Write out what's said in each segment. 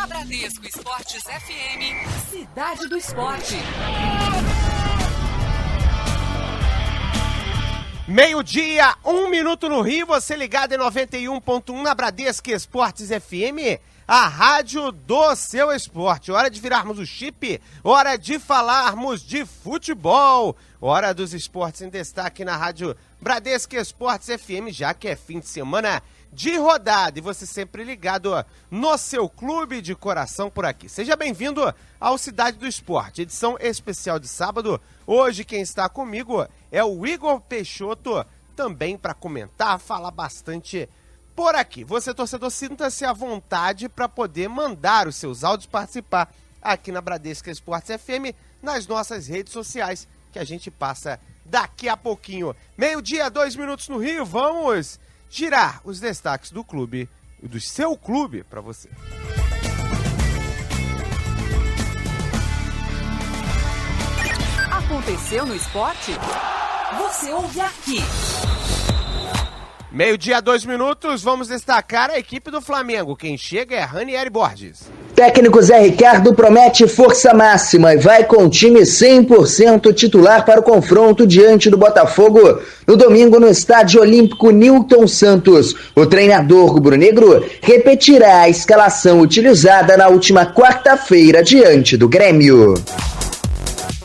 Na Bradesco Esportes FM, Cidade do Esporte. Meio-dia, 1 minuto no Rio, você ligado em 91.1 na Bradesco Esportes FM, a rádio do seu esporte. Hora de virarmos o chip, hora de falarmos de futebol, hora dos esportes em destaque na rádio Bradesco Esportes FM, já que é fim de semana de rodada e você sempre ligado no seu clube de coração por aqui. Seja bem-vindo ao Cidade do Esporte, edição especial de sábado. Hoje quem está comigo é o Igor Peixoto, também para comentar, falar bastante por aqui. Você, torcedor, sinta-se à vontade para poder mandar os seus áudios, participar aqui na Bradesco Esportes FM, nas nossas redes sociais, que a gente passa daqui a pouquinho. Meio-dia, 2 minutos no Rio, vamos girar os destaques do clube, do seu clube, para você. Aconteceu no esporte? Você ouve aqui. Meio-dia, 2 minutos, vamos destacar a equipe do Flamengo. Quem chega é Ranieri Borges. Técnico Zé Ricardo promete força máxima e vai com o time 100% titular para o confronto diante do Botafogo no domingo no Estádio Olímpico Newton Santos. O treinador rubro-negro repetirá a escalação utilizada na última quarta-feira diante do Grêmio.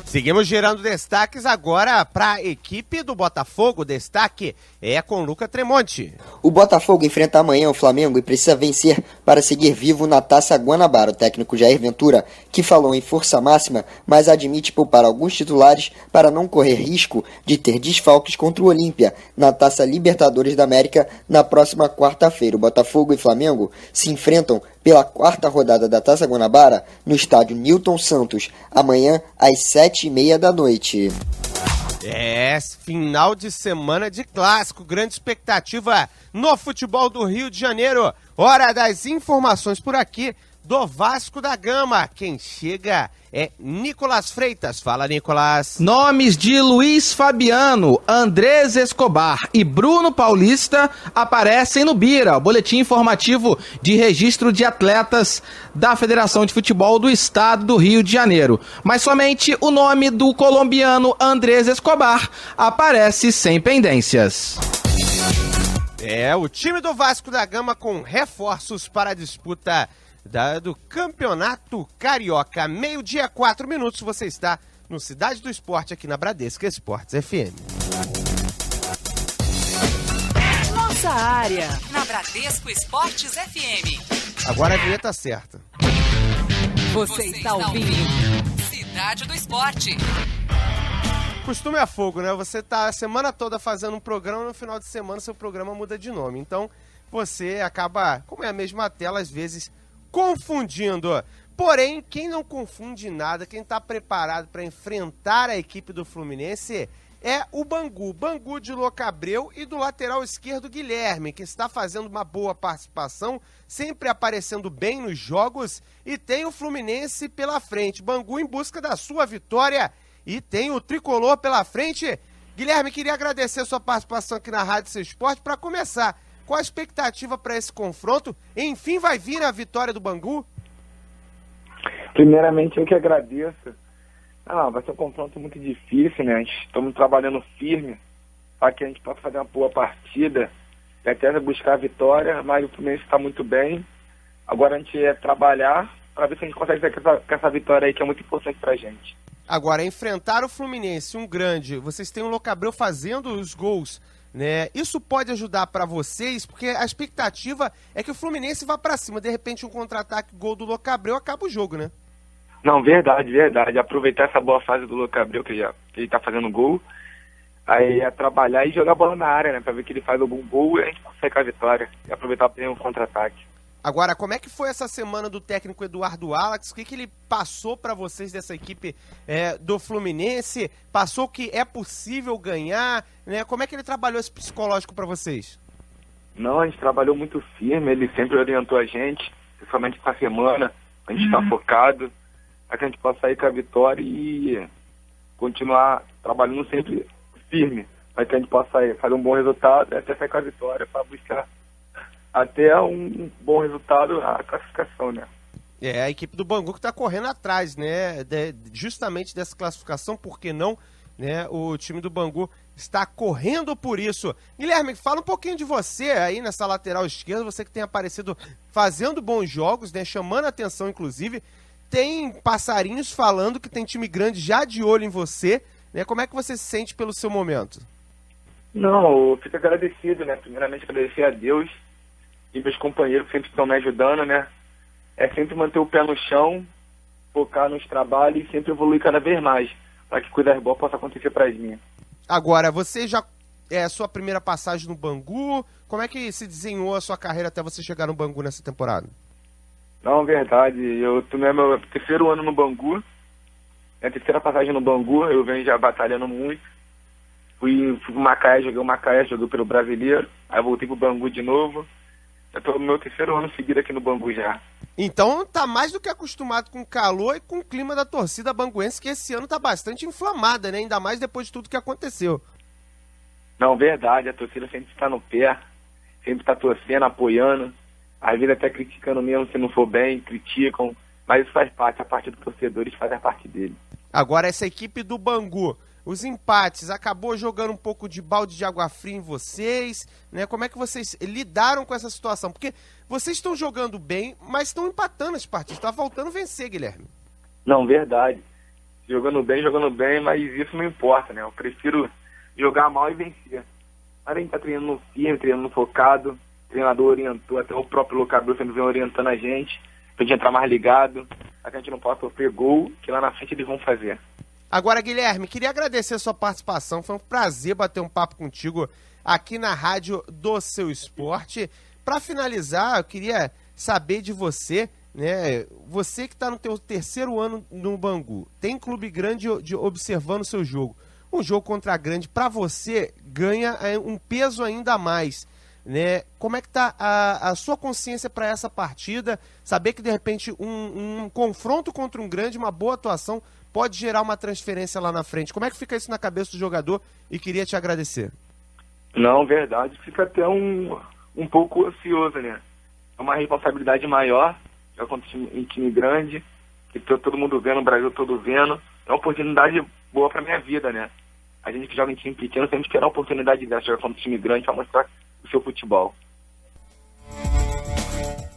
Seguimos gerando destaques agora para a equipe do Botafogo. O destaque é com Luca Tremonti. O Botafogo enfrenta amanhã o Flamengo e precisa vencer para seguir vivo na Taça Guanabara. O técnico Jair Ventura, que falou em força máxima, mas admite poupar alguns titulares para não correr risco de ter desfalques contra o Olímpia na Taça Libertadores da América na próxima quarta-feira. O Botafogo e Flamengo se enfrentam pela quarta rodada da Taça Guanabara no estádio Newton Santos, amanhã às 7h30 da noite. É, final de semana de clássico, grande expectativa no futebol do Rio de Janeiro. Hora das informações por aqui do Vasco da Gama. Quem chega é Nicolas Freitas. Fala, Nicolas. Nomes de Luiz Fabiano, Andrés Escobar e Bruno Paulista aparecem no BIRA, o Boletim Informativo de Registro de Atletas da Federação de Futebol do Estado do Rio de Janeiro. Mas somente o nome do colombiano Andrés Escobar aparece sem pendências. É, o time do Vasco da Gama com reforços para a disputa do Campeonato Carioca. Meio-dia, 4 minutos, você está no Cidade do Esporte aqui na Bradesco Esportes FM. Nossa área, na Bradesco Esportes FM. Agora a vinheta certa. Você está ouvindo Cidade do Esporte. Costume é fogo, né? Você tá a semana toda fazendo um programa, no final de semana seu programa muda de nome. Então, você acaba, como é a mesma tela, às vezes confundindo. Porém, quem não confunde nada, quem está preparado para enfrentar a equipe do Fluminense é o Bangu. Bangu de Locabreu e do lateral esquerdo Guilherme, que está fazendo uma boa participação, sempre aparecendo bem nos jogos, e tem o Fluminense pela frente. Bangu em busca da sua vitória e tem o tricolor pela frente. Guilherme, queria agradecer a sua participação aqui na Rádio Seu Esporte. Para começar, qual a expectativa para esse confronto? Enfim, vai vir a vitória do Bangu? Primeiramente, eu que agradeço. Vai ser um confronto muito difícil, né? Estamos trabalhando firme para que a gente possa fazer uma boa partida e até buscar a vitória, mas o Fluminense está muito bem. Agora a gente é trabalhar para ver se a gente consegue sair com essa vitória aí, que é muito importante para a gente. Agora, enfrentar o Fluminense, um grande, vocês têm o Locabreu fazendo os gols, né? Isso pode ajudar para vocês, porque a expectativa é que o Fluminense vá para cima. De repente, um contra-ataque, gol do Locabreu, acaba o jogo, né? Não, verdade. Aproveitar essa boa fase do Locabreu, que ele tá fazendo gol, aí é trabalhar e jogar a bola na área, né? Pra ver que ele faz algum gol e a gente consegue com a vitória. E aproveitar para ter um contra-ataque. Agora, como é que foi essa semana do técnico Eduardo Wallace? O que ele passou para vocês dessa equipe do Fluminense? Passou que é possível ganhar, né? Como é que ele trabalhou esse psicológico para vocês? Não, a gente trabalhou muito firme, ele sempre orientou a gente, principalmente essa semana, a gente está focado, para que a gente possa sair com a vitória e continuar trabalhando sempre firme, para que a gente possa fazer um bom resultado e até sair com a vitória para buscar até um bom resultado, a classificação, né? É a equipe do Bangu que está correndo atrás, né? Justamente dessa classificação, por que não? Né? O time do Bangu está correndo por isso. Guilherme, fala um pouquinho de você aí nessa lateral esquerda, você que tem aparecido fazendo bons jogos, né? Chamando a atenção, inclusive. Tem passarinhos falando que tem time grande já de olho em você, né? Como é que você se sente pelo seu momento? Não, eu fico agradecido, né? Primeiramente agradecer a Deus e meus companheiros que sempre estão me ajudando, né? É sempre manter o pé no chão, focar nos trabalhos e sempre evoluir cada vez mais, para que coisas boas possam acontecer para as minhas. Agora, você já é a sua primeira passagem no Bangu? Como é que se desenhou a sua carreira até você chegar no Bangu nessa temporada? Não, verdade. Eu tomei meu terceiro ano no Bangu, minha terceira passagem no Bangu, eu venho já batalhando muito. Fui pro Macaé, joguei o Macaé, joguei pelo Brasileiro, aí voltei pro Bangu de novo. Eu tô no meu terceiro ano seguido aqui no Bangu já. Então tá mais do que acostumado com o calor e com o clima da torcida banguense, que esse ano tá bastante inflamada, né? Ainda mais depois de tudo que aconteceu. Não, verdade, a torcida sempre está no pé, sempre está torcendo, apoiando, às vezes até criticando mesmo, se não for bem, criticam, mas isso faz parte, a parte dos torcedores faz a parte dele. Agora essa equipe do Bangu, os empates, acabou jogando um pouco de balde de água fria em vocês, né? Como é que vocês lidaram com essa situação? Porque vocês estão jogando bem, mas estão empatando as partidas, tá faltando vencer, Guilherme. Não, verdade. Jogando bem, mas isso não importa, né? Eu prefiro jogar mal e vencer. Mas a gente tá treinando firme, treinando focado, o treinador orientou, até o próprio locador sempre vem orientando a gente, pra gente entrar mais ligado, pra que a gente não possa sofrer gol, que lá na frente eles vão fazer. Agora, Guilherme, queria agradecer a sua participação, foi um prazer bater um papo contigo aqui na Rádio do Seu Esporte. Para finalizar, eu queria saber de você, né? Você que está no teu terceiro ano no Bangu, tem clube grande observando o seu jogo. Um jogo contra a grande, para você, ganha um peso ainda a mais, né? Como é que tá a sua consciência para essa partida? Saber que, de repente, um confronto contra um grande, uma boa atuação, pode gerar uma transferência lá na frente. Como é que fica isso na cabeça do jogador? E queria te agradecer. Não, verdade. Fica até um pouco ansioso, né? É uma responsabilidade maior, é um time grande, que todo mundo vendo, o Brasil todo vendo. É uma oportunidade boa pra minha vida, né? A gente que joga em time pequeno sempre quer uma oportunidade dessa, jogar contra um time grande pra mostrar o seu futebol.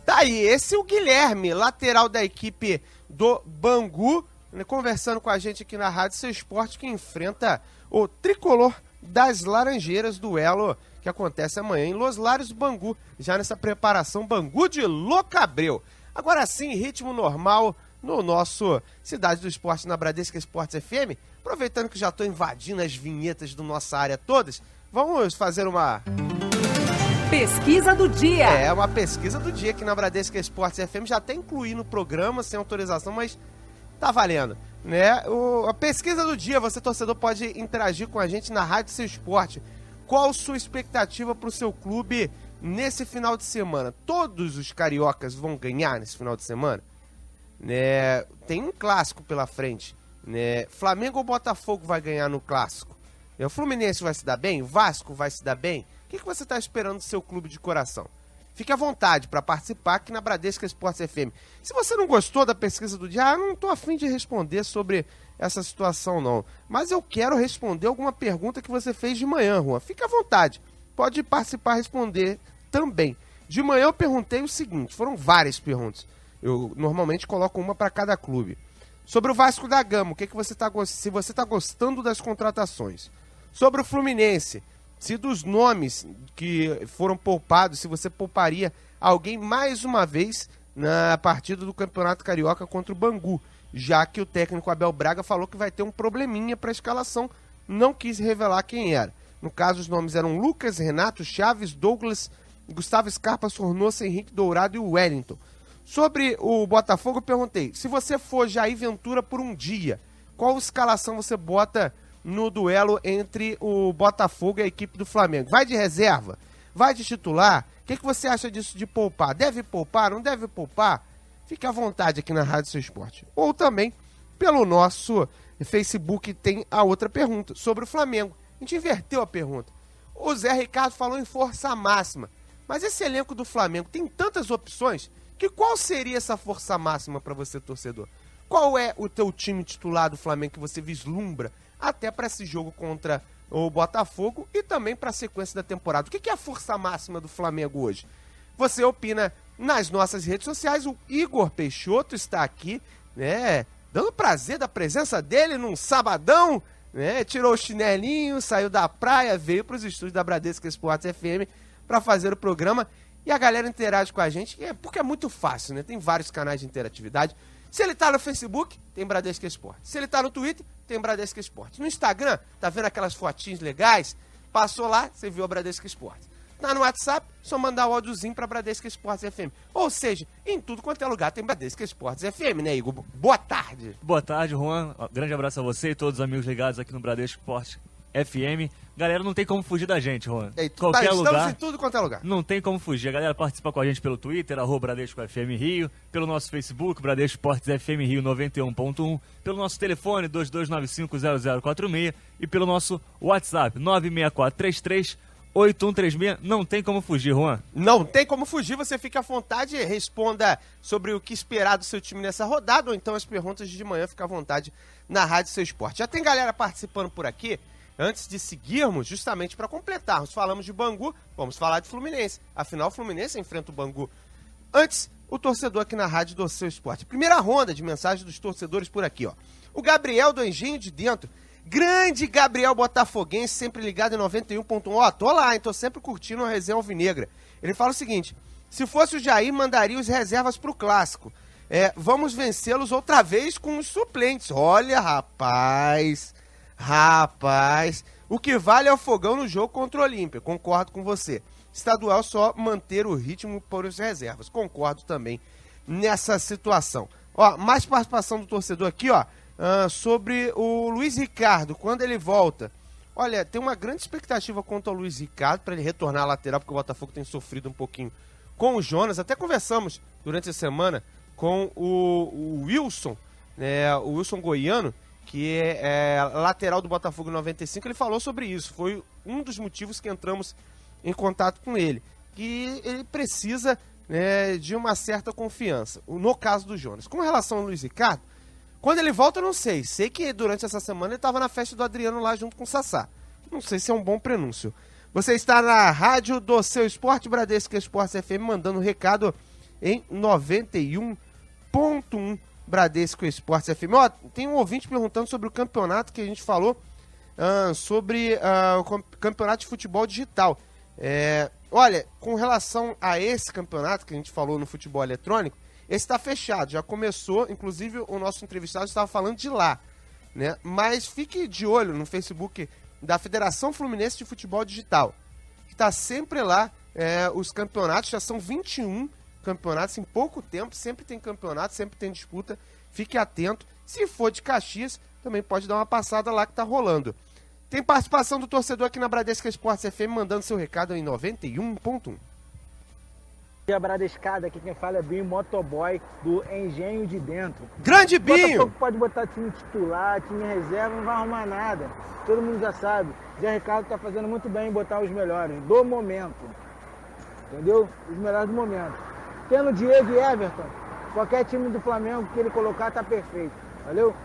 Tá aí, esse é o Guilherme, lateral da equipe do Bangu, né, conversando com a gente aqui na Rádio Seu Esporte, que enfrenta o tricolor das Laranjeiras, duelo que acontece amanhã em Los Lares do Bangu, já nessa preparação Bangu de Locabreu. Agora sim, ritmo normal no nosso Cidade do Esporte na Bradesca Esportes FM. Aproveitando que já estou invadindo as vinhetas da nossa área todas, vamos fazer uma... Pesquisa do dia. É, uma pesquisa do dia aqui na Bradesca Esportes FM. Já até incluí no programa, sem autorização, mas tá valendo, né? A pesquisa do dia, você torcedor pode interagir com a gente na Rádio Seu Esporte. Qual sua expectativa para o seu clube nesse final de semana? Todos os cariocas vão ganhar nesse final de semana? Né? Tem um clássico pela frente, né? Flamengo ou Botafogo vai ganhar no clássico? O Fluminense vai se dar bem? O Vasco vai se dar bem? O que você está esperando do seu clube de coração? Fique à vontade para participar aqui na Bradesca Esportes FM. Se você não gostou da pesquisa do dia, eu não estou afim de responder sobre essa situação não. Mas eu quero responder alguma pergunta que você fez de manhã, Juan. Fique à vontade. Pode participar e responder também. De manhã eu perguntei o seguinte, foram várias perguntas. Eu normalmente coloco uma para cada clube. Sobre o Vasco da Gama, se você está gostando das contratações. Sobre o Fluminense, se dos nomes que foram poupados, se você pouparia alguém mais uma vez na partida do Campeonato Carioca contra o Bangu, já que o técnico Abel Braga falou que vai ter um probleminha para a escalação, não quis revelar quem era. No caso, os nomes eram Lucas, Renato, Chaves, Douglas, Gustavo Scarpa, Sornosa, Henrique Dourado e o Wellington. Sobre o Botafogo, eu perguntei, se você for Jair Ventura por um dia, qual escalação você bota no duelo entre o Botafogo e a equipe do Flamengo? Vai de reserva? Vai de titular? O que você acha disso de poupar? Deve poupar? Não deve poupar? Fique à vontade aqui na Rádio Seu Esporte. Ou também pelo nosso Facebook tem a outra pergunta sobre o Flamengo. A gente inverteu a pergunta. O Zé Ricardo falou em força máxima. Mas esse elenco do Flamengo tem tantas opções qual seria essa força máxima para você, torcedor? Qual é o teu time titular do Flamengo que você vislumbra até para esse jogo contra o Botafogo e também para a sequência da temporada? O que é a força máxima do Flamengo hoje? Você opina nas nossas redes sociais. O Igor Peixoto está aqui, né, dando prazer da presença dele num sabadão, né, tirou o chinelinho, saiu da praia, veio para os estúdios da Bradesco Esportes FM para fazer o programa. E a galera interage com a gente, porque é muito fácil, né? Tem vários canais de interatividade. Se ele tá no Facebook, tem Bradesco Esporte. Se ele tá no Twitter, tem Bradesco Esporte. No Instagram, tá vendo aquelas fotinhas legais? Passou lá, você viu a Bradesco Esporte. Tá no WhatsApp, só mandar o áudiozinho pra Bradesco Esportes FM. Ou seja, em tudo quanto é lugar tem Bradesco Esportes FM, né, Igor? Boa tarde. Boa tarde, Juan. Grande abraço a você e todos os amigos ligados aqui no Bradesco Esportes FM. Galera, não tem como fugir da gente, Juan. Qualquer lugar. Estamos em tudo quanto é lugar. Não tem como fugir. A galera participa com a gente pelo Twitter, @Bradesco FM Rio, pelo nosso Facebook, Bradesco Esportes FM Rio 91.1, pelo nosso telefone 22950046 e pelo nosso WhatsApp 964338136. Não tem como fugir, Juan. Não tem como fugir, você fica à vontade, responda sobre o que esperar do seu time nessa rodada, ou então as perguntas de manhã, fica à vontade na Rádio Seu Esporte. Já tem galera participando por aqui. Antes de seguirmos, justamente para completarmos, falamos de Bangu, vamos falar de Fluminense. Afinal, o Fluminense enfrenta o Bangu. Antes, o torcedor aqui na Rádio do Seu Esporte. Primeira ronda de mensagens dos torcedores por aqui, ó. O Gabriel do Engenho de Dentro. Grande Gabriel Botafoguense, sempre ligado em 91.1. Ó, tô lá, hein? Tô sempre curtindo a resenha alvinegra. Ele fala o seguinte: se fosse o Jair, mandaria os reservas pro clássico. Vamos vencê-los outra vez com os suplentes. Olha, rapaz, o que vale é o fogão no jogo contra o Olímpia. Concordo com você. Estadual só manter o ritmo por os reservas. Concordo também nessa situação. Ó, mais participação do torcedor aqui, ó. Sobre o Luiz Ricardo, quando ele volta. Olha, tem uma grande expectativa quanto ao Luiz Ricardo para ele retornar à lateral, porque o Botafogo tem sofrido um pouquinho com o Jonas. Até conversamos durante a semana com o Wilson, né, o Wilson Goiano, que é lateral do Botafogo 95. Ele falou sobre isso. Foi um dos motivos que entramos em contato com ele. Que ele precisa, né, de uma certa confiança, no caso do Jonas. Com relação ao Luiz Ricardo, quando ele volta, eu não sei. Sei que durante essa semana ele estava na festa do Adriano lá junto com o Sassá. Não sei se é um bom prenúncio. Você está na Rádio do Seu Esporte, Bradesco Esportes FM, mandando um recado em 91.1 Bradesco Esportes FM. Ó, tem um ouvinte perguntando sobre o campeonato que a gente falou, sobre o campeonato de futebol digital. Olha, com relação a esse campeonato que a gente falou no futebol eletrônico, esse está fechado, já começou, inclusive o nosso entrevistado estava falando de lá, né? Mas fique de olho no Facebook da Federação Fluminense de Futebol Digital, que está sempre lá, os campeonatos, já são 21 campeonatos em pouco tempo, sempre tem campeonato, sempre tem disputa, fique atento. Se for de Caxias, também pode dar uma passada lá que tá rolando. Tem participação do torcedor aqui na Bradesco Esportes FM, mandando seu recado em 91.1. A Bradescada, aqui quem fala é Binho, motoboy do Engenho de Dentro. Grande Binho! Botafogo pode botar time titular, time reserva, não vai arrumar nada. Todo mundo já sabe. Zé Ricardo tá fazendo muito bem em botar os melhores do momento. Entendeu? Os melhores do momento. Tendo Diego e Everton, qualquer time do Flamengo que ele colocar tá perfeito. Valeu?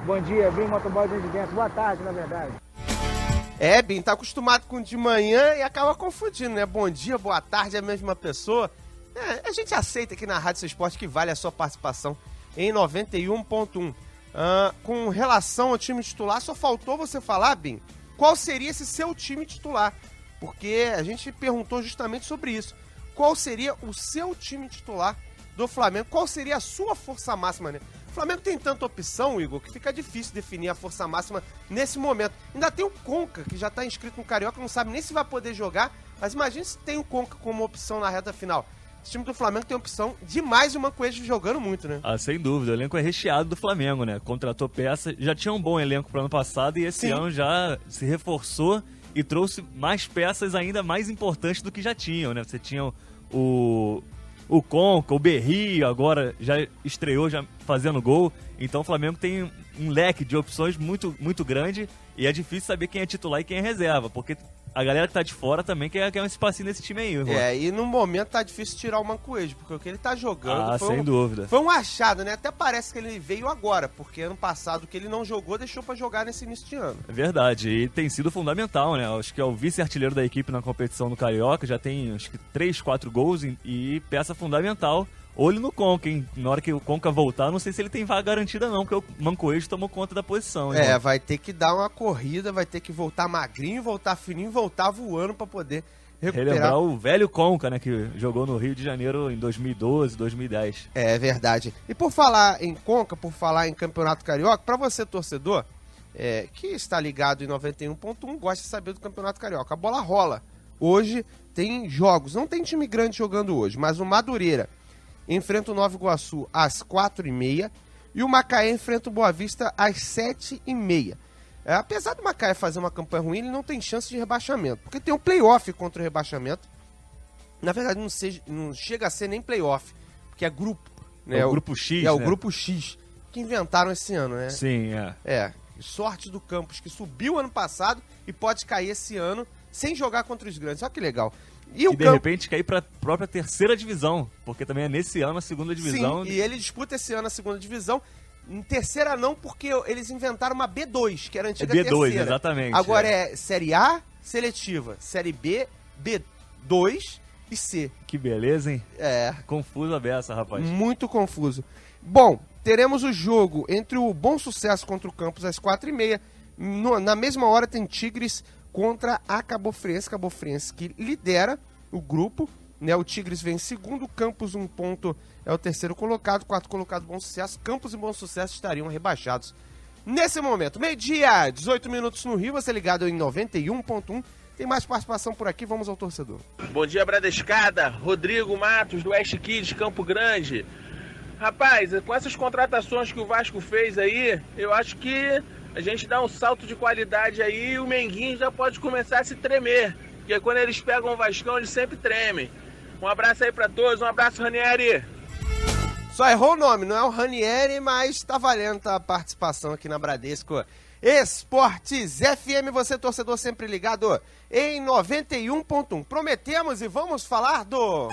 Bom dia, Binho, motoboy do Engenho de Dentro. Boa tarde, na verdade. Binho, tá acostumado com de manhã e acaba confundindo, né? Bom dia, boa tarde, é a mesma pessoa. A gente aceita aqui na Rádio Seu Esporte que vale a sua participação em 91.1. Com relação ao time titular, só faltou você falar, Binho, qual seria esse seu time titular? Porque a gente perguntou justamente sobre isso. Qual seria o seu time titular do Flamengo? Qual seria a sua força máxima, né? O Flamengo tem tanta opção, Igor, que fica difícil definir a força máxima nesse momento. Ainda tem o Conca, que já está inscrito no Carioca, não sabe nem se vai poder jogar, mas imagine se tem o Conca como opção na reta final. Esse time do Flamengo tem opção demais e o Mancoejo jogando muito, né? Sem dúvida. O elenco é recheado do Flamengo, né? Contratou peça, já tinha um bom elenco para o ano passado e esse ano já se reforçou e trouxe mais peças ainda mais importantes do que já tinham, né? Você tinha o Conca, o Berrio, agora já estreou já fazendo gol. Então o Flamengo tem um leque de opções muito, muito grande e é difícil saber quem é titular e quem é reserva, porque a galera que tá de fora também quer um espacinho nesse time aí, irmão. E no momento tá difícil tirar o Mancoejo, porque o que ele tá jogando sem dúvida. Foi um achado, né? Até parece que ele veio agora, porque ano passado que ele não jogou, deixou pra jogar nesse início de ano. É verdade, e tem sido fundamental, né? Acho que é o vice-artilheiro da equipe na competição do Carioca, já tem acho que 3, 4 gols e peça fundamental. Olho no Conca, hein? Na hora que o Conca voltar, não sei se ele tem vaga garantida não, porque o Mancoejo tomou conta da posição. Hein, mano? Vai ter que dar uma corrida, vai ter que voltar magrinho, voltar fininho, voltar voando pra poder recuperar. Relembrar o velho Conca, né, que jogou no Rio de Janeiro em 2012, 2010. É verdade. E por falar em Conca, por falar em Campeonato Carioca, pra você, torcedor, que está ligado em 91.1, gosta de saber do Campeonato Carioca. A bola rola. Hoje tem jogos, não tem time grande jogando hoje, mas o Madureira enfrenta o Nova Iguaçu às 4h30 e o Macaé enfrenta o Boa Vista às 7h30. Apesar do Macaé fazer uma campanha ruim, ele não tem chance de rebaixamento, porque tem um play-off contra o rebaixamento. Na verdade, não chega a ser nem play-off, porque é grupo. Né? É o grupo X, o Grupo X, que inventaram esse ano, né? Sim, Sorte do Campos, que subiu ano passado e pode cair esse ano sem jogar contra os grandes. Olha que legal. E de repente cair para a própria terceira divisão, porque também é nesse ano a segunda divisão. Sim, e ele disputa esse ano a segunda divisão. Em terceira não, porque eles inventaram uma B2, que era a antiga B2, terceira. Exatamente. Agora é Série A, seletiva, Série B, B2 e C. Que beleza, hein? Confuso a beça, rapaz. Muito confuso. Bom, teremos o jogo entre o Bom Sucesso contra o Campos às 4h30. Na mesma hora tem Tigres contra a Cabo Friense que lidera o grupo, né? O Tigres vem em segundo, o Campos 1 ponto é o terceiro colocado, quarto colocado Bom Sucesso. Campos e Bom Sucesso estariam rebaixados nesse momento. Meio-dia, 18 minutos no Rio, você ligado em 91.1. Tem mais participação por aqui, vamos ao torcedor. Bom dia, Bradescada. Rodrigo Matos, do West Kids, Campo Grande. Rapaz, com essas contratações que o Vasco fez aí, eu acho que a gente dá um salto de qualidade aí e o Menguinho já pode começar a se tremer. Porque quando eles pegam o Vascão, eles sempre tremem. Um abraço aí pra todos, um abraço, Ranieri. Só errou o nome, não é o Ranieri, mas tá valendo a participação aqui na Bradesco Esportes FM, você torcedor sempre ligado em 91.1. Prometemos e vamos falar do...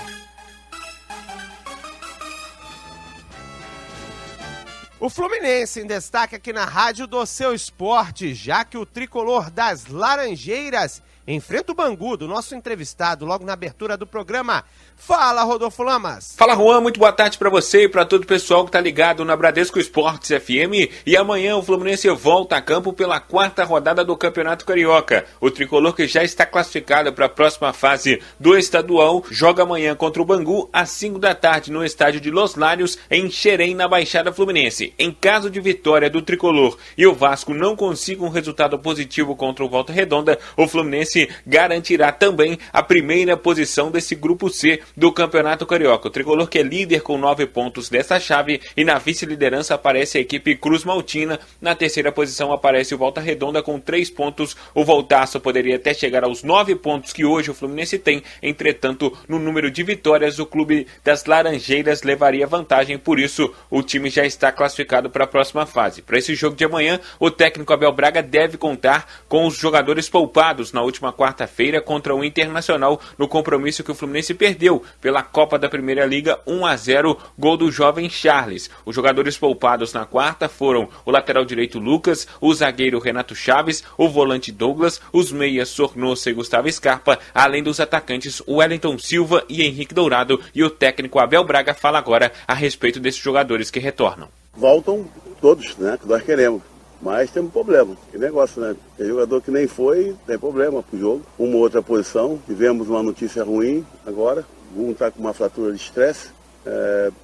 O Fluminense em destaque aqui na Rádio do Seu Esporte, já que o tricolor das Laranjeiras enfrenta o Bangu, do nosso entrevistado, logo na abertura do programa. Fala, Rodolfo Lamas. Fala, Juan, muito boa tarde pra você e pra todo o pessoal que tá ligado na Bradesco Esportes FM. E amanhã o Fluminense volta a campo pela 4ª rodada do Campeonato Carioca. O tricolor, que já está classificado para a próxima fase do estadual, joga amanhã contra o Bangu às 5 da tarde no estádio de Los Lários, em Xerém, na Baixada Fluminense. Em caso de vitória do tricolor e o Vasco não consiga um resultado positivo contra o Volta Redonda, o Fluminense garantirá também a primeira posição desse grupo C do Campeonato Carioca. O tricolor, que é líder com 9 pontos dessa chave, e na vice-liderança aparece a equipe Cruz Maltina. Na terceira posição aparece o Volta Redonda com 3 pontos. O Voltaço poderia até chegar aos 9 pontos que hoje o Fluminense tem. Entretanto, no número de vitórias, o clube das Laranjeiras levaria vantagem. Por isso, o time já está classificado para a próxima fase. Para esse jogo de amanhã, o técnico Abel Braga deve contar com os jogadores poupados na última quarta-feira contra o Internacional, no compromisso que o Fluminense perdeu pela Copa da Primeira Liga, 1-0, gol do jovem Charles. Os jogadores poupados na quarta foram o lateral direito Lucas, o zagueiro Renato Chaves, o volante Douglas, os meias Sornosa e Gustavo Scarpa, além dos atacantes Wellington Silva e Henrique Dourado. E o técnico Abel Braga fala agora a respeito desses jogadores que retornam. Voltam todos, né, que nós queremos. Mas tem um problema, que negócio, né? Tem jogador que nem foi, tem problema pro jogo. Uma ou outra posição, tivemos uma notícia ruim agora. Um tá com uma fratura de estresse.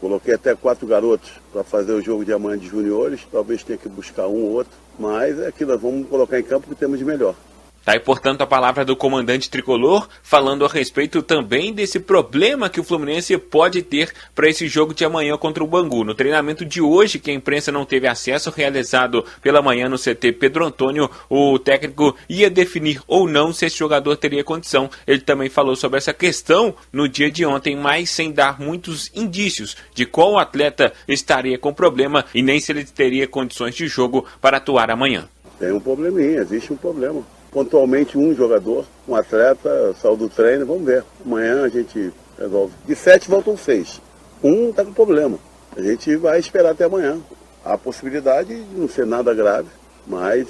Coloquei até 4 garotos para fazer o jogo de amanhã de juniores. Talvez tenha que buscar um ou outro. Mas é aquilo, nós vamos colocar em campo o que temos de melhor. Tá aí, portanto, a palavra do comandante tricolor, falando a respeito também desse problema que o Fluminense pode ter para esse jogo de amanhã contra o Bangu. No treinamento de hoje, que a imprensa não teve acesso, realizado pela manhã no CT Pedro Antônio, o técnico ia definir ou não se esse jogador teria condição. Ele também falou sobre essa questão no dia de ontem, mas sem dar muitos indícios de qual atleta estaria com problema e nem se ele teria condições de jogo para atuar amanhã. Tem um probleminha, existe um problema. pontualmente um jogador, um atleta, saiu do treino, vamos ver. Amanhã a gente resolve. De 7 voltam 6. Um está com problema. A gente vai esperar até amanhã. Há a possibilidade de não ser nada grave, mas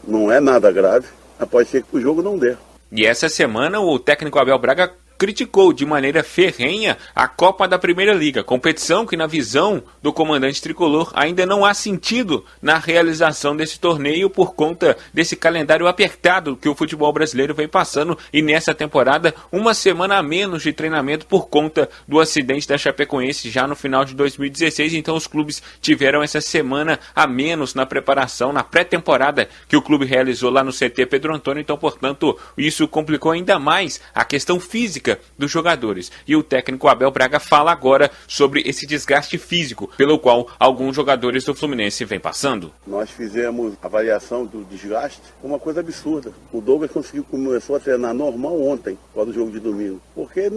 não é nada grave. Mas pode ser que o jogo não dê. E essa semana o técnico Abel Braga criticou de maneira ferrenha a Copa da Primeira Liga, competição que, na visão do comandante tricolor, ainda não há sentido na realização desse torneio por conta desse calendário apertado que o futebol brasileiro vem passando, e nessa temporada uma semana a menos de treinamento por conta do acidente da Chapecoense já no final de 2016. Então os clubes tiveram essa semana a menos na preparação, na pré-temporada que o clube realizou lá no CT Pedro Antônio. Então, portanto, isso complicou ainda mais a questão física dos jogadores. E o técnico Abel Braga fala agora sobre esse desgaste físico pelo qual alguns jogadores do Fluminense vêm passando. Nós fizemos a avaliação do desgaste, uma coisa absurda. O Douglas começou a treinar normal ontem, após o jogo de domingo, porque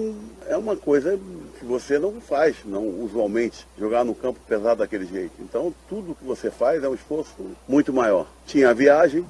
é uma coisa que você não faz, não usualmente, jogar no campo pesado daquele jeito. Então, tudo que você faz é um esforço muito maior. Tinha a viagem,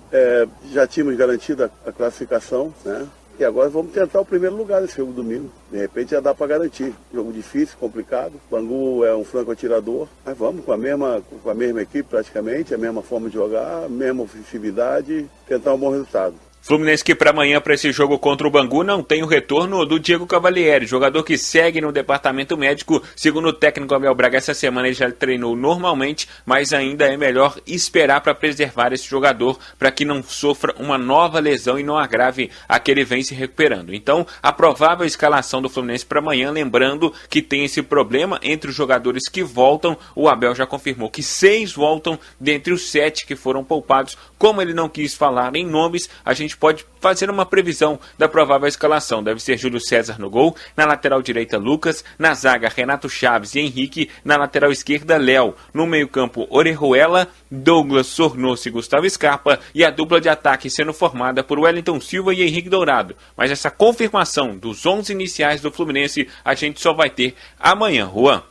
já tínhamos garantido a classificação, né? E agora vamos tentar o primeiro lugar nesse jogo domingo. De repente já dá para garantir. Jogo difícil, complicado. Bangu é um franco atirador. Mas vamos com a mesma equipe praticamente, a mesma forma de jogar, a mesma ofensividade, tentar um bom resultado. Fluminense que para amanhã, para esse jogo contra o Bangu, não tem o retorno do Diego Cavalieri, jogador que segue no departamento médico. Segundo o técnico Abel Braga, essa semana ele já treinou normalmente, mas ainda é melhor esperar para preservar esse jogador, para que não sofra uma nova lesão e não agrave a que ele vem se recuperando. Então, a provável escalação do Fluminense para amanhã, lembrando que tem esse problema entre os jogadores que voltam. O Abel já confirmou que 6 voltam dentre os 7 que foram poupados. Como ele não quis falar em nomes, a gente pode fazer uma previsão da provável escalação. Deve ser Júlio César no gol, na lateral direita Lucas, na zaga Renato Chaves e Henrique, na lateral esquerda Léo, no meio campo Orejuela, Douglas, Sornoso e Gustavo Scarpa, e a dupla de ataque sendo formada por Wellington Silva e Henrique Dourado. Mas essa confirmação dos 11 iniciais do Fluminense a gente só vai ter amanhã, Juan.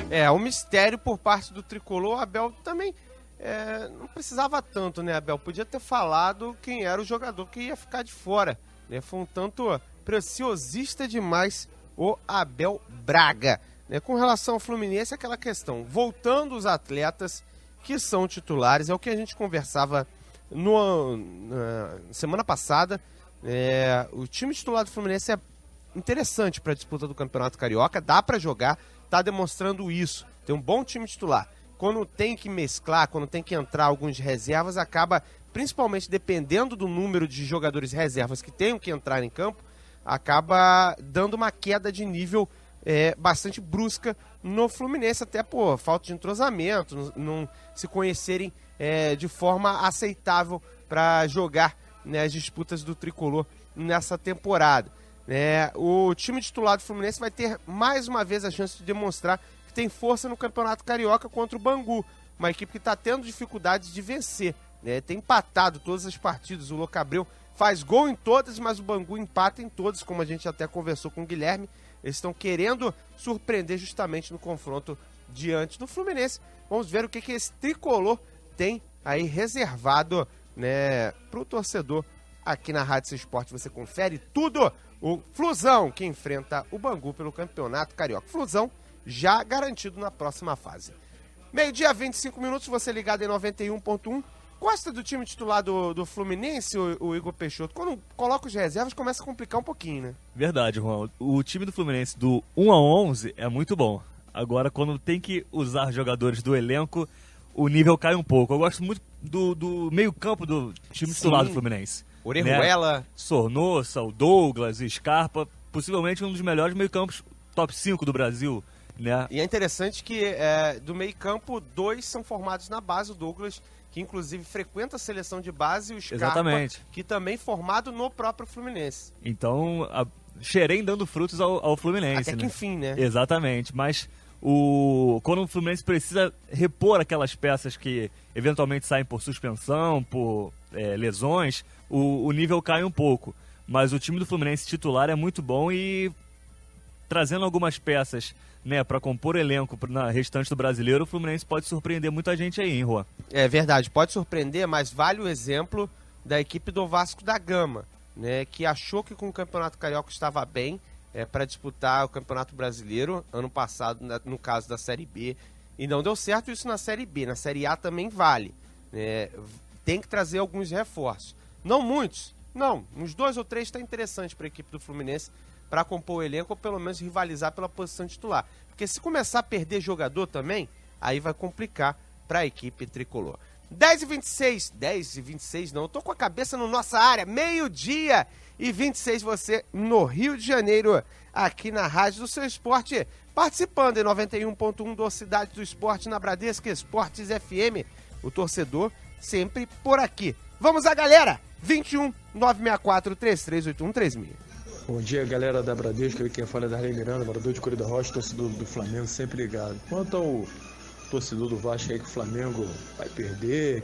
É, um mistério por parte do tricolor. O Abel também não precisava tanto, né, Abel? Podia ter falado quem era o jogador que ia ficar de fora, né? Foi um tanto preciosista demais o Abel Braga, né? Com relação ao Fluminense, aquela questão, voltando os atletas que são titulares, é o que a gente conversava na semana passada. O time titular do Fluminense é interessante para a disputa do Campeonato Carioca, dá para jogar, tá demonstrando isso, tem um bom time titular. Quando tem que mesclar, quando tem que entrar alguns reservas, acaba, principalmente dependendo do número de jogadores reservas que tenham que entrar em campo, acaba dando uma queda de nível bastante brusca no Fluminense, até por falta de entrosamento, não se conhecerem de forma aceitável para jogar, né, as disputas do tricolor nessa temporada. O time titular do Fluminense vai ter mais uma vez a chance de demonstrar que tem força no Campeonato Carioca contra o Bangu, uma equipe que está tendo dificuldades de vencer, né? Tem empatado todas as partidas, o Louco Abreu faz gol em todas, mas o Bangu empata em todas, como a gente até conversou com o Guilherme. Eles estão querendo surpreender justamente no confronto diante do Fluminense. Vamos ver o que esse tricolor tem aí reservado, né, para o torcedor. Aqui na Rádio Esporte você confere tudo. O Flusão que enfrenta o Bangu pelo Campeonato Carioca. Flusão já garantido na próxima fase. 12:25, você ligado em 91.1. Gosta do time titular do Fluminense, o Igor Peixoto? Quando coloca os reservas, começa a complicar um pouquinho, né? Verdade, Juan. O time do Fluminense do 1 a 11 é muito bom. Agora, quando tem que usar jogadores do elenco, o nível cai um pouco. Eu gosto muito do meio-campo do time titular do Fluminense. Orejuela, né? Sornosa, o Douglas, Scarpa, possivelmente um dos melhores meio-campos top 5 do Brasil, né? E é interessante que do meio-campo, 2 são formados na base, o Douglas, que inclusive frequenta a seleção de base, e o Scarpa, exatamente, que também formado no próprio Fluminense. Então, Xerém dando frutos ao Fluminense. Até que enfim, né? Exatamente, mas quando o Fluminense precisa repor aquelas peças que eventualmente saem por suspensão, por lesões, o nível cai um pouco. Mas o time do Fluminense titular é muito bom e trazendo algumas peças, né, para compor elenco na restante do brasileiro, o Fluminense pode surpreender muita gente aí, hein, Rua? É verdade, pode surpreender, mas vale o exemplo da equipe do Vasco da Gama, né, que achou que com o Campeonato Carioca estava bem para disputar o Campeonato Brasileiro, ano passado, no caso da Série B, e não deu certo isso na Série B. Na Série A também vale. Tem que trazer alguns reforços. Não muitos, não. Uns 2 ou 3 está interessante para a equipe do Fluminense para compor o elenco ou pelo menos rivalizar pela posição titular. Porque se começar a perder jogador também, aí vai complicar para a equipe tricolor. 10h26 não, eu tô com a cabeça na nossa área, 12h26 você no Rio de Janeiro, aqui na Rádio do Seu Esporte, participando em 91.1 do Cidade do Esporte, na Bradesco Esportes FM, o torcedor sempre por aqui. Vamos lá, galera, 21 964 338136. Bom dia, galera da Bradesco, quem fala é Darley Miranda, morador de Corrida Rocha, torcedor do Flamengo, sempre ligado. Quanto ao torcedor do Vasco aí que o Flamengo vai perder,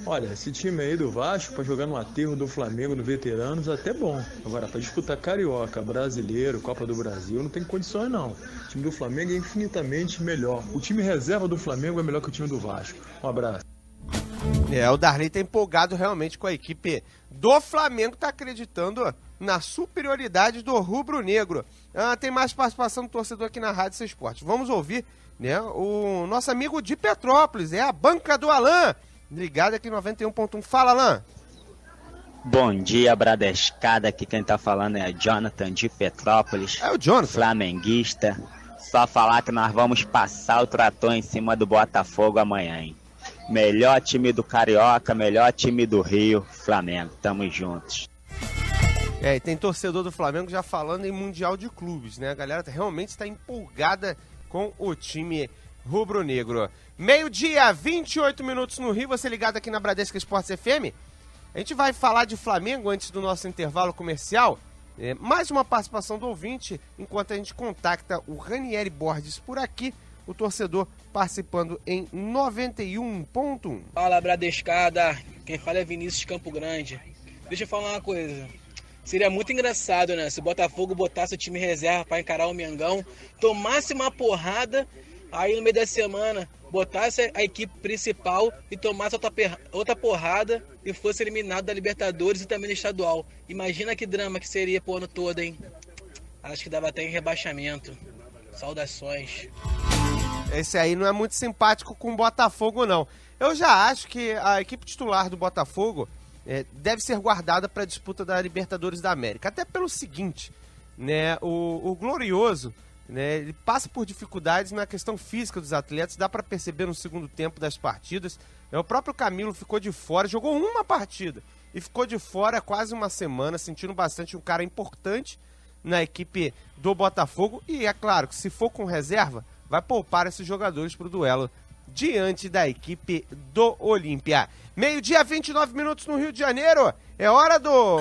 olha, esse time aí do Vasco para jogar no aterro do Flamengo no Veteranos é até bom. Agora, para disputar Carioca, Brasileiro, Copa do Brasil, não tem condições não. O time do Flamengo é infinitamente melhor. O time reserva do Flamengo é melhor que o time do Vasco. Um abraço. O Darley tá empolgado realmente com a equipe do Flamengo, tá acreditando na superioridade do rubro-negro. Tem mais participação do torcedor aqui na Rádio Seu Esporte. Vamos ouvir, né, o nosso amigo de Petrópolis, a banca do Alan, ligado aqui 91.1. Fala, Alan. Bom dia, Bradescada, aqui quem tá falando é Jonathan de Petrópolis. É o Jonathan. Flamenguista. Só falar que nós vamos passar o trator em cima do Botafogo amanhã, hein? Melhor time do Carioca, melhor time do Rio, Flamengo. Tamo juntos. E tem torcedor do Flamengo já falando em Mundial de Clubes, né? A galera realmente está empolgada com o time rubro-negro. 12h, 28 minutos no Rio, você ligado aqui na Bradesco Esportes FM. A gente vai falar de Flamengo antes do nosso intervalo comercial. Mais uma participação do ouvinte, enquanto a gente contacta o Ranieri Borges por aqui, o torcedor participando em 91.1. Fala, Bradescada, quem fala é Vinícius Campo Grande. Deixa eu falar uma coisa. Seria muito engraçado, né? Se o Botafogo botasse o time reserva para encarar o Mengão, tomasse uma porrada, aí no meio da semana botasse a equipe principal e tomasse outra porrada e fosse eliminado da Libertadores e também do Estadual. Imagina que drama que seria pro ano todo, hein? Acho que dava até em rebaixamento. Saudações. Esse aí não é muito simpático com o Botafogo, não. Eu já acho que a equipe titular do Botafogo deve ser guardada para a disputa da Libertadores da América. Até pelo seguinte, né, o Glorioso, né, ele passa por dificuldades na questão física dos atletas, dá para perceber no segundo tempo das partidas. O próprio Camilo ficou de fora, jogou uma partida e ficou de fora quase uma semana, sentindo bastante um cara importante na equipe do Botafogo. E é claro que se for com reserva, vai poupar esses jogadores para o duelo diante da equipe do Olímpia. 12h, 29 minutos no Rio de Janeiro. É hora do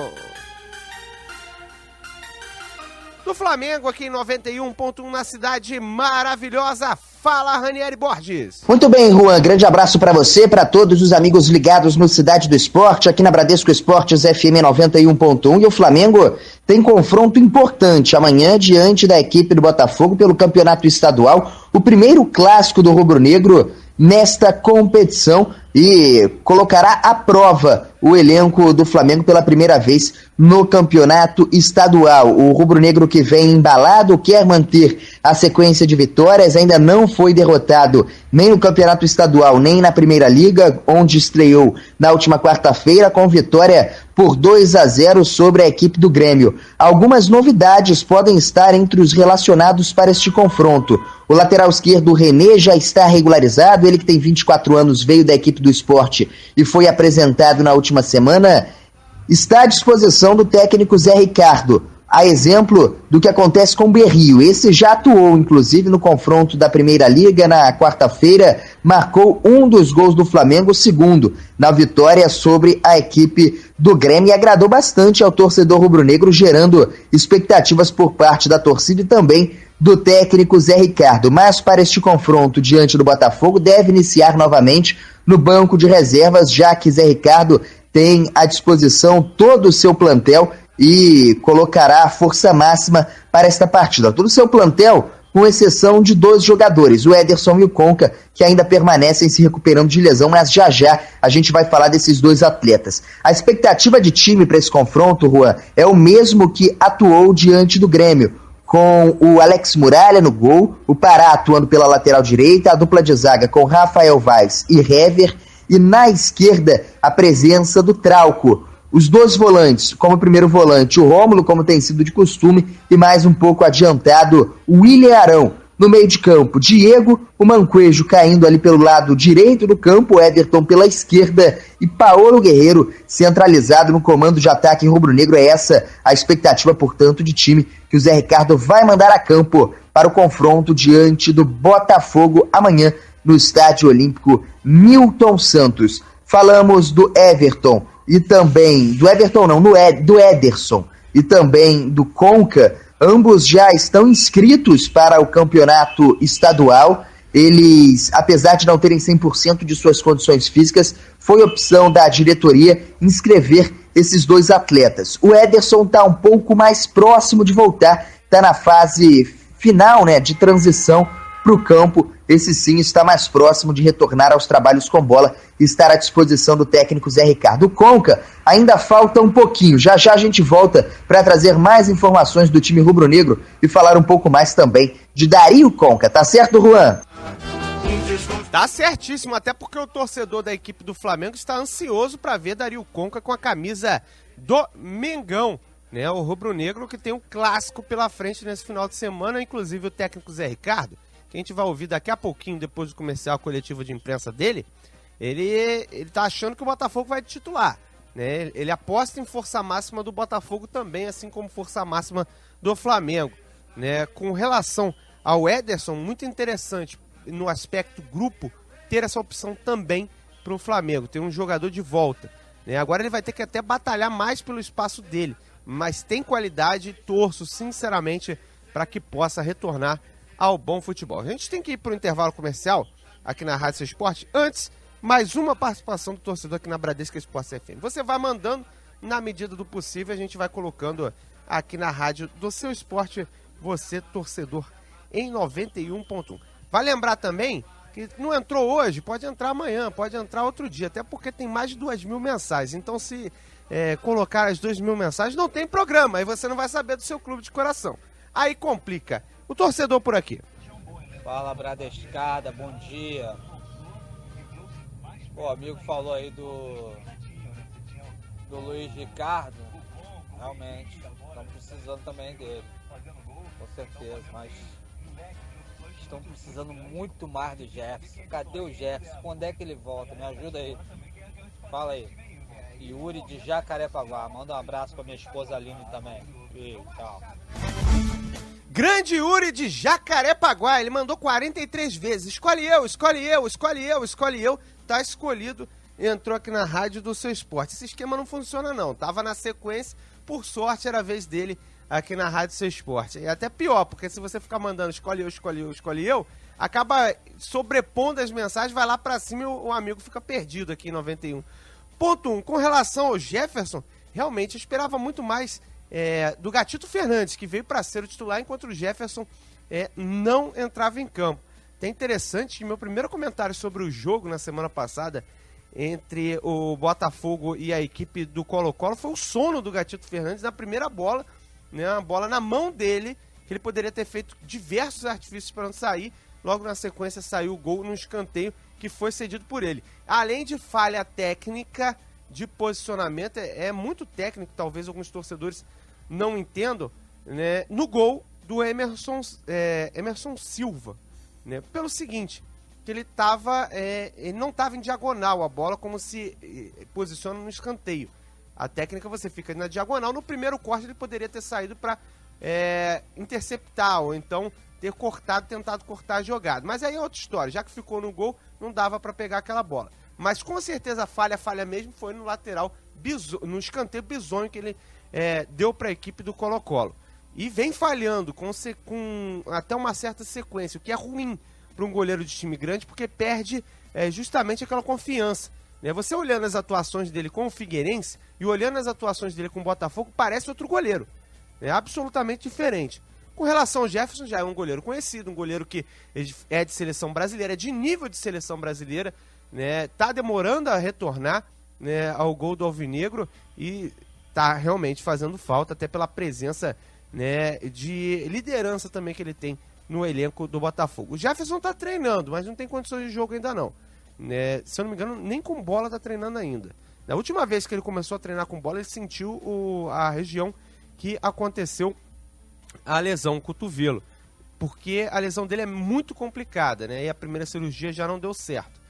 Flamengo aqui em 91.1 na cidade maravilhosa. Fala, Ranieri Borges. Muito bem, Juan. Grande abraço para você, para todos os amigos ligados no Cidade do Esporte, aqui na Bradesco Esportes FM 91.1. E o Flamengo tem confronto importante amanhã diante da equipe do Botafogo pelo Campeonato Estadual, o primeiro clássico do rubro-negro nesta competição, e colocará à prova o elenco do Flamengo pela primeira vez no Campeonato Estadual. O rubro-negro que vem embalado quer manter a sequência de vitórias, ainda não foi derrotado nem no Campeonato Estadual, nem na Primeira Liga, onde estreou na última quarta-feira com vitória por 2-0 sobre a equipe do Grêmio. Algumas novidades podem estar entre os relacionados para este confronto. O lateral esquerdo René já está regularizado, ele que tem 24 anos, veio da equipe do Sport e foi apresentado na última semana, está à disposição do técnico Zé Ricardo, a exemplo do que acontece com o Berrio. Esse já atuou, inclusive, no confronto da Primeira Liga na quarta-feira, marcou um dos gols do Flamengo, o segundo, na vitória sobre a equipe do Grêmio, e agradou bastante ao torcedor rubro-negro, gerando expectativas por parte da torcida e também do técnico Zé Ricardo. Mas para este confronto diante do Botafogo, deve iniciar novamente no banco de reservas, já que Zé Ricardo tem à disposição todo o seu plantel e colocará a força máxima para esta partida. Todo o seu plantel com exceção de 2 jogadores, o Ederson e o Conca, que ainda permanecem se recuperando de lesão, mas já a gente vai falar desses 2 atletas. A expectativa de time para esse confronto, Juan, é o mesmo que atuou diante do Grêmio, com o Alex Muralha no gol, o Pará atuando pela lateral direita, a dupla de zaga com Rafael Vaz e Hever, e na esquerda a presença do Trauco. Os 2 volantes, como primeiro volante o Rômulo, como tem sido de costume, e mais um pouco adiantado o William Arão. No meio de campo, Diego, o Manquejo caindo ali pelo lado direito do campo, o Everton pela esquerda e Paolo Guerreiro centralizado no comando de ataque rubro-negro. É essa a expectativa, portanto, de time que o Zé Ricardo vai mandar a campo para o confronto diante do Botafogo amanhã no Estádio Olímpico Newton Santos. Falamos do Everton e também, do Everton não, do Ederson e também do Conca. Ambos já estão inscritos para o campeonato estadual. Eles, apesar de não terem 100% de suas condições físicas, foi opção da diretoria inscrever esses 2 atletas. O Ederson está um pouco mais próximo de voltar, está na fase final, né, de transição para o campo. Esse sim está mais próximo de retornar aos trabalhos com bola e estar à disposição do técnico Zé Ricardo. O Conca ainda falta um pouquinho. Já a gente volta para trazer mais informações do time rubro-negro e falar um pouco mais também de Dario Conca. Tá certo, Juan? Tá certíssimo, até porque o torcedor da equipe do Flamengo está ansioso para ver Dario Conca com a camisa do Mengão, né? O rubro-negro que tem um clássico pela frente nesse final de semana, inclusive o técnico Zé Ricardo, que a gente vai ouvir daqui a pouquinho, depois do comercial coletivo de imprensa dele, ele tá achando que o Botafogo vai titular, né? Ele aposta em força máxima do Botafogo também, assim como força máxima do Flamengo, né? Com relação ao Ederson, muito interessante no aspecto grupo ter essa opção também para o Flamengo, ter um jogador de volta, né? Agora ele vai ter que até batalhar mais pelo espaço dele, mas tem qualidade e torço sinceramente para que possa retornar ao bom futebol. A gente tem que ir para o intervalo comercial aqui na Rádio Seu Esporte. Antes, mais uma participação do torcedor aqui na Bradesco Esportes FM. Você vai mandando na medida do possível, a gente vai colocando aqui na Rádio do Seu Esporte, você torcedor em 91.1. Vai lembrar também que não entrou hoje, pode entrar amanhã, pode entrar outro dia, até porque tem mais de 2.000 mensagens. Então se colocar as 2.000 mensagens, não tem programa, aí você não vai saber do seu clube de coração. Aí complica. O torcedor por aqui. Fala, Bradescada, bom dia. O amigo falou aí do Luiz Ricardo. Realmente, estão precisando também dele. Com certeza, mas estão precisando muito mais do Jefferson. Cadê o Jefferson? Quando é que ele volta? Me ajuda aí. Fala aí. Yuri de Jacarepaguá. Manda um abraço pra minha esposa Aline também. E tchau. Grande Yuri de Jacarepaguá, ele mandou 43 vezes. Escolhe eu, escolhe eu, escolhe eu, escolhe eu. Tá escolhido, entrou aqui na Rádio do Seu Esporte. Esse esquema não funciona não, tava na sequência, por sorte era a vez dele aqui na Rádio do Seu Esporte. E até pior, porque se você ficar mandando escolhe eu, escolhe eu, escolhe eu, acaba sobrepondo as mensagens, vai lá pra cima e o amigo fica perdido aqui em 91. Ponto 1, com relação ao Jefferson, realmente eu esperava muito mais do Gatito Fernandes, que veio para ser o titular, enquanto o Jefferson não entrava em campo. É interessante que meu primeiro comentário sobre o jogo na semana passada entre o Botafogo e a equipe do Colo-Colo foi o sono do Gatito Fernandes na primeira bola, né, uma bola na mão dele, que ele poderia ter feito diversos artifícios para não sair. Logo na sequência saiu o gol no escanteio que foi cedido por ele. Além de falha técnica de posicionamento, é muito técnico, talvez alguns torcedores não entendam, né, no gol do Emerson Silva, né, pelo seguinte, que ele não estava em diagonal a bola, como se posiciona no escanteio. A técnica, você fica na diagonal, no primeiro corte ele poderia ter saído para interceptar, ou então ter tentado cortar a jogada. Mas aí é outra história, já que ficou no gol, não dava para pegar aquela bola. Mas com certeza a falha mesmo foi no lateral, no escanteio bizonho que ele deu para a equipe do Colo-Colo. E vem falhando com até uma certa sequência, o que é ruim para um goleiro de time grande, porque perde justamente aquela confiança. Né? Você olhando as atuações dele com o Figueirense e olhando as atuações dele com o Botafogo, parece outro goleiro. É absolutamente diferente. Com relação ao Jefferson, já é um goleiro conhecido, um goleiro que é de seleção brasileira, é de nível de seleção brasileira, né? Tá demorando a retornar, né, ao gol do Alvinegro e tá realmente fazendo falta, até pela presença, né, de liderança também que ele tem no elenco do Botafogo. O Jefferson tá treinando, mas não tem condições de jogo ainda não, né? Se eu não me engano, nem com bola tá treinando ainda. Da última vez que ele começou a treinar com bola, ele sentiu a região que aconteceu a lesão, o cotovelo, porque a lesão dele é muito complicada, né? E a primeira cirurgia já não deu certo,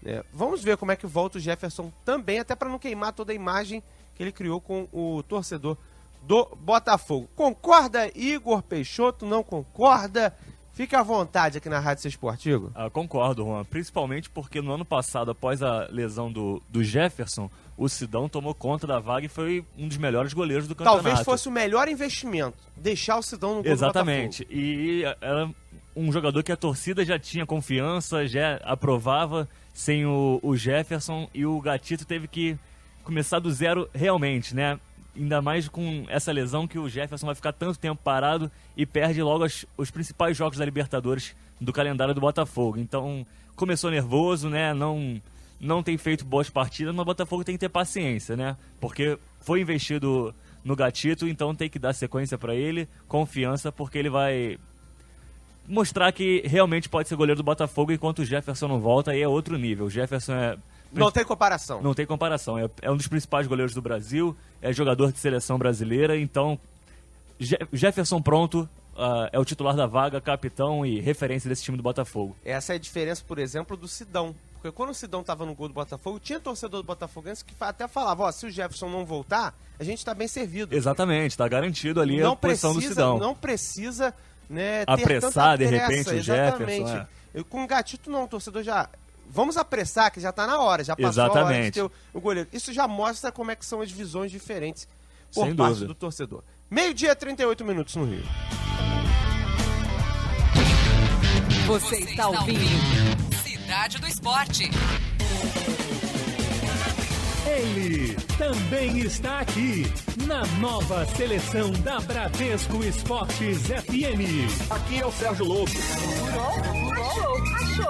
né? Vamos ver como é que volta o Jefferson também, até para não queimar toda a imagem que ele criou com o torcedor do Botafogo. Concorda, Igor Peixoto? Não concorda? Fique à vontade aqui na Rádio Seu Esporte, Igor. Concordo, Juan. Principalmente porque no ano passado, após a lesão do Jefferson, o Sidão tomou conta da vaga e foi um dos melhores goleiros do campeonato. Talvez fosse o melhor investimento, deixar o Sidão no gol Exatamente. do Botafogo. E era um jogador que a torcida já tinha confiança, já aprovava sem o Jefferson, e o Gatito teve que começar do zero realmente, né? Ainda mais com essa lesão que o Jefferson vai ficar tanto tempo parado e perde logo os principais jogos da Libertadores do calendário do Botafogo. Então, começou nervoso, né? Não tem feito boas partidas, mas o Botafogo tem que ter paciência, né? Porque foi investido no Gatito, então tem que dar sequência para ele, confiança, porque ele vai mostrar que realmente pode ser goleiro do Botafogo, enquanto o Jefferson não volta, aí é outro nível. O Jefferson não tem comparação. Não tem comparação. É um dos principais goleiros do Brasil, é jogador de seleção brasileira, então Jefferson pronto, é o titular da vaga, capitão e referência desse time do Botafogo. Essa é a diferença, por exemplo, do Sidão. Porque quando o Sidão estava no gol do Botafogo, tinha torcedor do Botafoguense que até falava, se o Jefferson não voltar, a gente está bem servido. Exatamente, está garantido ali a posição do Sidão. Não precisa, né, apressar, ter de tanta repente, pressa. o Exatamente. Jefferson. Com o Gatito não, o torcedor já... Vamos apressar, que já está na hora, já passou Exatamente. a hora de ter o goleiro. Isso já mostra como é que são as visões diferentes por Sem parte dúvida. do torcedor. 12h, 38 minutos no Rio. Você está ouvindo Cidade do Esporte. Ele também está aqui na nova seleção da Bradesco Esportes FM. Aqui é o Sérgio Lobo.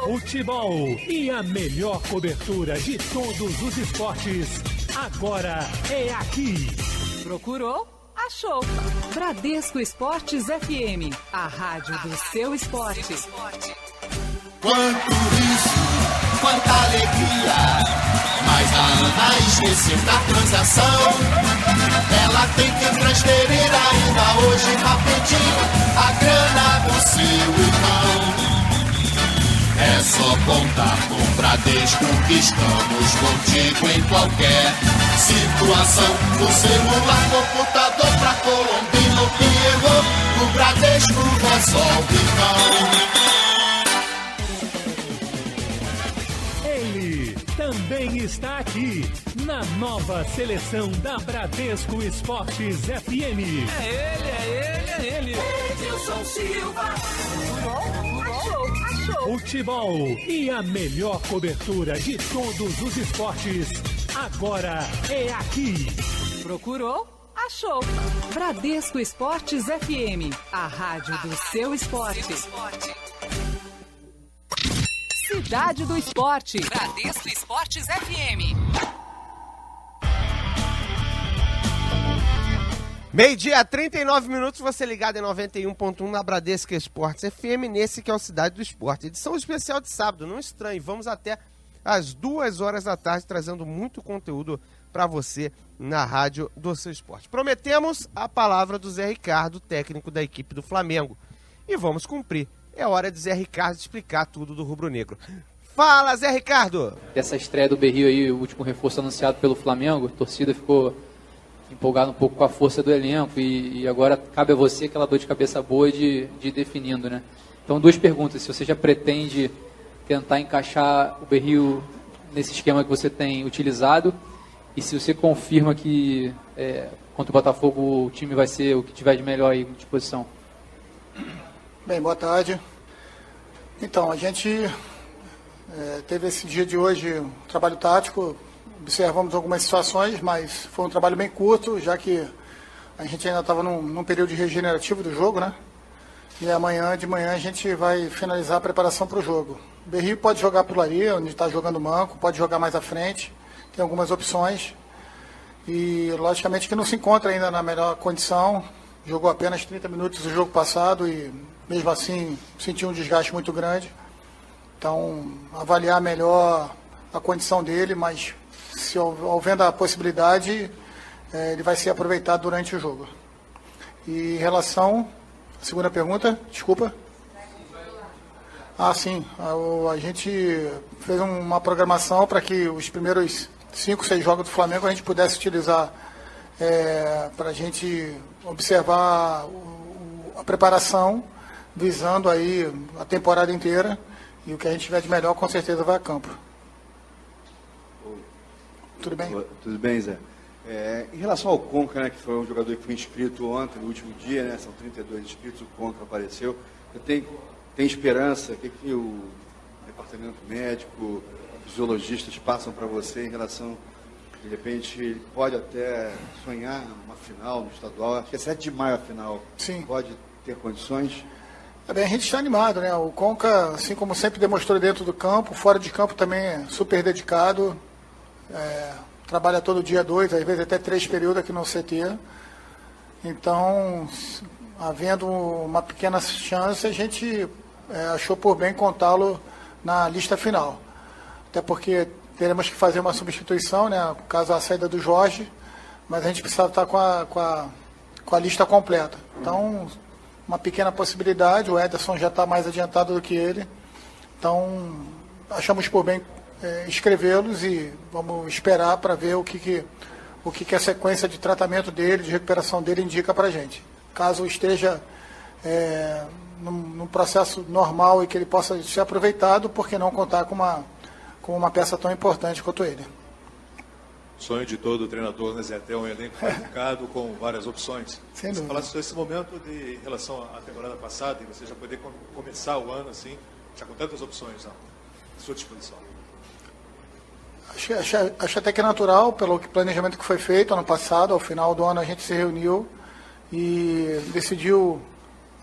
Futebol e a melhor cobertura de todos os esportes. Agora é aqui. Procurou? Achou. Bradesco Esportes FM, a rádio do seu esporte. Quanto riso, quanta alegria. Mas a Ana esqueceu da transação. Ela tem que transferir ainda hoje rapidinho a grana do seu irmão. É só contar com o Bradesco que estamos contigo em qualquer situação. Do celular, computador pra Colombino que errou, o Bradesco resolve não. Ele também está aqui na nova seleção da Bradesco Esportes FM. É ele. Edilson Silva. Futebol e a melhor cobertura de todos os esportes. Agora é aqui. Procurou? Achou. Bradesco Esportes FM, a rádio do seu esporte. Cidade do Esporte. Bradesco Esportes FM. 12h, 39 minutos, você ligado em 91.1 na Bradesco Esportes FM, nesse que é o Cidade do Esporte. Edição especial de sábado, não estranhe, vamos até às 2 horas da tarde, trazendo muito conteúdo para você na rádio do seu esporte. Prometemos a palavra do Zé Ricardo, técnico da equipe do Flamengo. E vamos cumprir. É hora de Zé Ricardo explicar tudo do rubro-negro. Fala, Zé Ricardo! Essa estreia do Berrio aí, o último reforço anunciado pelo Flamengo, a torcida ficou empolgado um pouco com a força do elenco e agora cabe a você aquela dor de cabeça boa de ir definindo, né? Então, 2 perguntas. Se você já pretende tentar encaixar o Berrio nesse esquema que você tem utilizado e se você confirma que contra o Botafogo o time vai ser o que tiver de melhor aí de posição. Bem, boa tarde. Então, a gente teve esse dia de hoje um trabalho tático. Observamos algumas situações, mas foi um trabalho bem curto, já que a gente ainda estava num período de regenerativo do jogo, né? E amanhã de manhã a gente vai finalizar a preparação para o jogo. O Berrio pode jogar por ali, onde está jogando manco, pode jogar mais à frente, tem algumas opções. E logicamente que não se encontra ainda na melhor condição, jogou apenas 30 minutos do jogo passado e mesmo assim sentiu um desgaste muito grande. Então, avaliar melhor a condição dele, mas se havendo a possibilidade, ele vai ser aproveitado durante o jogo. E em relação à segunda pergunta, desculpa. Sim, a gente fez uma programação para que os primeiros 5, 6 jogos do Flamengo a gente pudesse utilizar para a gente observar a preparação, visando aí a temporada inteira, e o que a gente tiver de melhor com certeza vai a campo. Tudo bem? Tudo bem, Zé. Em relação ao Conca, né, que foi um jogador que foi inscrito ontem, no último dia, né, são 32 inscritos, o Conca apareceu. Tem esperança? O que o departamento médico, fisiologistas passam para você em relação, de repente, ele pode até sonhar uma final no estadual, acho que é 7 de maio a final. Sim. Pode ter condições? A gente está animado, né? O Conca, assim como sempre demonstrou dentro do campo, fora de campo também é super dedicado, trabalha todo dia 2, às vezes até 3 períodos aqui no CT. Então, havendo uma pequena chance, a gente achou por bem contá-lo na lista final. Até porque teremos que fazer uma substituição, né, caso a saída do Jorge, mas a gente precisa estar com a lista completa. Então, uma pequena possibilidade, o Ederson já está mais adiantado do que ele, então achamos por bem escrevê-los e vamos esperar para ver o que a sequência de tratamento dele, de recuperação dele indica para a gente. Caso esteja num processo normal e que ele possa ser aproveitado, por que não contar com uma peça tão importante quanto ele? Sonho de todo treinador, né, Zé? Ter um elenco qualificado com várias opções. Sem dúvida. Você falasse sobre esse momento em relação à temporada passada e você já poder começar o ano assim, já com tantas opções à sua disposição. Acho até que é natural, pelo planejamento que foi feito ano passado. Ao final do ano a gente se reuniu e decidiu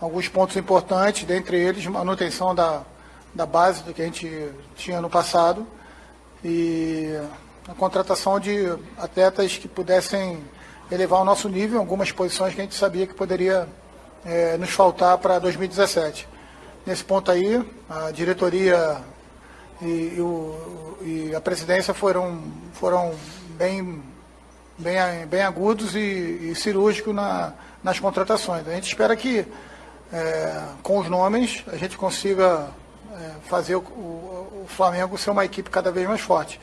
alguns pontos importantes, dentre eles manutenção da base do que a gente tinha no passado e a contratação de atletas que pudessem elevar o nosso nível em algumas posições que a gente sabia que poderia nos faltar para 2017. Nesse ponto aí, a diretoria e a presidência foram bem agudos e cirúrgicos nas contratações. A gente espera que, com os nomes, a gente consiga fazer o Flamengo ser uma equipe cada vez mais forte.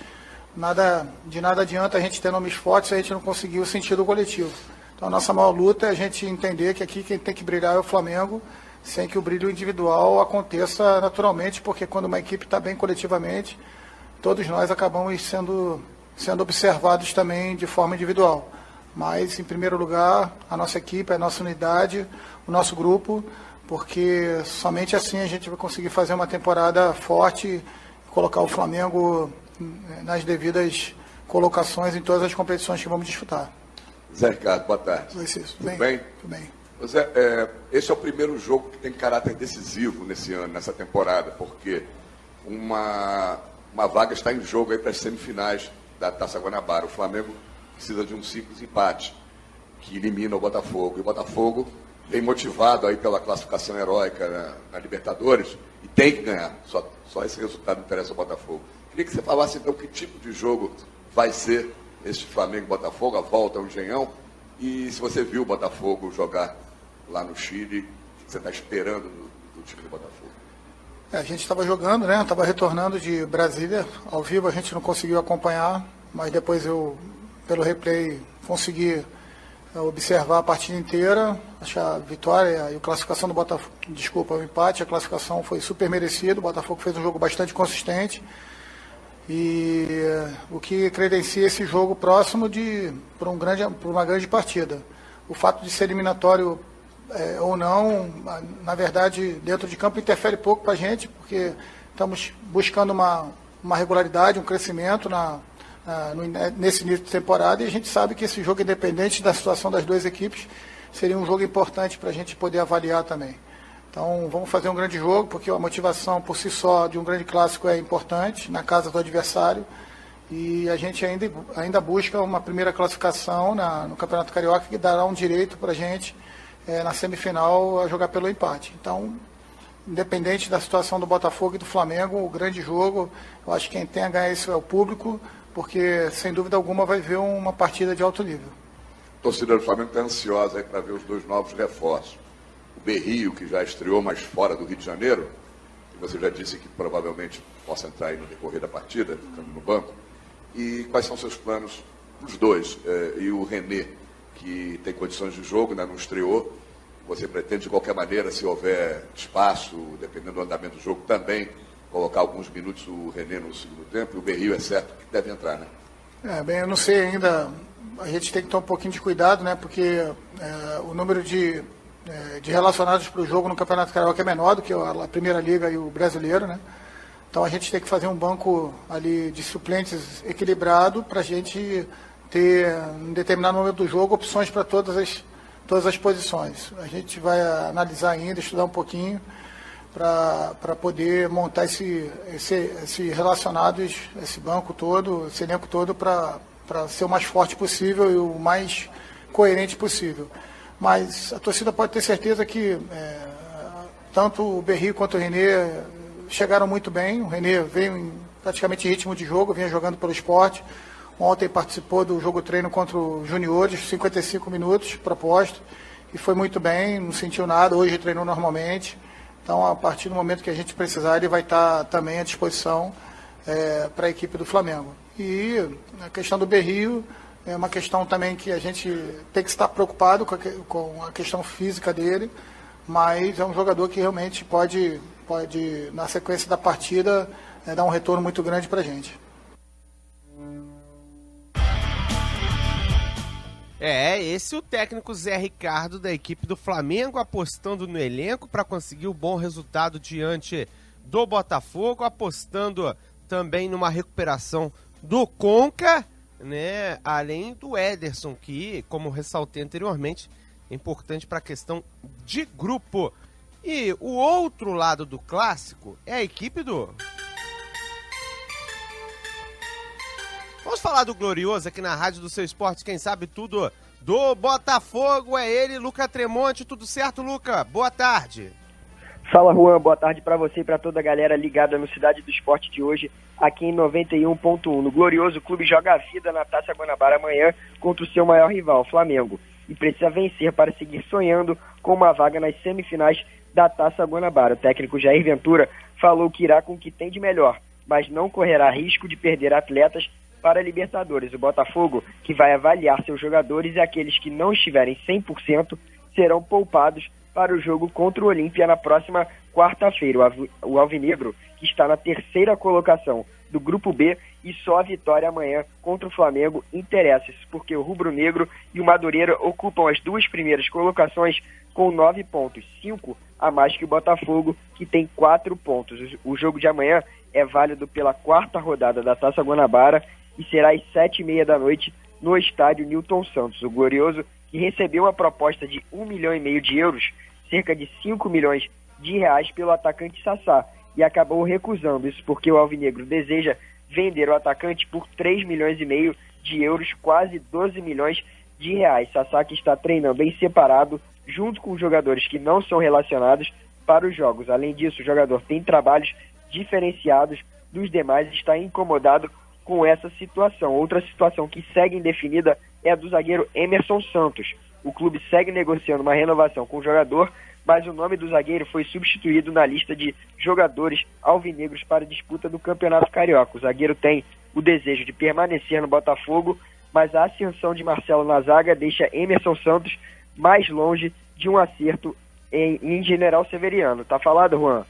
De nada adianta a gente ter nomes fortes se a gente não conseguir o sentido coletivo. Então a nossa maior luta é a gente entender que aqui quem tem que brilhar é o Flamengo, sem que o brilho individual aconteça naturalmente, porque quando uma equipe está bem coletivamente, todos nós acabamos sendo observados também de forma individual. Mas, em primeiro lugar, a nossa equipe, a nossa unidade, o nosso grupo, porque somente assim a gente vai conseguir fazer uma temporada forte e colocar o Flamengo nas devidas colocações em todas as competições que vamos disputar. Zé Ricardo, boa tarde. Oi, Cícero. Tudo bem? Tudo bem. Zé, esse é o primeiro jogo que tem caráter decisivo nesse ano, nessa temporada, porque uma vaga está em jogo aí para as semifinais da Taça Guanabara. O Flamengo precisa de um simples empate que elimina o Botafogo. E o Botafogo bem motivado aí pela classificação heróica na Libertadores e tem que ganhar. Só esse resultado interessa ao Botafogo. Queria que você falasse então que tipo de jogo vai ser esse Flamengo-Botafogo, a volta ao Engenhão, e se você viu o Botafogo jogar lá no Chile, o que você está esperando do time do Botafogo? A gente estava jogando, né? Estava retornando de Brasília, ao vivo a gente não conseguiu acompanhar, mas depois eu, pelo replay, consegui observar a partida inteira. Acho que a vitória e a classificação do Botafogo, o empate, a classificação foi super merecido. O Botafogo fez um jogo bastante consistente e o que credencia esse jogo próximo por uma grande partida. O fato de ser eliminatório ou não, na verdade, dentro de campo interfere pouco para a gente, porque estamos buscando uma regularidade, um crescimento nesse início de temporada, e a gente sabe que esse jogo, independente da situação das duas equipes, seria um jogo importante para a gente poder avaliar também. Então vamos fazer um grande jogo, porque a motivação por si só de um grande clássico é importante, na casa do adversário. E a gente ainda busca uma primeira classificação no Campeonato Carioca, que dará um direito para a gente, na semifinal, a jogar pelo empate. Então, independente da situação do Botafogo e do Flamengo, o grande jogo, eu acho que quem tem a ganhar isso é o público, porque, sem dúvida alguma, vai ver uma partida de alto nível. A torcida do Flamengo está ansiosa para ver os 2 novos reforços. O Berrio, que já estreou mais fora do Rio de Janeiro, e você já disse que provavelmente possa entrar aí no decorrer da partida, ficando no banco. E quais são seus planos os 2? E o René, que tem condições de jogo, ainda não estreou. Você pretende, de qualquer maneira, se houver espaço, dependendo do andamento do jogo, também colocar alguns minutos o René no segundo tempo? E o Berrio é certo que deve entrar, né? Bem, eu não sei ainda. A gente tem que ter um pouquinho de cuidado, né? Porque o número de relacionados para o jogo no Campeonato Carioca é menor do que a Primeira Liga e o Brasileiro, né? Então a gente tem que fazer um banco ali de suplentes equilibrado para a gente ter, em determinado momento do jogo, opções para todas as posições. A gente vai analisar ainda, estudar um pouquinho para poder montar esse relacionados, esse banco todo, esse elenco todo para ser o mais forte possível e o mais coerente possível. Mas a torcida pode ter certeza que tanto o Berrio quanto o René chegaram muito bem. O René veio praticamente em ritmo de jogo, vinha jogando pelo Sport. Ontem participou do jogo treino contra os juniores, 55 minutos proposto, e foi muito bem, não sentiu nada, hoje treinou normalmente. Então, a partir do momento que a gente precisar, ele vai estar também à disposição para a equipe do Flamengo. E a questão do Berrio é uma questão também que a gente tem que estar preocupado com a questão física dele, mas é um jogador que realmente pode na sequência da partida, dar um retorno muito grande para a gente. Esse é o técnico Zé Ricardo da equipe do Flamengo, apostando no elenco para conseguir um bom resultado diante do Botafogo, apostando também numa recuperação do Conca, né? Além do Ederson, que, como ressaltei anteriormente, é importante para a questão de grupo. E o outro lado do clássico é a equipe do... Vamos falar do Glorioso aqui na Rádio do Seu Esporte, quem sabe tudo do Botafogo, é ele, Luca Tremonti. Tudo certo, Luca? Boa tarde. Fala, Juan, boa tarde para você e para toda a galera ligada no Cidade do Esporte de hoje, aqui em 91.1. No Glorioso, o clube joga a vida na Taça Guanabara amanhã contra o seu maior rival, o Flamengo, e precisa vencer para seguir sonhando com uma vaga nas semifinais da Taça Guanabara. O técnico Jair Ventura falou que irá com o que tem de melhor, mas não correrá risco de perder atletas para a Libertadores. O Botafogo, que vai avaliar seus jogadores, e aqueles que não estiverem 100% serão poupados para o jogo contra o Olímpia na próxima quarta-feira. O Alvinegro, que está na 3ª colocação do Grupo B, e só a vitória amanhã contra o Flamengo interessa, porque o Rubro Negro e o Madureira ocupam as 2 primeiras colocações com 9 pontos, 5 a mais que o Botafogo, que tem 4 pontos. O jogo de amanhã é válido pela 4ª rodada da Taça Guanabara e será às 7h30 da noite no estádio Newton Santos. O Glorioso, que recebeu uma proposta de 1,5 milhão de euros, cerca de 5 milhões de reais, pelo atacante Sassá, e acabou recusando isso porque o Alvinegro deseja vender o atacante por 3,5 milhões de euros, quase 12 milhões de reais. Sassá, que está treinando em separado, junto com os jogadores que não são relacionados para os jogos. Além disso, o jogador tem trabalhos diferenciados dos demais e está incomodado com essa situação. Outra situação que segue indefinida é a do zagueiro Emerson Santos. O clube segue negociando uma renovação com o jogador, mas o nome do zagueiro foi substituído na lista de jogadores alvinegros para a disputa do Campeonato Carioca. O zagueiro tem o desejo de permanecer no Botafogo, mas a ascensão de Marcelo na zaga deixa Emerson Santos mais longe de um acerto em General Severiano. Tá falado, Juan?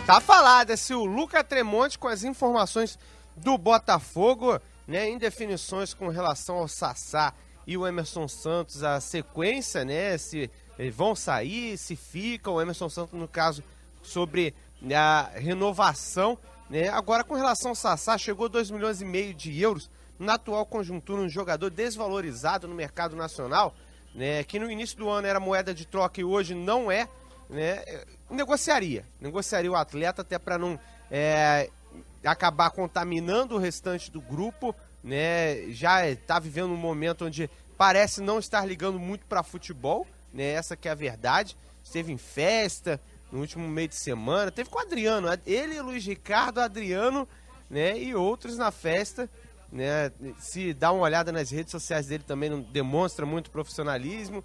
Tá falado, esse o Luca Tremonti com as informações do Botafogo, né, em definições com relação ao Sassá e o Emerson Santos, a sequência, né, se vão sair, se ficam, o Emerson Santos, no caso, sobre a renovação, né. Agora, com relação ao Sassá, chegou 2,5 milhões de euros na atual conjuntura, um jogador desvalorizado no mercado nacional, né, que no início do ano era moeda de troca e hoje não é, né, negociaria o atleta até para não acabar contaminando o restante do grupo, né? Já está vivendo um momento onde parece não estar ligando muito para futebol, né? Essa que é a verdade. Esteve em festa no último meio de semana, teve com o Adriano, ele, Luiz Ricardo, Adriano, né? E outros na festa, né? Se dá uma olhada nas redes sociais dele também, não demonstra muito profissionalismo.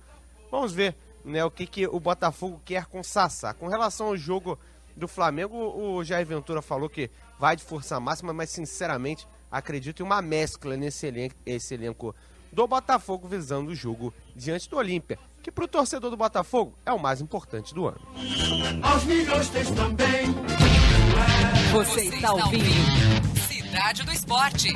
Vamos ver, né, o que o Botafogo quer com o Sassá. Com relação ao jogo do Flamengo, o Jair Ventura falou que vai de força máxima, mas sinceramente acredito em uma mescla nesse elenco do Botafogo visando o jogo diante do Olímpia, que pro torcedor do Botafogo é o mais importante do ano. Aos milhões tens também. Você está ouvindo Cidade do Esporte.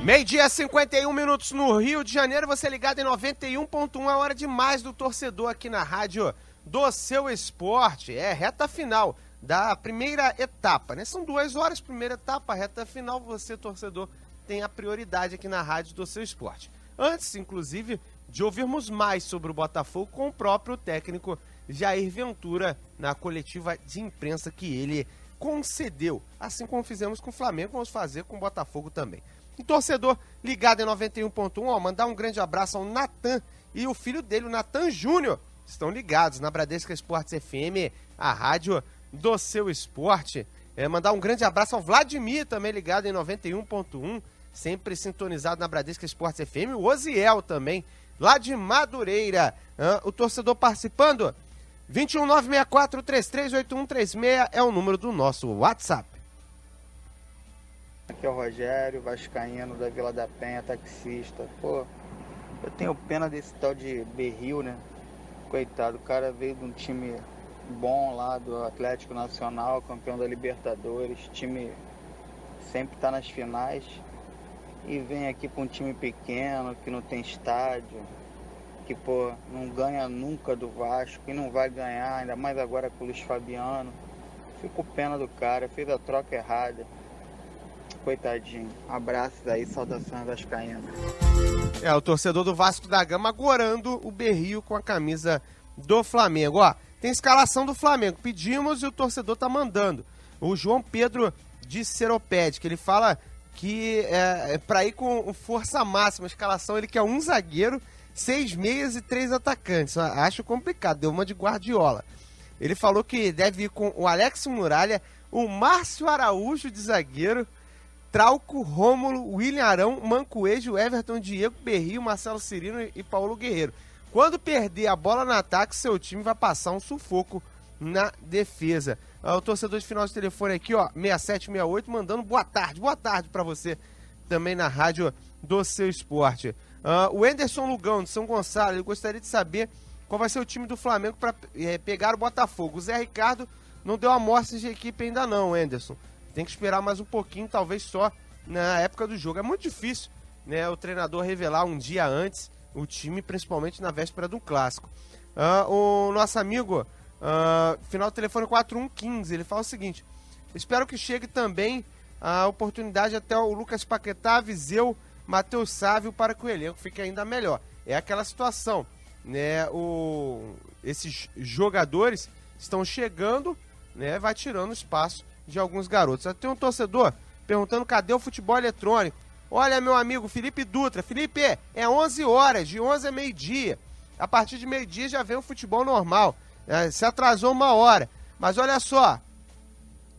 Meio-dia, 51 minutos no Rio de Janeiro, você ligado em 91.1, é hora demais do torcedor aqui na rádio do Seu Esporte. É reta final da primeira etapa, né? São 2 horas, primeira etapa, reta final, você, torcedor, tem a prioridade aqui na rádio do Seu Esporte. Antes, inclusive, de ouvirmos mais sobre o Botafogo com o próprio técnico Jair Ventura na coletiva de imprensa que ele concedeu. Assim como fizemos com o Flamengo, vamos fazer com o Botafogo também. Um torcedor ligado em 91.1, ó, mandar um grande abraço ao Natan e o filho dele, o Natan Júnior. Estão ligados na Bradesco Esportes FM, a rádio do Seu Esporte. Mandar um grande abraço ao Vladimir, também ligado em 91.1, sempre sintonizado na Bradesco Esportes FM. O Oziel também, lá de Madureira. O torcedor participando, 21964338136 é o número do nosso WhatsApp. Aqui é o Rogério, vascaíno da Vila da Penha, taxista. Pô, eu tenho pena desse tal de Berril, né? Coitado, o cara veio de um time bom lá do Atlético Nacional, campeão da Libertadores, time sempre tá nas finais, e vem aqui pra um time pequeno, que não tem estádio, que, pô, não ganha nunca do Vasco, e não vai ganhar, ainda mais agora com o Luiz Fabiano. Fico com pena do cara, fez a troca errada. Coitadinho. Abraços aí, saudações vascaínas. O torcedor do Vasco da Gama agorando o Berrio com a camisa do Flamengo. Ó, tem escalação do Flamengo. Pedimos e o torcedor tá mandando. O João Pedro de Seropédica, ele fala que é pra ir com força máxima. A escalação, ele quer um zagueiro, 6 meias e 3 atacantes. Acho complicado, deu uma de Guardiola. Ele falou que deve ir com o Alex Muralha, o Márcio Araújo de zagueiro, Trauco, Rômulo, William Arão, Mancoejo, Everton, Diego, Berrio, Marcelo Cirino e Paulo Guerreiro. Quando perder a bola no ataque, seu time vai passar um sufoco na defesa. O torcedor de final de telefone aqui, ó, 6768, mandando boa tarde pra você também na rádio do Seu Esporte. O Anderson Lugão, de São Gonçalo, ele gostaria de saber qual vai ser o time do Flamengo para pegar o Botafogo. O Zé Ricardo não deu amostras de equipe ainda não, Anderson. Tem que esperar mais um pouquinho, talvez só na época do jogo. É muito difícil, né, o treinador revelar um dia antes o time, principalmente na véspera do clássico. O nosso amigo, final do telefone 4115, ele fala o seguinte: espero que chegue também a oportunidade até o Lucas Paquetá, Viseu, Matheus Sávio, para que o elenco fique ainda melhor. É aquela situação, né? Esses jogadores estão chegando, né? Vai tirando espaço de alguns garotos. Tem um torcedor perguntando cadê o futebol eletrônico. Olha, meu amigo Felipe Dutra. Felipe, é 11 horas, de 11 a meio-dia. A partir de meio-dia já vem o futebol normal. Se atrasou 1 hora. Mas olha só,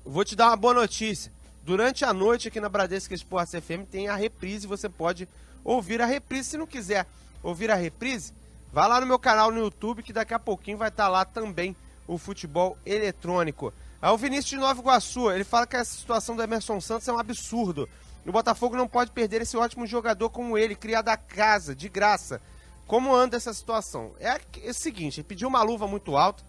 vou te dar uma boa notícia. Durante a noite aqui na Bradesco Esportes FM tem a reprise, você pode ouvir a reprise. Se não quiser ouvir a reprise, vá lá no meu canal no YouTube, que daqui a pouquinho vai estar lá também o futebol eletrônico. O Vinícius de Nova Iguaçu, ele fala que essa situação do Emerson Santos é um absurdo. O Botafogo não pode perder esse ótimo jogador como ele, criado a casa, de graça. Como anda essa situação? É o seguinte, ele pediu uma luva muito alta,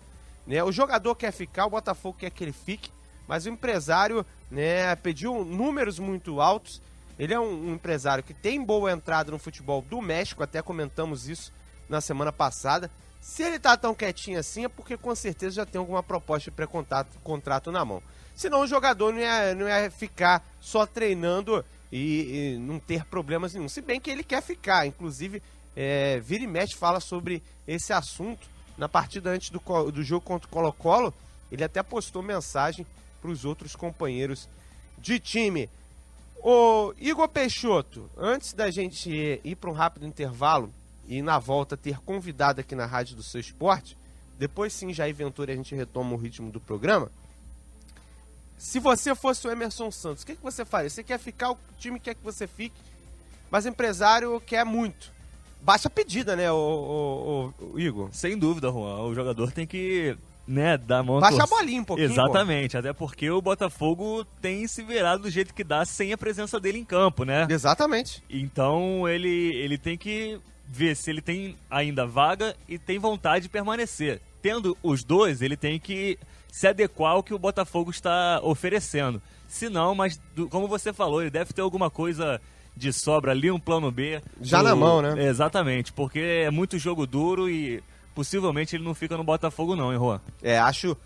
né? O jogador quer ficar, o Botafogo quer que ele fique, mas o empresário, né, pediu números muito altos. Ele é um empresário que tem boa entrada no futebol do México, até comentamos isso na semana passada. Se ele tá tão quietinho assim, é porque com certeza já tem alguma proposta de pré-contrato na mão. Senão o jogador não ia ficar só treinando e não ter problemas nenhum. Se bem que ele quer ficar, inclusive vira e mexe fala sobre esse assunto, na partida antes do jogo contra o Colo-Colo, ele até postou mensagem para os outros companheiros de time. Ô Igor Peixoto, antes da gente ir para um rápido intervalo e na volta ter convidado aqui na Rádio do Seu Esporte, depois sim, Jair Ventura, a gente retoma o ritmo do programa. Se você fosse o Emerson Santos, o que você faria? Você quer ficar, o time quer que você fique, mas o empresário quer muito. Baixa a pedida, né, o Igor? Sem dúvida, Juan. O jogador tem que, né, dar a mão... Baixa a bolinha um pouquinho. Exatamente, até porque o Botafogo tem se virado do jeito que dá sem a presença dele em campo, né? Exatamente. Então ele tem que ver se ele tem ainda vaga e tem vontade de permanecer. Tendo os dois, ele tem que se adequar ao que o Botafogo está oferecendo. Se não, mas como você falou, ele deve ter alguma coisa de sobra ali, um plano B. Já na mão, né? Exatamente, porque é muito jogo duro e possivelmente ele não fica no Botafogo não, hein, Juan? Acho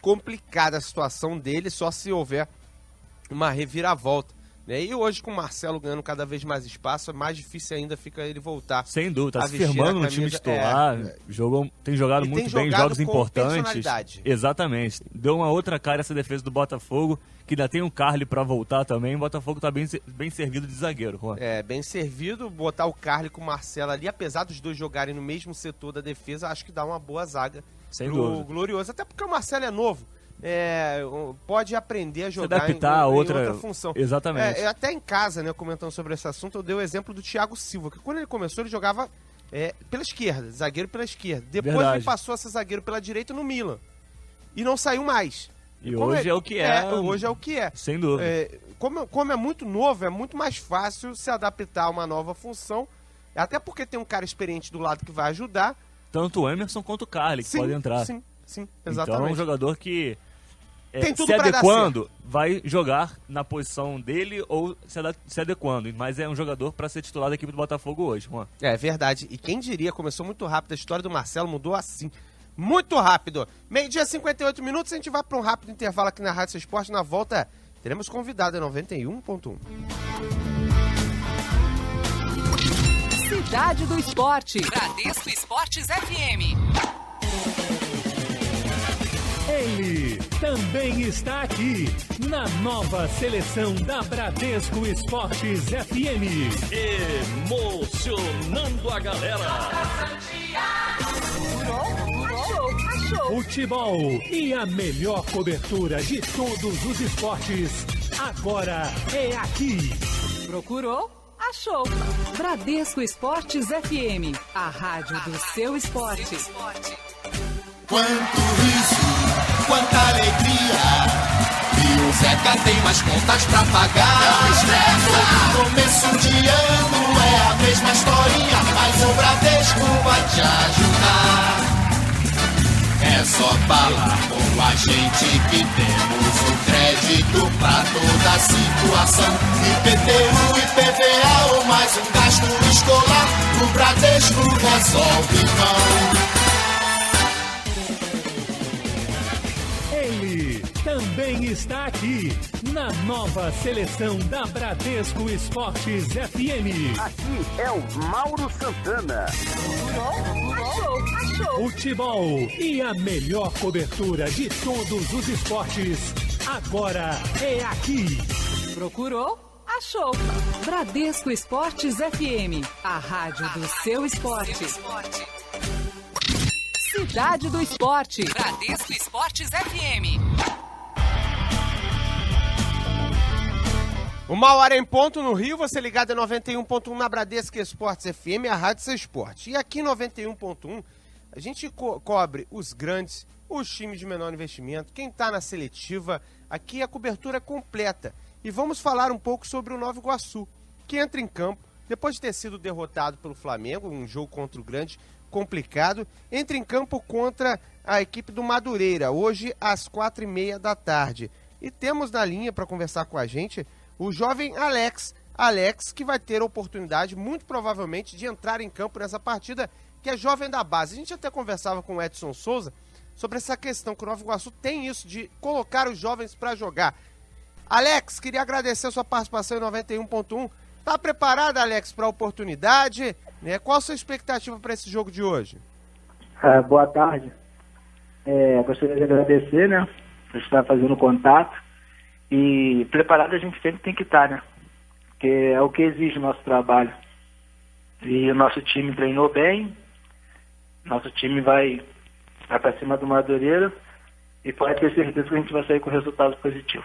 complicada a situação dele, só se houver uma reviravolta. E hoje, com o Marcelo ganhando cada vez mais espaço, é mais difícil ainda fica ele voltar. Sem dúvida, tá se firmando no time titular, tem jogado muito bem em jogos importantes. Exatamente. Deu uma outra cara essa defesa do Botafogo, que ainda tem um Carly pra voltar também. O Botafogo tá bem servido de zagueiro, Juan. Bem servido, botar o Carly com o Marcelo ali, apesar dos dois jogarem no mesmo setor da defesa, acho que dá uma boa zaga pro Glorioso. Até porque o Marcelo é novo. Pode aprender a jogar se adaptar em outra função. Exatamente. Até em casa, né, comentando sobre esse assunto, eu dei o exemplo do Thiago Silva, que quando ele começou, ele jogava pela esquerda, zagueiro pela esquerda. Depois ele passou a ser zagueiro pela direita no Milan. E não saiu mais. E hoje é o que é. Hoje é o que é. Sem dúvida. Como é muito novo, é muito mais fácil se adaptar a uma nova função. Até porque tem um cara experiente do lado que vai ajudar. Tanto o Emerson quanto o Carly, que pode entrar. Sim, exatamente. Então é um jogador que... Tem tudo se pra adequando, vai jogar na posição dele ou se adequando. Mas é um jogador para ser titular da equipe do Botafogo hoje, Juan. É verdade. E quem diria, começou muito rápido. A história do Marcelo mudou assim. Muito rápido. 12h 58 minutos, a gente vai para um rápido intervalo aqui na Rádio Seu Esporte. Na volta, teremos convidado em 91.1. Cidade do Esporte. Bradesco Esportes FM. Ele também está aqui na nova seleção da Bradesco Esportes FM. Emocionando a galera. Futebol e a melhor cobertura de todos os esportes. Agora é aqui. Procurou? Achou. Bradesco Esportes FM. A rádio do seu esporte. Quanto riso, quanta alegria. E o Zeca tem mais contas pra pagar. Não estressa. Todo começo de ano é a mesma historinha, mas o Bradesco vai te ajudar. É só falar com a gente que temos o crédito pra toda situação. IPTU, IPVA ou mais um gasto escolar, o Bradesco resolve não. Ele também está aqui na nova seleção da Bradesco Esportes FM. Aqui é o Mauro Santana. Achou. Futebol e a melhor cobertura de todos os esportes. Agora é aqui. Procurou? Achou. Bradesco Esportes FM. A rádio do seu esporte. Cidade do Esporte. Bradesco Esportes FM. 1h em ponto no Rio, você ligado em 91.1 na Bradesco Esportes FM, a rádio seu esporte. E aqui em 91.1, a gente cobre os grandes, os times de menor investimento, quem está na seletiva, aqui a cobertura é completa. E vamos falar um pouco sobre o Nova Iguaçu, que entra em campo, depois de ter sido derrotado pelo Flamengo, um jogo contra o Grande, complicado, entra em campo contra a equipe do Madureira, hoje às 4h30 da tarde. E temos na linha para conversar com a gente o jovem Alex, que vai ter a oportunidade, muito provavelmente, de entrar em campo nessa partida, que é jovem da base. A gente até conversava com o Edson Souza sobre essa questão, que o Nova Iguaçu tem isso de colocar os jovens para jogar. Alex, queria agradecer a sua participação em 91.1. Tá preparado, Alex, para a oportunidade? Qual a sua expectativa para esse jogo de hoje? Boa tarde. Gostaria de agradecer, né, por estar fazendo contato. E preparado a gente sempre tem que estar, né? Porque é o que exige o nosso trabalho. E o nosso time treinou bem, nosso time vai para cima do Madureira e pode ter certeza que a gente vai sair com resultado positivo.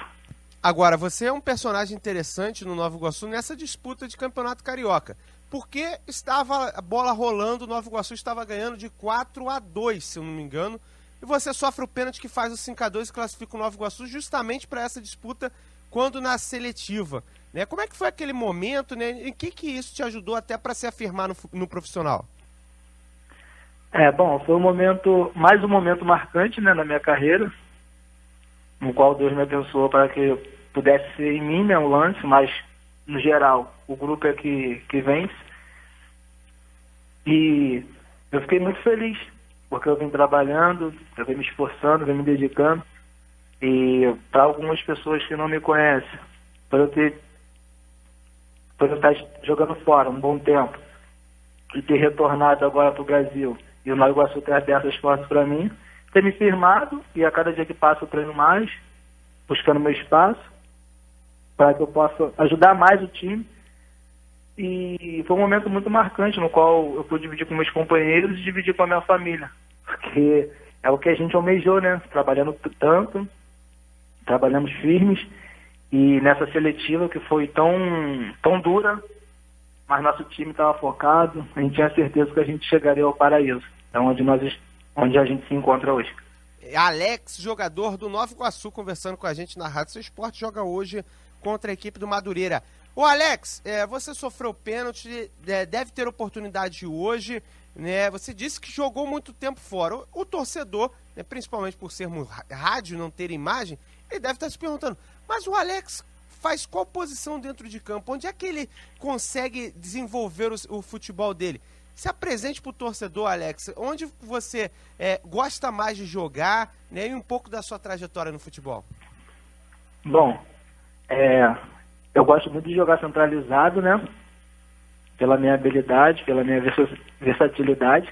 Agora, você é um personagem interessante no Nova Iguaçu nessa disputa de Campeonato Carioca. Porque estava a bola rolando, o Nova Iguaçu estava ganhando de 4-2, se eu não me engano, e você sofre o pênalti que faz o 5-2 e classifica o Nova Iguaçu justamente para essa disputa quando na seletiva. Né? Como é que foi aquele momento, né? Em que isso te ajudou até para se afirmar no profissional? Bom, foi mais um momento marcante, né, na minha carreira, no qual Deus me abençoou para que eu pudesse ser em mim, né, um lance, mas no geral o grupo é que vence. E eu fiquei muito feliz, porque eu vim trabalhando, eu vim me esforçando, vim me dedicando. E para algumas pessoas que não me conhecem, por eu estar jogando fora um bom tempo e ter retornado agora para o Brasil e o Nova Iguaçu ter aberto as portas para mim, ter me firmado e a cada dia que passa eu treino mais, buscando meu espaço para que eu possa ajudar mais o time. E foi um momento muito marcante no qual eu pude dividir com meus companheiros e dividir com a minha família, porque é o que a gente almejou, né? Trabalhando tanto, trabalhamos firmes, e nessa seletiva que foi tão dura, mas nosso time estava focado, a gente tinha certeza que a gente chegaria ao paraíso, é onde a gente se encontra hoje. Alex, jogador do Nova Iguaçu, conversando com a gente na Rádio Seu Esporte, joga hoje contra a equipe do Madureira. Ô Alex, você sofreu pênalti, deve ter oportunidade hoje, né? Você disse que jogou muito tempo fora. O torcedor, né, principalmente por sermos rádio, não ter imagem, ele deve estar se perguntando, mas o Alex faz qual posição dentro de campo? Onde é que ele consegue desenvolver o futebol dele? Se apresente para o torcedor, Alex, onde você gosta mais de jogar, né, e um pouco da sua trajetória no futebol. Bom, eu gosto muito de jogar centralizado, né? Pela minha habilidade, pela minha versatilidade.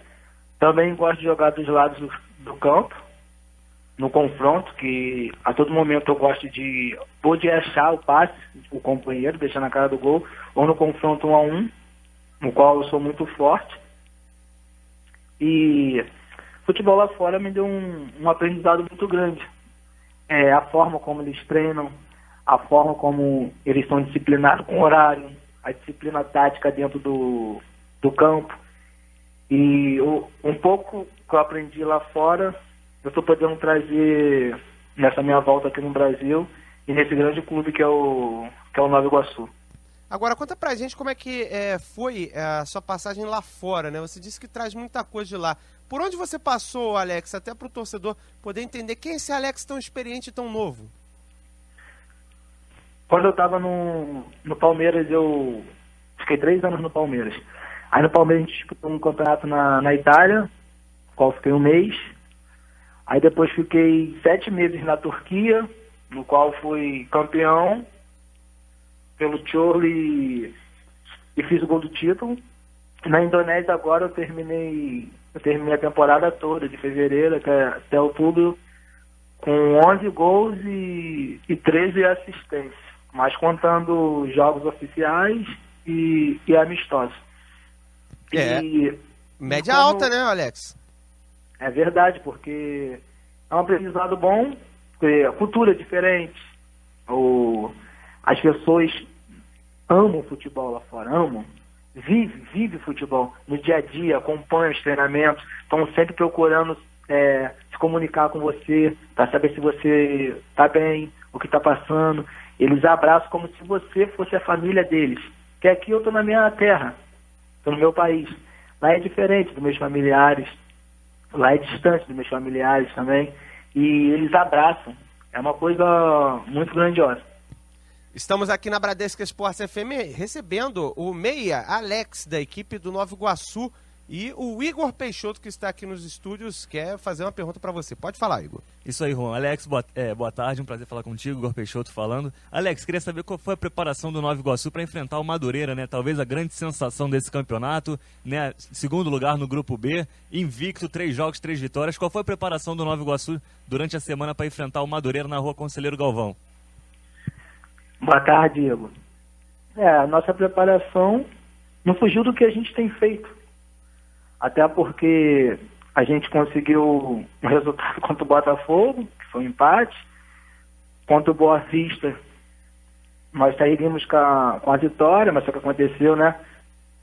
Também gosto de jogar dos lados do campo, no confronto, que a todo momento eu gosto de achar o passe, o companheiro, deixar na cara do gol, ou no confronto 1-1, no qual eu sou muito forte. E futebol lá fora me deu um aprendizado muito grande. A forma como eles treinam, a forma como eles são disciplinados com horário, a disciplina tática dentro do campo. E um pouco que eu aprendi lá fora, eu estou podendo trazer nessa minha volta aqui no Brasil e nesse grande clube que é o Nova Iguaçu. Agora, conta pra gente como é que foi a sua passagem lá fora, né? Você disse que traz muita coisa de lá. Por onde você passou, Alex, até pro torcedor poder entender quem é esse Alex tão experiente e tão novo? Quando eu estava no Palmeiras, eu fiquei 3 anos no Palmeiras. Aí no Palmeiras a gente disputou um campeonato na Itália, no qual fiquei 1 mês. Aí depois fiquei 7 meses na Turquia, no qual fui campeão pelo Chorli e fiz o gol do título. Na Indonésia agora eu terminei a temporada toda, de fevereiro até outubro, com 11 gols e 13 assistências, mas contando jogos oficiais e amistosos. Média alta, né, Alex? É verdade, porque é um aprendizado bom, porque a cultura é diferente, as pessoas amam futebol lá fora, amam, vive futebol no dia a dia, acompanham os treinamentos, estão sempre procurando se comunicar com você, para saber se você está bem, o que está passando. Eles abraçam como se você fosse a família deles. Que aqui eu estou na minha terra, estou no meu país. Lá é diferente dos meus familiares, lá é distante dos meus familiares também, e eles abraçam. É uma coisa muito grandiosa. Estamos aqui na Bradesco Esportes FM recebendo o meia Alex, da equipe do Nova Iguaçu, E o Igor Peixoto, que está aqui nos estúdios, quer fazer uma pergunta para você. Pode falar, Igor. Isso aí, Juan. Alex, boa tarde, um prazer falar contigo, Igor Peixoto falando. Alex, queria saber qual foi a preparação do Nova Iguaçu para enfrentar o Madureira, né? Talvez a grande sensação desse campeonato, né? Segundo lugar no Grupo B, invicto, 3 jogos, 3 vitórias. Qual foi a preparação do Nova Iguaçu durante a semana para enfrentar o Madureira na Rua Conselheiro Galvão? Boa tarde, Igor. A nossa preparação não fugiu do que a gente tem feito. Até porque a gente conseguiu um resultado contra o Botafogo, que foi um empate. Contra o Boa Vista, nós sairíamos com a vitória, mas só que aconteceu, né?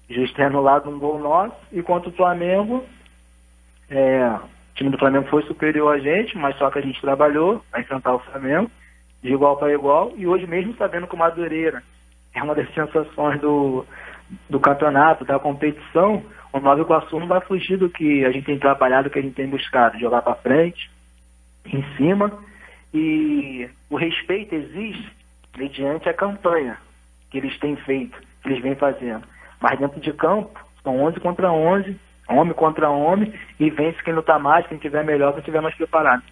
Justo ter anulado um gol nosso. E contra o Flamengo, o time do Flamengo foi superior a gente, mas só que a gente trabalhou para enfrentar o Flamengo de igual para igual. E hoje mesmo, sabendo que o Madureira é uma das sensações do campeonato, da competição, o Nova Iguaçu não vai fugir do que a gente tem trabalhado, do que a gente tem buscado, jogar para frente, em cima, e o respeito existe mediante a campanha que eles têm feito, que eles vêm fazendo. Mas dentro de campo, são 11 contra 11, homem contra homem, e vence quem lutar mais, quem tiver melhor, quem tiver mais preparado.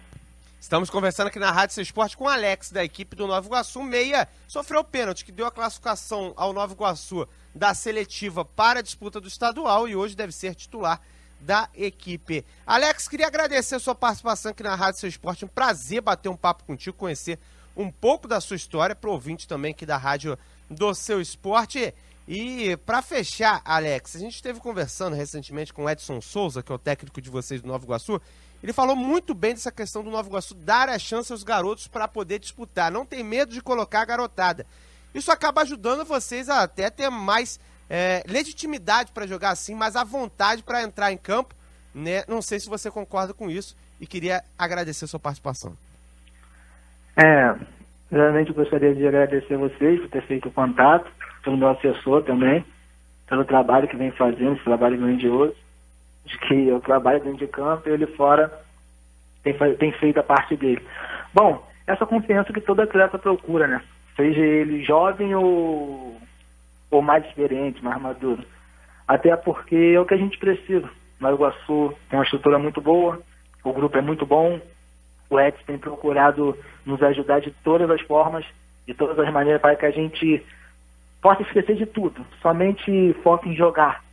Estamos conversando aqui na Rádio Seu Esporte com o Alex, da equipe do Nova Iguaçu. Meia sofreu o pênalti, que deu a classificação ao Nova Iguaçu da seletiva para a disputa do estadual e hoje deve ser titular da equipe. Alex, queria agradecer a sua participação aqui na Rádio Seu Esporte. Um prazer bater um papo contigo, conhecer um pouco da sua história, para o ouvinte também aqui da Rádio do Seu Esporte. E para fechar, Alex, a gente esteve conversando recentemente com o Edson Souza, que é o técnico de vocês do Nova Iguaçu. Ele falou muito bem dessa questão do Nova Iguaçu dar a chance aos garotos para poder disputar. Não tem medo de colocar a garotada. Isso acaba ajudando vocês a até ter mais legitimidade para jogar assim, mais à vontade para entrar em campo, né? Não sei se você concorda com isso e queria agradecer a sua participação. Realmente gostaria de agradecer a vocês por ter feito o contato, pelo meu assessor também, pelo trabalho que vem fazendo, esse trabalho grandioso, de que eu trabalho dentro de campo e ele fora tem feito a parte dele. Bom, essa confiança que todo atleta procura, né? Seja ele jovem ou mais experiente, mais maduro. Até porque é o que a gente precisa. Nova Iguaçu tem uma estrutura muito boa, o grupo é muito bom, o Edson tem procurado nos ajudar de todas as formas, de todas as maneiras, para que a gente possa esquecer de tudo, somente foque em jogar.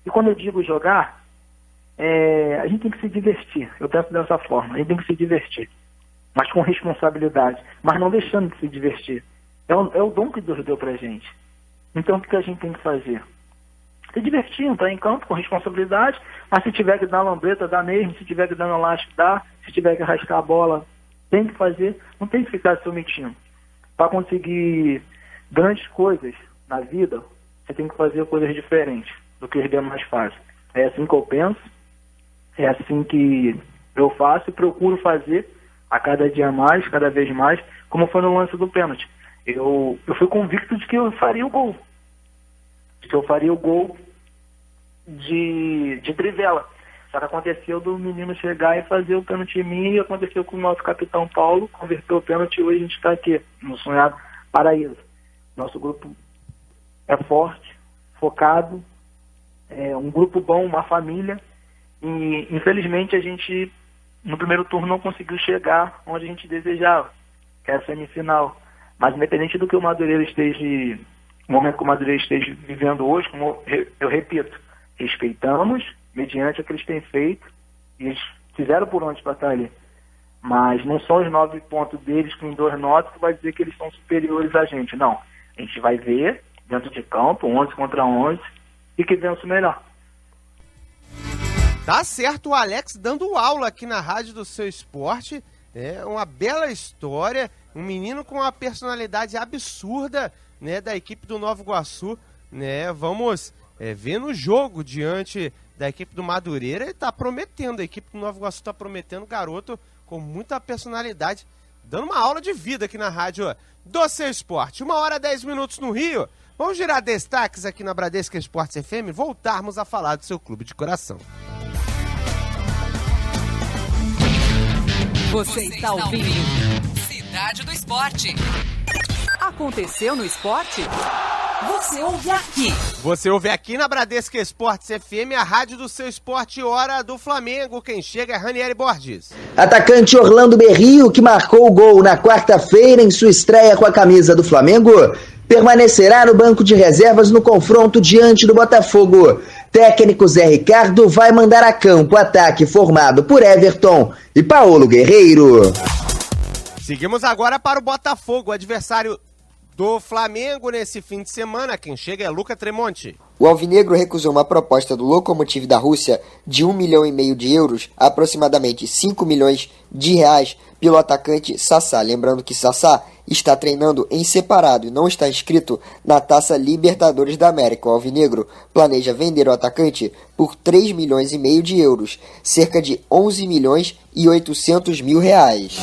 E quando eu digo jogar, a gente tem que se divertir. Eu penso dessa forma, a gente tem que se divertir, mas com responsabilidade, mas não deixando de se divertir. É o dom que Deus deu pra gente. Então o que a gente tem que fazer? Se divertir, entrar em campo com responsabilidade, mas se tiver que dar lambreta, dá mesmo, se tiver que dar no elástico, dá, se tiver que rascar a bola, tem que fazer, não tem que ficar se omitindo. Para conseguir grandes coisas na vida, você tem que fazer coisas diferentes do que os demais fazem. É assim que eu penso, é assim que eu faço e procuro fazer a cada dia mais, cada vez mais, como foi no lance do pênalti. Eu fui convicto de que eu faria o gol. De que eu faria o gol de trivela. Só que aconteceu do menino chegar e fazer o pênalti em mim, e aconteceu com o nosso capitão Paulo, converteu o pênalti, e hoje a gente está aqui, no sonhado paraíso. Nosso grupo é forte, focado, é um grupo bom, uma família, e infelizmente a gente, no primeiro turno, não conseguiu chegar onde a gente desejava, que é a semifinal. Mas independente do que o Madureira esteja, o momento que o Madureira esteja vivendo hoje, como eu repito, respeitamos, mediante o que eles têm feito, e eles fizeram por onde para estar ali. Mas não são os 9 pontos deles com 2 notas que vai dizer que eles são superiores a gente. Não. A gente vai ver, dentro de campo, 11 contra 11, e que vença o melhor. Tá certo, o Alex dando aula aqui na Rádio do Seu Esporte. É uma bela história, um menino com uma personalidade absurda, né, da equipe do Nova Iguaçu, né? Vamos ver no jogo diante da equipe do Madureira. Ele tá prometendo, a equipe do Nova Iguaçu tá prometendo, garoto com muita personalidade, dando uma aula de vida aqui na Rádio do Seu Esporte. 1h10 no Rio. Vamos girar destaques aqui na Bradesco Esportes FM, voltarmos a falar do seu clube de coração. Você está ouvindo Cidade do Esporte. Aconteceu no esporte? Você ouve aqui. Você ouve aqui na Bradesco Esportes FM, a rádio do seu esporte, hora do Flamengo. Quem chega é Ranieri Borges. Atacante Orlando Berrio, que marcou o gol na quarta-feira em sua estreia com a camisa do Flamengo, permanecerá no banco de reservas no confronto diante do Botafogo. Técnico Zé Ricardo vai mandar a campo o ataque formado por Everton e Paulo Guerreiro. Seguimos agora para o Botafogo, adversário do Flamengo nesse fim de semana. Quem chega é Luca Tremonti. O alvinegro recusou uma proposta do Lokomotiv da Rússia de 1,5 milhão de euros, aproximadamente 5 milhões de reais, pelo atacante Sassá. Lembrando que Sassá está treinando em separado e não está inscrito na Taça Libertadores da América. O alvinegro planeja vender o atacante por 3,5 milhões de euros, cerca de 11 milhões e 800 mil reais.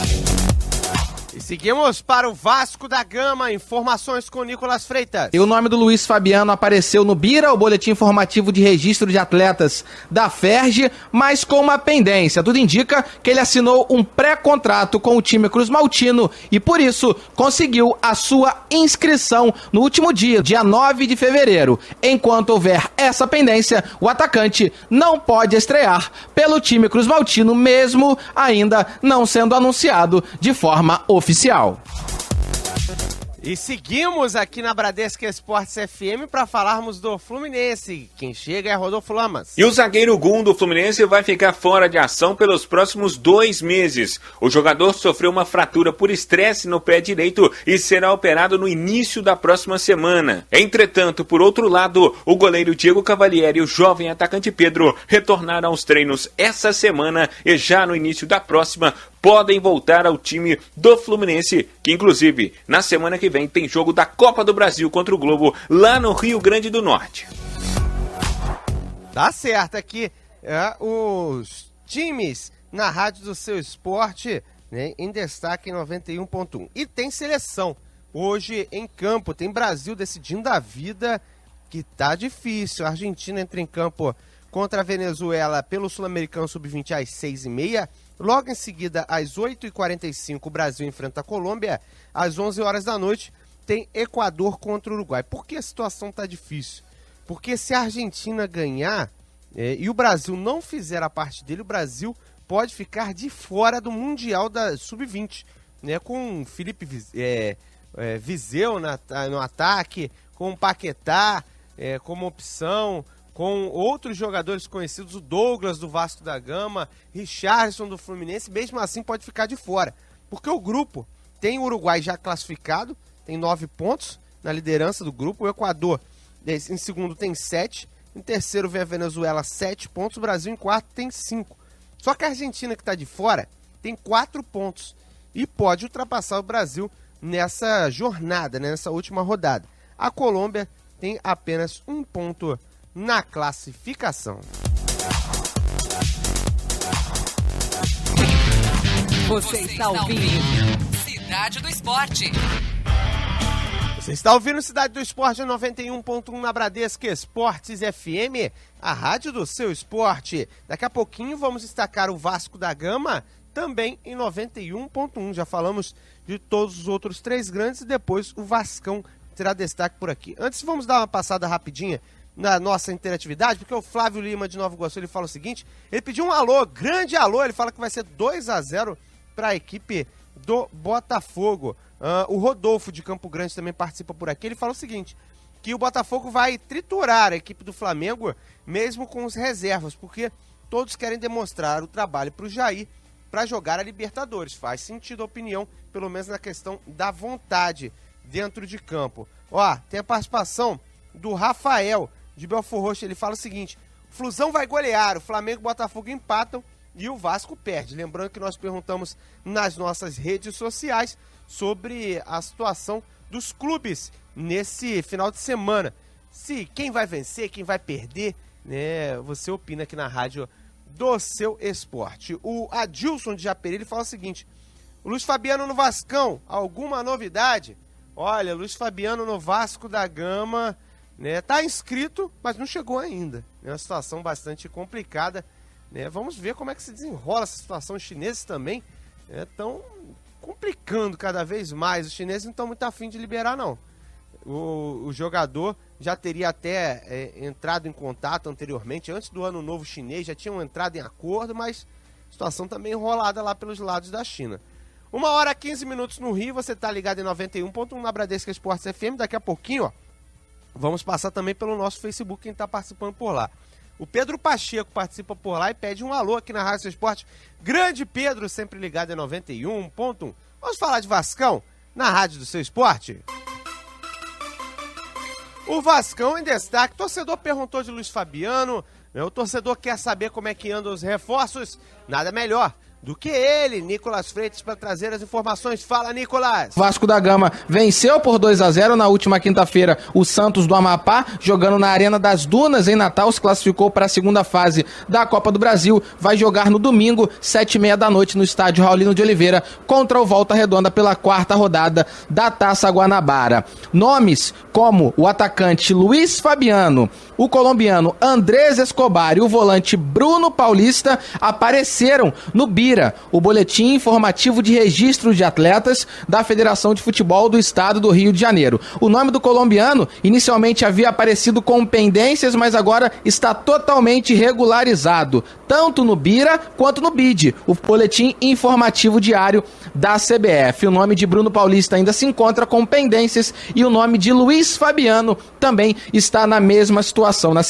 E seguimos para o Vasco da Gama, informações com Nicolas Freitas. E o nome do Luiz Fabiano apareceu no BIRA, o Boletim Informativo de Registro de Atletas da FERJ, mas com uma pendência. Tudo indica que ele assinou um pré-contrato com o time cruzmaltino e, por isso, conseguiu a sua inscrição no último dia 9 de fevereiro. Enquanto houver essa pendência, o atacante não pode estrear pelo time cruzmaltino, mesmo ainda não sendo anunciado de forma oficial. E seguimos aqui na Bradesco Esportes FM para falarmos do Fluminense. Quem chega é Rodolfo Lamas. E o zagueiro Gum do Fluminense vai ficar fora de ação pelos próximos 2 meses. O jogador sofreu uma fratura por estresse no pé direito e será operado no início da próxima semana. Entretanto, por outro lado, o goleiro Diego Cavalieri e o jovem atacante Pedro retornaram aos treinos essa semana e já no início da próxima podem voltar ao time do Fluminense, que inclusive na semana que vem tem jogo da Copa do Brasil contra o Globo lá no Rio Grande do Norte. Tá certo aqui, os times na rádio do seu esporte, né, em destaque em 91.1. E tem seleção hoje em campo, tem Brasil decidindo a vida, que tá difícil. A Argentina entra em campo contra a Venezuela pelo Sul-Americano Sub-20 às 6h30. Logo em seguida, às 8h45, o Brasil enfrenta a Colômbia. Às 11 horas da noite, tem Equador contra o Uruguai. Por que a situação está difícil? Porque se a Argentina ganhar e o Brasil não fizer a parte dele, o Brasil pode ficar de fora do Mundial da Sub-20. Né? Com Felipe Viseu no ataque, com o Paquetá como opção, com outros jogadores conhecidos, o Douglas do Vasco da Gama, Richarlison do Fluminense, mesmo assim pode ficar de fora. Porque o grupo tem o Uruguai já classificado, tem 9 pontos na liderança do grupo, o Equador em segundo tem 7, em terceiro vem a Venezuela 7 pontos, o Brasil em quarto tem 5. Só que a Argentina, que está de fora, tem 4 pontos e pode ultrapassar o Brasil nessa jornada, né, nessa última rodada. A Colômbia tem apenas 1 ponto na classificação. Você está ouvindo Cidade do Esporte. Você está ouvindo Cidade do Esporte 91.1 na Bradesco Esportes FM, a rádio do seu esporte. Daqui a pouquinho vamos destacar o Vasco da Gama, também em 91.1. Já falamos de todos os outros 3 grandes e depois o Vascão terá destaque por aqui. Antes, vamos dar uma passada rapidinha na nossa interatividade, porque o Flávio Lima de Nova Iguaçu, ele fala o seguinte, ele pediu um alô, grande alô, ele fala que vai ser 2-0 para a equipe do Botafogo. O Rodolfo de Campo Grande também participa por aqui, ele fala o seguinte, que o Botafogo vai triturar a equipe do Flamengo, mesmo com os reservas, porque todos querem demonstrar o trabalho para o Jair, para jogar a Libertadores. Faz sentido a opinião, pelo menos na questão da vontade dentro de campo. Ó, tem a participação do Rafael de Belfort Roxo, ele fala o seguinte, o Flusão vai golear, o Flamengo e o Botafogo empatam e o Vasco perde. Lembrando que nós perguntamos nas nossas redes sociais sobre a situação dos clubes nesse final de semana. Se quem vai vencer, quem vai perder, né? Você opina aqui na rádio do seu esporte. O Adilson de Japeri, ele fala o seguinte, o Luiz Fabiano no Vascão, alguma novidade? Olha, Luiz Fabiano no Vasco da Gama, né, tá inscrito, mas não chegou ainda. É uma situação bastante complicada, né? Vamos ver como é que se desenrola essa situação. Os chineses também estão complicando cada vez mais. Os chineses não estão muito afim de liberar, não. o jogador já teria até entrado em contato anteriormente, antes do ano novo chinês, já tinham entrado em acordo, mas a situação tá meio enrolada lá pelos lados da China. 1h15 no Rio, você tá ligado em 91.1 na Bradesco Esportes FM. Daqui a pouquinho, ó, vamos passar também pelo nosso Facebook, quem tá participando por lá. O Pedro Pacheco participa por lá e pede um alô aqui na Rádio Seu Esporte. Grande Pedro, sempre ligado em 91.1. Vamos falar de Vascão na Rádio do Seu Esporte? O Vascão em destaque. O torcedor perguntou de Luiz Fabiano. O torcedor quer saber como é que andam os reforços. Nada melhor do que ele, Nicolas Freitas, para trazer as informações. Fala, Nicolas! Vasco da Gama venceu por 2-0 na última quinta-feira o Santos do Amapá, jogando na Arena das Dunas, em Natal, se classificou para a segunda fase da Copa do Brasil. Vai jogar no domingo, 7h30 da noite, no estádio Raulino de Oliveira, contra o Volta Redonda pela 4ª rodada da Taça Guanabara. Nomes como o atacante Luiz Fabiano, o colombiano Andrés Escobar e o volante Bruno Paulista apareceram no BIRA, o Boletim Informativo de Registro de Atletas da Federação de Futebol do Estado do Rio de Janeiro. O nome do colombiano inicialmente havia aparecido com pendências, mas agora está totalmente regularizado, tanto no BIRA quanto no BID, o Boletim Informativo Diário da CBF. O nome de Bruno Paulista ainda se encontra com pendências e o nome de Luiz Fabiano também está na mesma situação.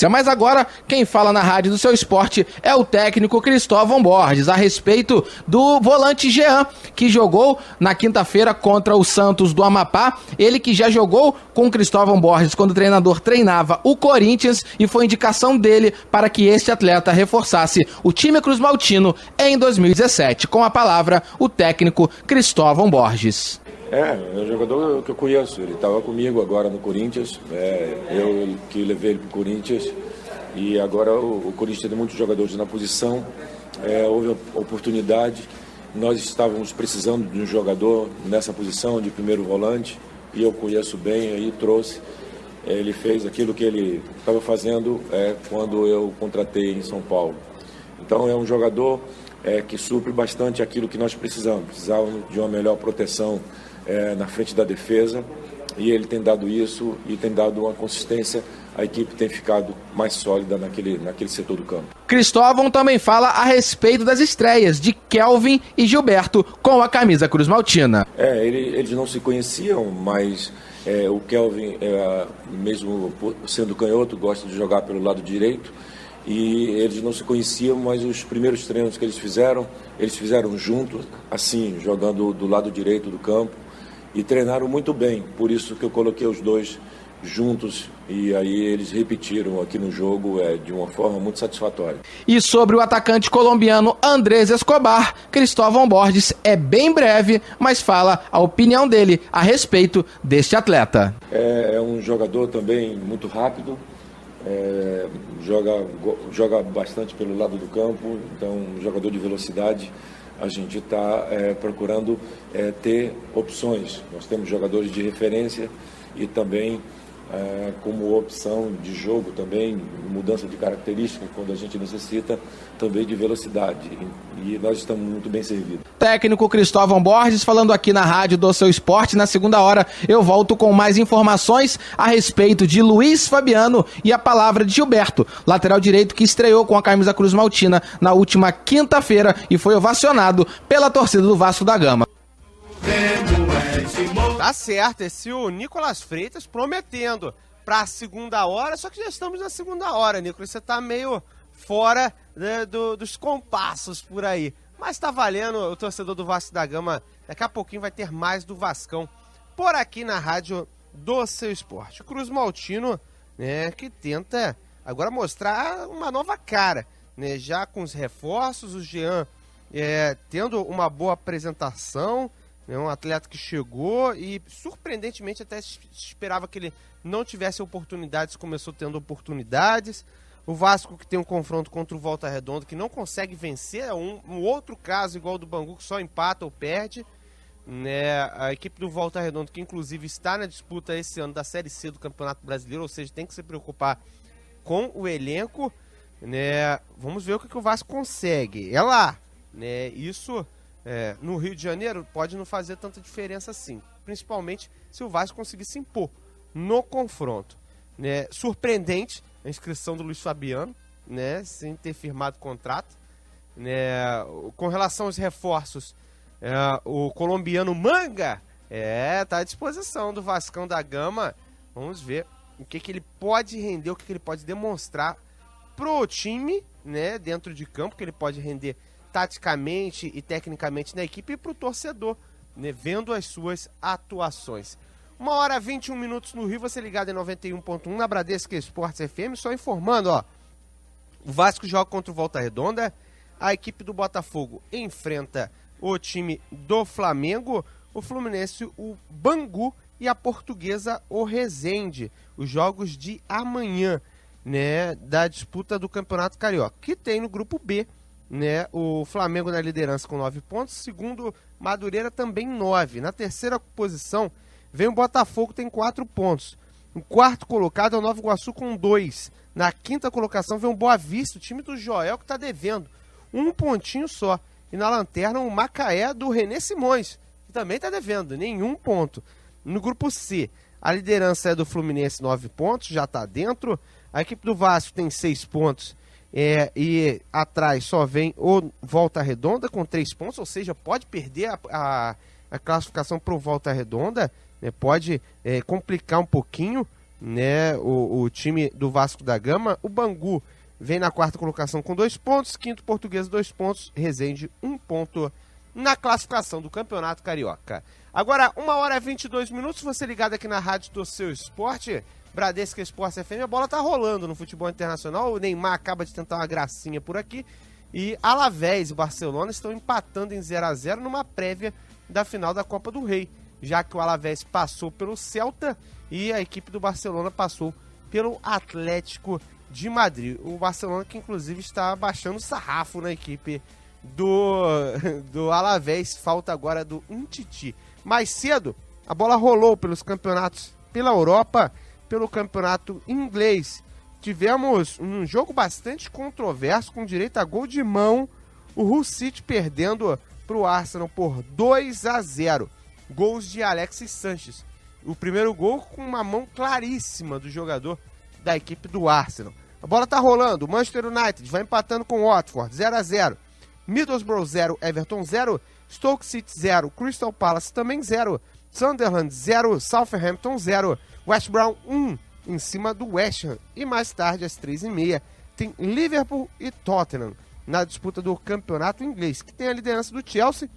Mas agora, quem fala na Rádio do Seu Esporte é o técnico Cristóvão Borges, a respeito do volante Jean, que jogou na quinta-feira contra o Santos do Amapá. Ele que já jogou com o Cristóvão Borges quando o treinador treinava o Corinthians, e foi indicação dele para que este atleta reforçasse o time cruzmaltino em 2017. Com a palavra, o técnico Cristóvão Borges. É um jogador que eu conheço, ele estava comigo agora no Corinthians, eu que levei ele para o Corinthians, e agora o Corinthians tem muitos jogadores na posição, houve oportunidade, nós estávamos precisando de um jogador nessa posição de primeiro volante, e eu conheço bem, aí trouxe, ele fez aquilo que ele estava fazendo quando eu contratei em São Paulo. Então é um jogador que supre bastante aquilo que nós precisávamos de uma melhor proteção na frente da defesa, e ele tem dado isso e tem dado uma consistência. A equipe tem ficado mais sólida naquele setor do campo. Cristóvão também fala a respeito das estreias de Kelvin e Gilberto com a camisa cruzmaltina. Eles não se conheciam, mas o Kelvin, mesmo sendo canhoto, gosta de jogar pelo lado direito, e eles não se conheciam, mas os primeiros treinos que eles fizeram juntos, assim, jogando do lado direito do campo, e treinaram muito bem, por isso que eu coloquei os dois juntos, e aí eles repetiram aqui no jogo de uma forma muito satisfatória. E sobre o atacante colombiano Andrés Escobar, Cristóvão Borges é bem breve, mas fala a opinião dele a respeito deste atleta. É um jogador também muito rápido, joga bastante pelo lado do campo, então um jogador de velocidade. A gente está procurando ter opções. Nós temos jogadores de referência e também como opção de jogo também, mudança de características quando a gente necessita também de velocidade, e nós estamos muito bem servidos. Técnico Cristóvão Borges falando aqui na Rádio do Seu Esporte. Na segunda hora eu volto com mais informações a respeito de Luiz Fabiano e a palavra de Gilberto, lateral direito que estreou com a camisa cruzmaltina na última quinta-feira e foi ovacionado pela torcida do Vasco da Gama. Tá certo, esse o Nicolas Freitas prometendo pra segunda hora, só que já estamos na segunda hora, Nicolas, você tá meio fora dos compassos por aí. Mas tá valendo, o torcedor do Vasco da Gama, daqui a pouquinho vai ter mais do Vascão por aqui na Rádio do Seu Esporte. O cruzmaltino, né, que tenta agora mostrar uma nova cara, né, já com os reforços, o Jean tendo uma boa apresentação, é um atleta que chegou e, surpreendentemente, até se esperava que ele não tivesse oportunidades, começou tendo oportunidades. O Vasco, que tem um confronto contra o Volta Redonda, que não consegue vencer, é um outro caso igual ao do Bangu, que só empata ou perde. Né? A equipe do Volta Redonda, que inclusive está na disputa esse ano da Série C do Campeonato Brasileiro, ou seja, tem que se preocupar com o elenco. Né? Vamos ver o que o Vasco consegue. É lá, né? Isso... no Rio de Janeiro pode não fazer tanta diferença assim, principalmente se o Vasco conseguir se impor no confronto. Né? Surpreendente a inscrição do Luiz Fabiano, né? Sem ter firmado contrato. Né? Com relação aos reforços, o colombiano Manga tá à disposição do Vascão da Gama. Vamos ver o que ele pode render, o que ele pode demonstrar pro time, né, dentro de campo, que ele pode render taticamente e tecnicamente na equipe, e pro torcedor, né, vendo as suas atuações. 1h21 no Rio, você ligado em 91.1 na Bradesco Esportes FM, só informando, ó, o Vasco joga contra o Volta Redonda, a equipe do Botafogo enfrenta o time do Flamengo, o Fluminense, o Bangu e a Portuguesa, o Resende. Os jogos de amanhã, né, da disputa do Campeonato Carioca, que tem no grupo B, né, o Flamengo na liderança com 9 pontos, segundo Madureira também 9. Na terceira posição vem o Botafogo, tem 4 pontos. O quarto colocado é o Nova Iguaçu com 2. Na quinta colocação vem o Boa Vista, o time do Joel, que está devendo 1 pontinho só. E na lanterna o Macaé do René Simões, que também está devendo nenhum ponto. No grupo C, a liderança é do Fluminense, 9 pontos, já está dentro. A equipe do Vasco tem 6 pontos e atrás só vem o Volta Redonda com 3 pontos, ou seja, pode perder a classificação para o Volta Redonda, né, pode complicar um pouquinho, né, o time do Vasco da Gama. O Bangu vem na quarta colocação com 2 pontos, quinto Portuguesa 2 pontos, Resende 1 ponto na classificação do Campeonato Carioca. Agora, 1h22, você ligado aqui na Rádio do Seu Esporte, Bradesco Esportes FM, a bola tá rolando no futebol internacional, o Neymar acaba de tentar uma gracinha por aqui, e Alavés e Barcelona estão empatando em 0x0 numa prévia da final da Copa do Rei, já que o Alavés passou pelo Celta e a equipe do Barcelona passou pelo Atlético de Madrid. O Barcelona que inclusive está baixando o sarrafo na equipe do Alavés, falta agora do Umtiti. Mais cedo, a bola rolou pelos campeonatos pela Europa, pelo campeonato inglês. Tivemos um jogo bastante controverso, com direito a gol de mão, o Hull City perdendo para o Arsenal por 2-0. Gols de Alexis Sanchez. O primeiro gol com uma mão claríssima do jogador da equipe do Arsenal. A bola tá rolando, o Manchester United vai empatando com o Watford, 0-0. Middlesbrough 0, Everton 0, Stoke City 0, Crystal Palace também 0, Sunderland 0, Southampton 0, West Brom 1 em cima do West Ham. E mais tarde, às 3h30, tem Liverpool e Tottenham na disputa do campeonato inglês, que tem a liderança do Chelsea,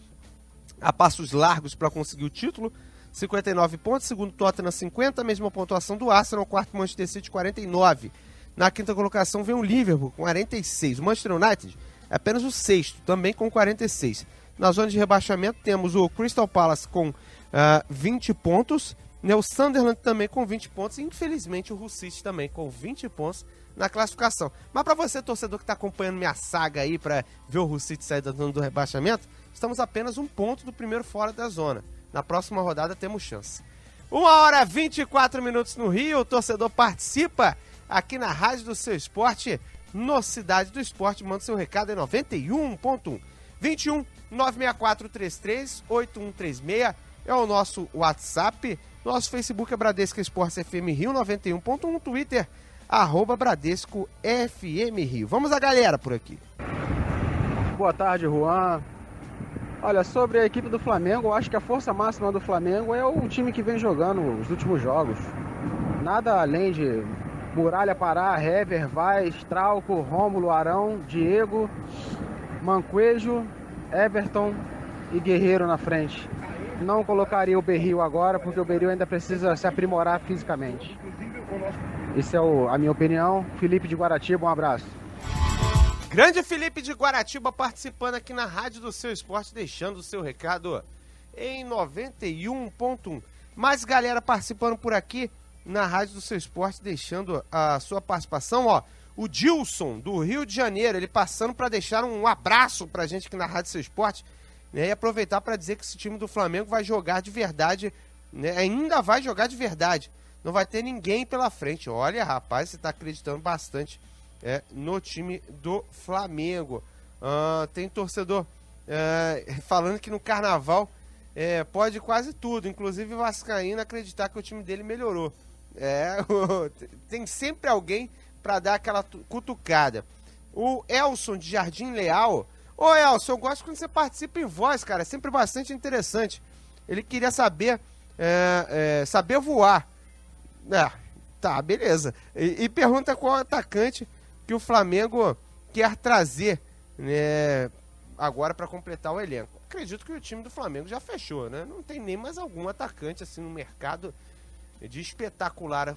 a passos largos para conseguir o título, 59 pontos, segundo Tottenham 50, mesma pontuação do Arsenal, quarto Manchester City 49. Na quinta colocação vem o Liverpool com 46, o Manchester United é apenas o sexto, também com 46. Na zona de rebaixamento temos o Crystal Palace com 20 pontos, né, o Sunderland também com 20 pontos e infelizmente o Hull City também com 20 pontos na classificação. Mas para você, torcedor que está acompanhando minha saga aí para ver o Hull City sair da zona do rebaixamento, estamos apenas 1 ponto do primeiro fora da zona. Na próxima rodada temos chance. 1h24 no Rio, o torcedor participa aqui na Rádio do Seu Esporte, no Cidade do Esporte, manda seu recado em 91.1. 21 96433 8136 é o nosso WhatsApp. Nosso Facebook é Bradesco Esportes FM Rio 91.1, Twitter, @Bradesco FM Rio. Vamos a galera por aqui. Boa tarde, Juan. Olha, sobre a equipe do Flamengo, eu acho que a força máxima do Flamengo é o time que vem jogando os últimos jogos. Nada além de Muralha, Pará, Hever, Vaz, Trauco, Rômulo, Arão, Diego, Manquejo, Everton e Guerreiro na frente. Não colocaria o Berril agora, porque o Berril ainda precisa se aprimorar fisicamente. Essa é a minha opinião. Felipe de Guaratiba, um abraço. Grande Felipe de Guaratiba participando aqui na Rádio do Seu Esporte, deixando o seu recado em 91.1. Mais galera participando por aqui na Rádio do Seu Esporte, deixando a sua participação, ó. O Dilson, do Rio de Janeiro, ele passando para deixar um abraço pra gente aqui na Rádio do Seu Esporte, né, e aproveitar para dizer que esse time do Flamengo vai jogar de verdade, né, ainda vai jogar de verdade. Não vai ter ninguém pela frente. Olha, rapaz, você tá acreditando bastante no time do Flamengo. Tem torcedor falando que no Carnaval pode quase tudo, inclusive o vascaíno acreditar que o time dele melhorou. Tem sempre alguém para dar aquela cutucada. O Elson de Jardim Leal. Ô Elson, eu gosto quando você participa em voz, cara. É sempre bastante interessante. Ele queria saber saber voar. Tá, beleza. E pergunta qual atacante que o Flamengo quer trazer, né, agora para completar o elenco. Acredito que o time do Flamengo já fechou, né? Não tem nem mais algum atacante assim no mercado de espetacular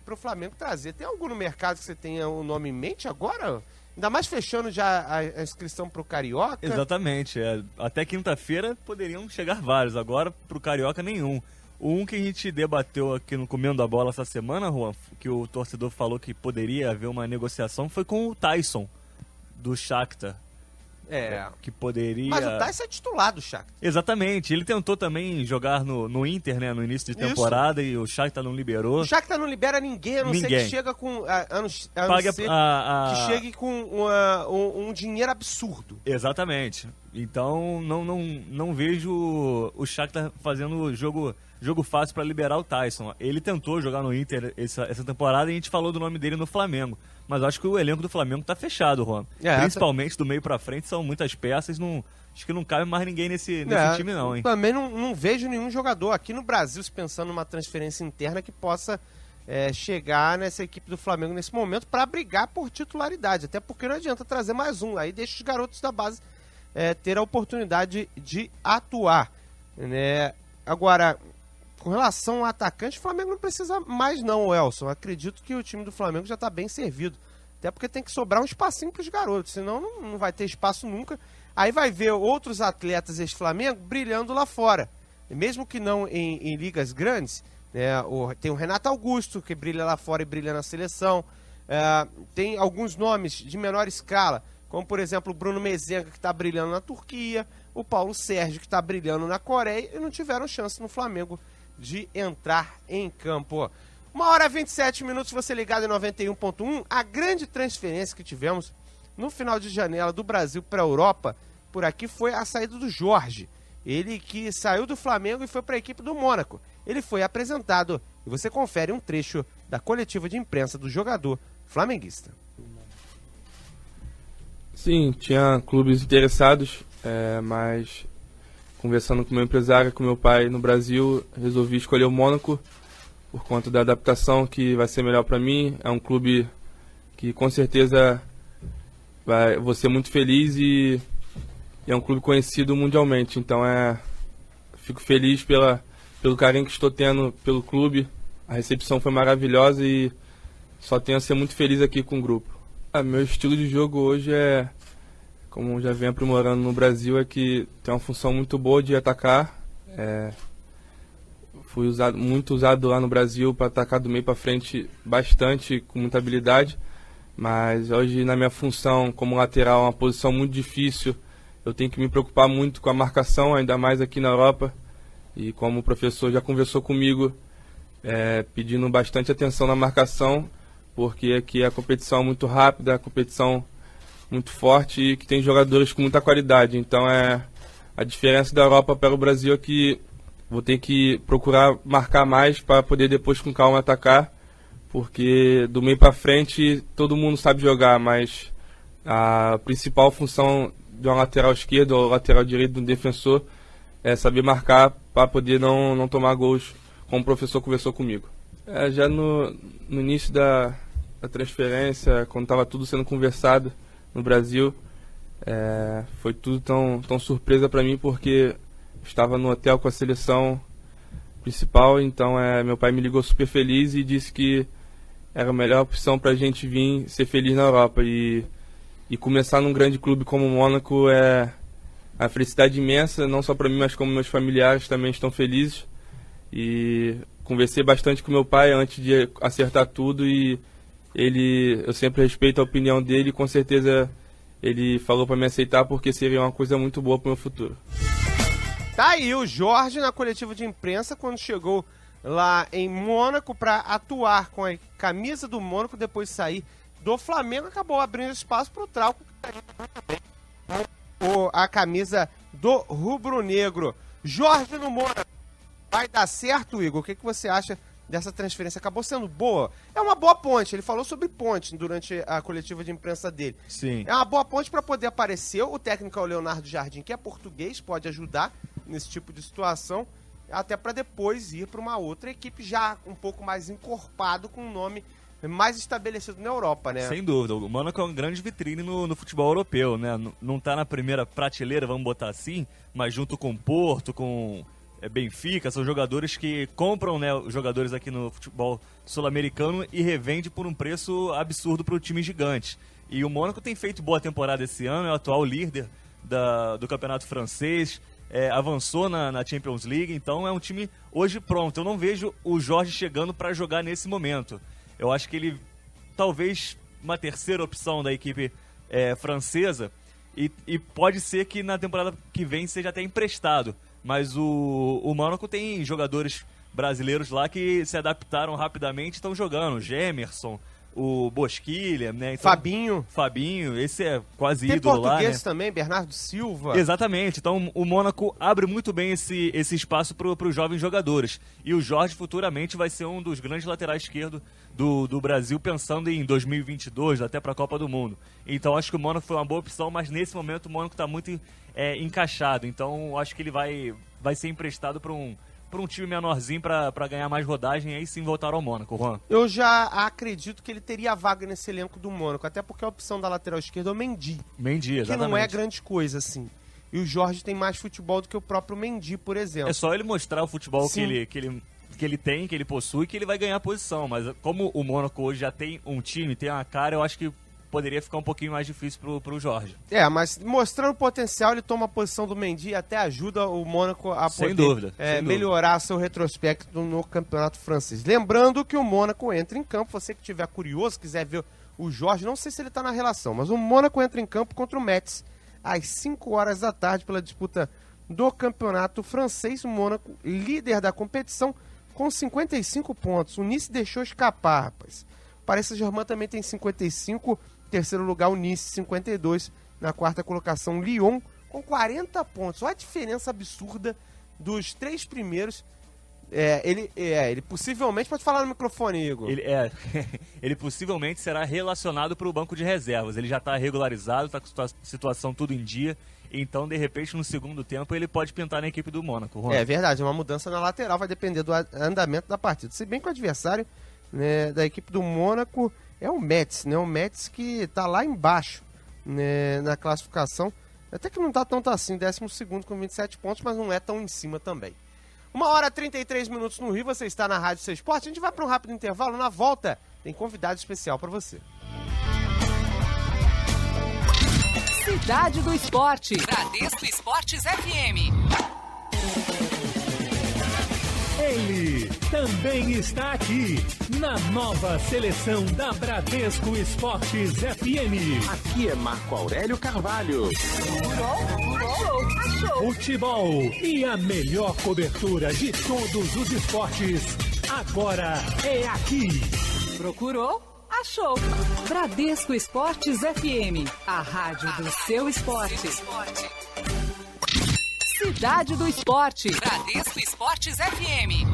pro Flamengo trazer. Tem algum no mercado que você tenha um nome em mente agora? Ainda mais fechando já a inscrição pro Carioca. Exatamente. Até quinta-feira poderiam chegar vários. Agora, pro Carioca, nenhum. Um que a gente debateu aqui no Comendo a Bola essa semana, Juan, que o torcedor falou que poderia haver uma negociação, foi com o Tyson, do Shakhtar. Que poderia... Mas o Tyson é titular do Shakhtar. Exatamente. Ele tentou também jogar no Inter, né, no início de temporada, e o Shakhtar não liberou. O Shakhtar não libera ninguém, a não ser que chega com... que chegue com um dinheiro absurdo. Exatamente. Então, não vejo o Shakhtar fazendo jogo fácil para liberar o Tyson. Ele tentou jogar no Inter essa temporada e a gente falou do nome dele no Flamengo. Mas eu acho que o elenco do Flamengo tá fechado, Juan. Principalmente do meio pra frente, são muitas peças. Acho que não cabe mais ninguém nesse time, não, hein? Também não vejo nenhum jogador aqui no Brasil, se pensando numa transferência interna, que possa chegar nessa equipe do Flamengo nesse momento para brigar por titularidade. Até porque não adianta trazer mais um. Aí deixa os garotos da base ter a oportunidade de atuar, né? Agora, com relação ao atacante, o Flamengo não precisa mais não, Elson. Acredito que o time do Flamengo já está bem servido. Até porque tem que sobrar um espacinho para os garotos, senão não vai ter espaço nunca. Aí vai ver outros atletas ex-Flamengo brilhando lá fora. Mesmo que não em ligas grandes, né? Tem o Renato Augusto, que brilha lá fora e brilha na seleção. Tem alguns nomes de menor escala, como por exemplo o Bruno Mezenga, que está brilhando na Turquia, o Paulo Sérgio, que está brilhando na Coreia, e não tiveram chance no Flamengo de entrar em campo. 1h27, você ligado em 91.1. A grande transferência que tivemos no final de janela do Brasil para a Europa, por aqui, foi a saída do Jorge. Ele que saiu do Flamengo e foi para a equipe do Mônaco. Ele foi apresentado e você confere um trecho da coletiva de imprensa do jogador flamenguista. Sim, tinha clubes interessados, mas conversando com meu empresário, com meu pai no Brasil, resolvi escolher o Mônaco por conta da adaptação, que vai ser melhor para mim. É um clube que com certeza vou ser muito feliz e é um clube conhecido mundialmente. Então fico feliz pelo carinho que estou tendo pelo clube. A recepção foi maravilhosa e só tenho a ser muito feliz aqui com o grupo. Meu estilo de jogo hoje como já vem aprimorando no Brasil, é que tem uma função muito boa de atacar. Fui muito usado lá no Brasil para atacar do meio para frente bastante, com muita habilidade. Mas hoje, na minha função como lateral, é uma posição muito difícil. Eu tenho que me preocupar muito com a marcação, ainda mais aqui na Europa. E como o professor já conversou comigo, pedindo bastante atenção na marcação, porque aqui a competição é muito rápida, a competição muito forte e que tem jogadores com muita qualidade. Então a diferença da Europa para o Brasil é que vou ter que procurar marcar mais para poder depois com calma atacar, porque do meio para frente todo mundo sabe jogar, mas a principal função de uma lateral esquerda ou lateral direito de um defensor é saber marcar para poder não tomar gols, como o professor conversou comigo. Já no início da transferência, quando estava tudo sendo conversado no Brasil, foi tudo tão surpresa para mim, porque estava no hotel com a seleção principal. Então meu pai me ligou super feliz e disse que era a melhor opção para a gente vir ser feliz na Europa, e começar num grande clube como o Mônaco é a felicidade imensa, não só para mim, mas como meus familiares também estão felizes. E conversei bastante com meu pai antes de acertar tudo, e eu sempre respeito a opinião dele, e com certeza ele falou para me aceitar, porque seria uma coisa muito boa para o meu futuro. Tá aí o Jorge na coletiva de imprensa, quando chegou lá em Mônaco para atuar com a camisa do Mônaco, depois de sair do Flamengo, acabou abrindo espaço para o Trauco, que tá aí também com a camisa do rubro-negro. Jorge no Mônaco, vai dar certo, Igor? O que você acha dessa transferência acabou sendo boa. É uma boa ponte, ele falou sobre ponte durante a coletiva de imprensa dele. Sim. É uma boa ponte para poder aparecer. O técnico é o Leonardo Jardim, que é português, pode ajudar nesse tipo de situação, até para depois ir para uma outra equipe já um pouco mais encorpado, com um nome mais estabelecido na Europa, né? Sem dúvida, o Mônaco é uma grande vitrine no futebol europeu, né? Não tá na primeira prateleira, vamos botar assim, mas junto com Porto, com Benfica, são jogadores que compram, né, os jogadores aqui no futebol sul-americano e revende por um preço absurdo para o time gigante. E o Mônaco tem feito boa temporada esse ano, é o atual líder do campeonato francês, avançou na Champions League, então é um time hoje pronto. Eu não vejo o Jorge chegando para jogar nesse momento. Eu acho que ele, talvez, uma terceira opção da equipe francesa, e pode ser que na temporada que vem seja até emprestado. Mas o Mônaco tem jogadores brasileiros lá que se adaptaram rapidamente e estão jogando. O Gemerson, o Bosquilha, né? Então, Fabinho, esse é quase tem ídolo lá, né? português também, Bernardo Silva. Exatamente, então o Mônaco abre muito bem esse espaço para os jovens jogadores. E o Jorge futuramente vai ser um dos grandes laterais esquerdos do Brasil, pensando em 2022, até para a Copa do Mundo. Então acho que o Mônaco foi uma boa opção, mas nesse momento o Mônaco está muito encaixado. Então acho que ele vai ser emprestado para um time menorzinho para ganhar mais rodagem e aí sim voltar ao Mônaco, Juan. Eu já acredito que ele teria vaga nesse elenco do Mônaco, até porque a opção da lateral esquerda é o Mendy. Mendy, exatamente. Que não é grande coisa, assim. E o Jorge tem mais futebol do que o próprio Mendy, por exemplo. É só ele mostrar o futebol que ele tem, que ele possui, que ele vai ganhar a posição. Mas como o Mônaco hoje já tem um time, tem uma cara, eu acho que poderia ficar um pouquinho mais difícil pro Jorge. Mas mostrando potencial, ele toma a posição do Mendy e até ajuda o Mônaco a sem poder dúvida. melhorar seu retrospecto no campeonato francês. Lembrando que o Mônaco entra em campo, você que estiver curioso, quiser ver o Jorge, não sei se ele está na relação, mas o Mônaco entra em campo contra o Metz às 5 horas da tarde pela disputa do campeonato francês. O Mônaco, líder da competição, com 55 pontos. O Nice deixou escapar, rapaz. O Paris Saint-Germain também tem 55. Terceiro lugar, o Nice, 52. Na quarta colocação, Lyon, com 40 pontos. Olha a diferença absurda dos três primeiros. Ele possivelmente, pode falar no microfone, Igor. Ele possivelmente será relacionado para o banco de reservas. Ele já está regularizado, está com a situação tudo em dia. Então, de repente, no segundo tempo, ele pode pintar na equipe do Mônaco. Juan. É verdade, uma mudança na lateral vai depender do andamento da partida. Se bem que o adversário, né, da equipe do Mônaco é o Metz, né? O Metz que está lá embaixo, né, na classificação. Até que não está tanto assim, 12º com 27 pontos, mas não é tão em cima também. 1h33 no Rio, você está na Rádio Seu Esporte. A gente vai para um rápido intervalo. Na volta, tem convidado especial para você. Cidade do Esporte. Bradesco Esportes FM. Ele também está aqui na nova seleção da Bradesco Esportes FM. Aqui é Marco Aurélio Carvalho. Futebol e a melhor cobertura de todos os esportes. Agora é aqui. Procurou? Achou. Bradesco Esportes FM. A rádio do seu esporte. Cidade do Esporte. Bradesco Esportes FM.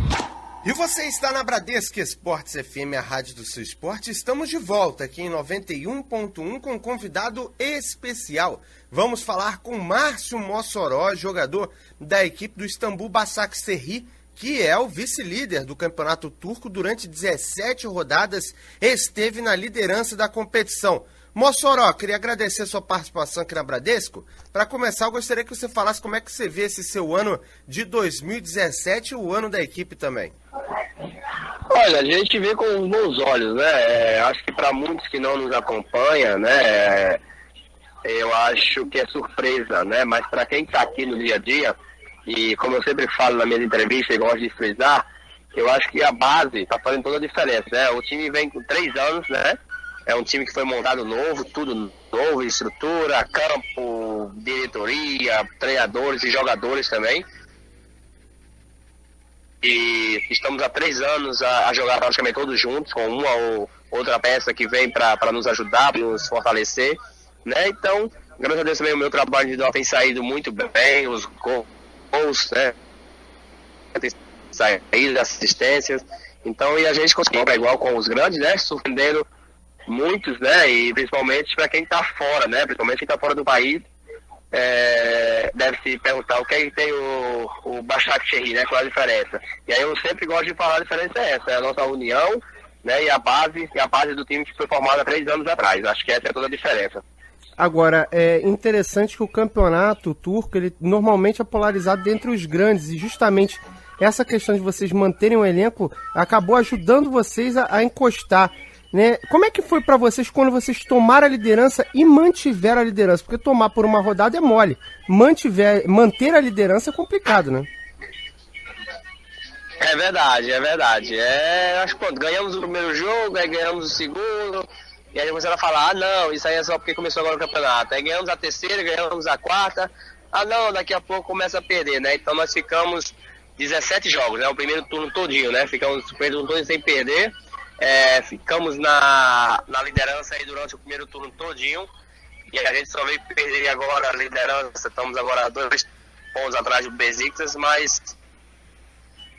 E você está na Bradesco Esportes FM, a rádio do seu esporte. Estamos de volta aqui em 91.1 com um convidado especial. Vamos falar com Márcio Mossoró, jogador da equipe do Istambul Başakşehir, que é o vice-líder do campeonato turco. Durante 17 rodadas esteve na liderança da competição. Mossoró, queria agradecer a sua participação aqui na Bradesco. Para começar, eu gostaria que você falasse como é que você vê esse seu ano de 2017 e o ano da equipe também. Olha, a gente vê com os bons olhos, né? Acho que para muitos que não nos acompanham, né? Eu acho que é surpresa, né? Mas para quem está aqui no dia a dia, e como eu sempre falo na minha entrevista e gosto de frisar, eu acho que a base está fazendo toda a diferença, né? O time vem com 3 anos, né? É um time que foi montado novo, tudo novo, estrutura, campo, diretoria, treinadores e jogadores também. E estamos há 3 anos a jogar praticamente todos juntos, com uma ou outra peça que vem para nos ajudar, para nos fortalecer, né? Então, graças a Deus também o meu trabalho individual tem saído muito bem, os gols, né? Tem saído, assistências. Então, e a gente conseguiu igual com os grandes, né? Surpreendendo muitos, né? E principalmente para quem está fora, né? Principalmente quem está fora do país, deve se perguntar o que é tem o Başakşehir, né? Qual é a diferença? E aí eu sempre gosto de falar a diferença é essa, é a nossa união, né? E a base do time que foi formada há 3 anos atrás. Acho que essa é toda a diferença. Agora, é interessante que o campeonato turco, ele normalmente é polarizado entre os grandes, e justamente essa questão de vocês manterem o elenco acabou ajudando vocês a encostar, né? Como é que foi para vocês quando vocês tomaram a liderança e mantiveram a liderança? Porque tomar por uma rodada é mole, manter a liderança é complicado, né? É verdade. Acho que ganhamos o primeiro jogo, aí ganhamos o segundo, e aí começaram a falar, não, isso aí é só porque começou agora o campeonato. Aí ganhamos a terceira, ganhamos a quarta, não, daqui a pouco começa a perder, né? Então nós ficamos 17 jogos, né? O primeiro turno todinho, né? Ficamos o primeiro turno todo sem perder. Ficamos na liderança aí durante o primeiro turno todinho. E a gente só veio perder agora a liderança. Estamos agora 2 pontos atrás do Besiktas, mas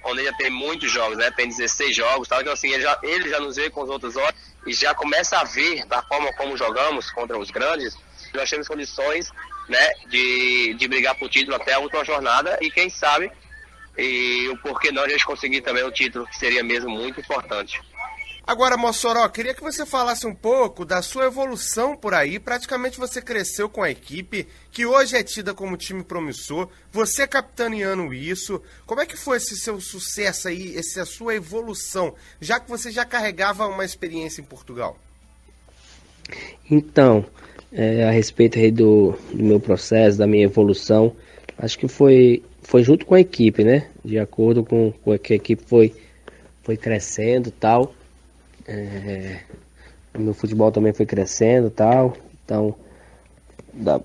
onde já tem muitos jogos, né? Tem 16 jogos, tal. Então assim, ele já nos vê com os outros olhos e já começa a ver da forma como jogamos contra os grandes. Nós temos condições, né, de brigar por título até a última jornada e quem sabe, e o porquê não a gente conseguir também o título, que seria mesmo muito importante. Agora, Mossoró, queria que você falasse um pouco da sua evolução por aí. Praticamente você cresceu com a equipe, que hoje é tida como time promissor, você capitaneando isso. Como é que foi esse seu sucesso aí, essa sua evolução, já que você já carregava uma experiência em Portugal? Então, a respeito aí do meu processo, da minha evolução, acho que foi junto com a equipe, né? De acordo com que a equipe foi crescendo e tal. O meu futebol também foi crescendo e tal. Então,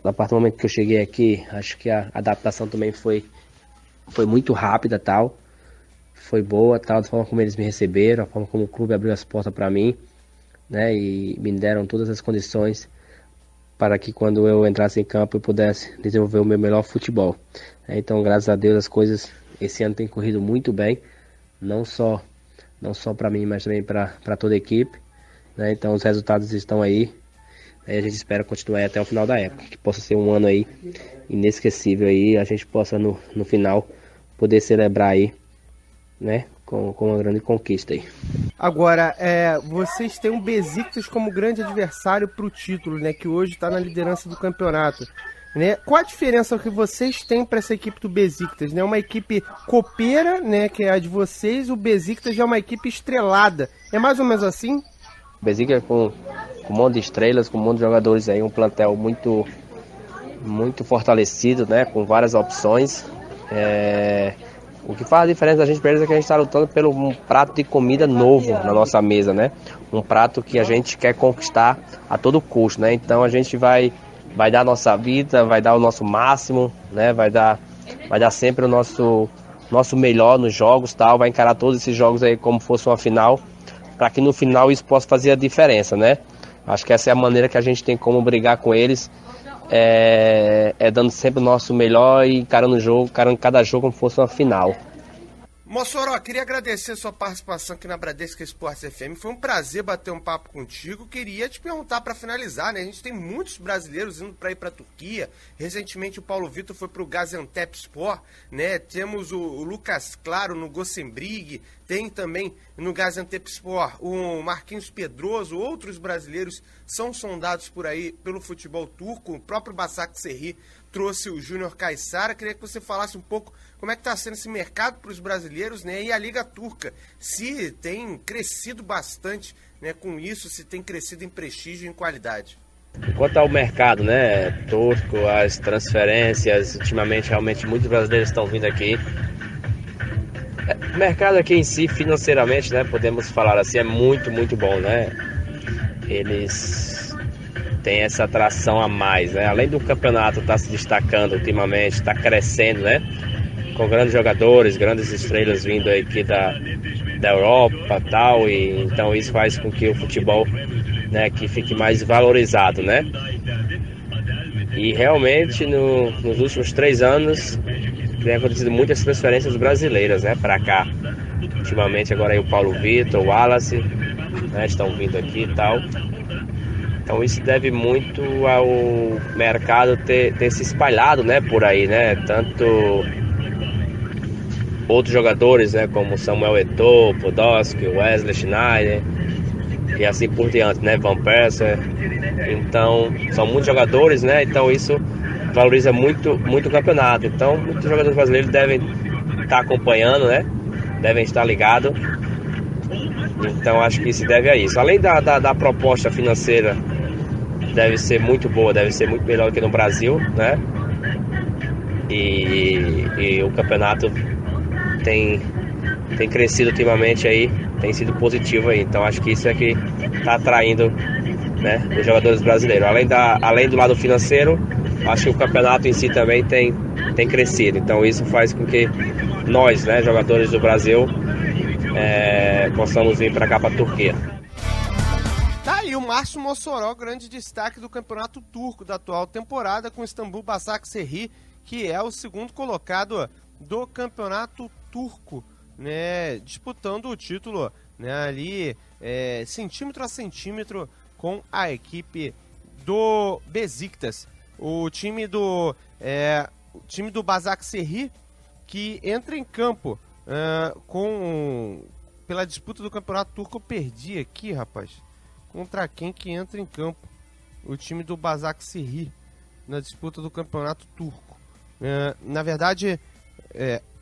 a partir do momento que eu cheguei aqui, acho que a adaptação também foi muito rápida tal. Foi boa tal, da forma como eles me receberam, a forma como o clube abriu as portas para mim, né? E me deram todas as condições para que quando eu entrasse em campo eu pudesse desenvolver o meu melhor futebol. Então, graças a Deus, as coisas esse ano têm corrido muito bem, não só para mim, mas também para toda a equipe, né? Então os resultados estão aí, a gente espera continuar até o final da época, que possa ser um ano aí inesquecível aí, a gente possa no final poder celebrar aí, né, com uma grande conquista aí. Agora, vocês têm o Besiktas como grande adversário para o título, né, que hoje está na liderança do campeonato. Né? Qual a diferença que vocês têm para essa equipe do Besiktas? Né? Uma equipe copeira, né, que é a de vocês, o Besiktas já é uma equipe estrelada. É mais ou menos assim? O Besiktas com um monte de estrelas, com um monte de jogadores aí, um plantel muito, muito fortalecido, né, com várias opções. O que faz a diferença da gente para eles é que a gente está lutando pelo um prato de comida novo na nossa mesa, né? Um prato que a gente quer conquistar a todo custo, né? Então a gente vai dar a nossa vida, vai dar o nosso máximo, né? Vai dar sempre o nosso melhor nos jogos, tal. Vai encarar todos esses jogos aí como fosse uma final, para que no final isso possa fazer a diferença, né? Acho que essa é a maneira que a gente tem como brigar com eles, dando sempre o nosso melhor e encarando cada jogo como fosse uma final. Mossoró, queria agradecer a sua participação aqui na Bradesco Esportes FM. Foi um prazer bater um papo contigo. Queria te perguntar para finalizar, né? A gente tem muitos brasileiros indo para ir para a Turquia. Recentemente o Paulo Vitor foi para o Gaziantepspor, né? Temos o Lucas Claro no Gossenbrig, tem também no Gaziantepspor o Marquinhos Pedroso. Outros brasileiros são sondados por aí pelo futebol turco. O próprio Başakşehir trouxe o Júnior Caissara. Queria que você falasse um pouco como é que está sendo esse mercado para os brasileiros, né? E a Liga Turca, se tem crescido bastante, né, com isso, se tem crescido em prestígio e em qualidade. Quanto ao mercado, né, turco, as transferências, ultimamente realmente muitos brasileiros estão vindo aqui. O mercado aqui em si, financeiramente, né, podemos falar assim, é muito, muito bom, né? Eles têm essa atração a mais, né? Além do campeonato estar se destacando ultimamente, está crescendo, né? Com grandes jogadores, grandes estrelas vindo aqui da Europa e tal, e então isso faz com que o futebol, né, que fique mais valorizado, né? E realmente nos últimos 3 anos tem acontecido muitas transferências brasileiras, né, para cá. ultimamente agora aí o Paulo Vitor, o Wallace, né, estão vindo aqui e tal. Então isso deve muito ao mercado ter se espalhado, né, por aí, né? Tanto outros jogadores, né, como Samuel Eto'o, Podolski, Wesley Schneider e assim por diante, né, Van Persie. Então são muitos jogadores, né? Então isso valoriza muito o campeonato. Então muitos jogadores brasileiros devem estar acompanhando, né? Devem estar ligados. Então acho que se deve a isso. Além da proposta financeira, deve ser muito boa, deve ser muito melhor que no Brasil, né? E o campeonato tem crescido ultimamente aí, tem sido positivo aí. Então acho que isso é que está atraindo, né, os jogadores brasileiros. Além do lado financeiro, acho que o campeonato em si também tem crescido. Então isso faz com que nós, né, jogadores do Brasil, possamos vir para cá, para a Turquia. Tá aí o Márcio Mossoró, grande destaque do campeonato turco da atual temporada, com o Istambul Basaksehir, que é o segundo colocado do campeonato turco, né, disputando o título, né, ali centímetro a centímetro com a equipe do Besiktas. O time do Basaksehir, que entra em campo pela disputa do campeonato turco. Eu perdi aqui, rapaz. Contra quem que entra em campo? O time do Basaksehir na disputa do campeonato turco. Na verdade,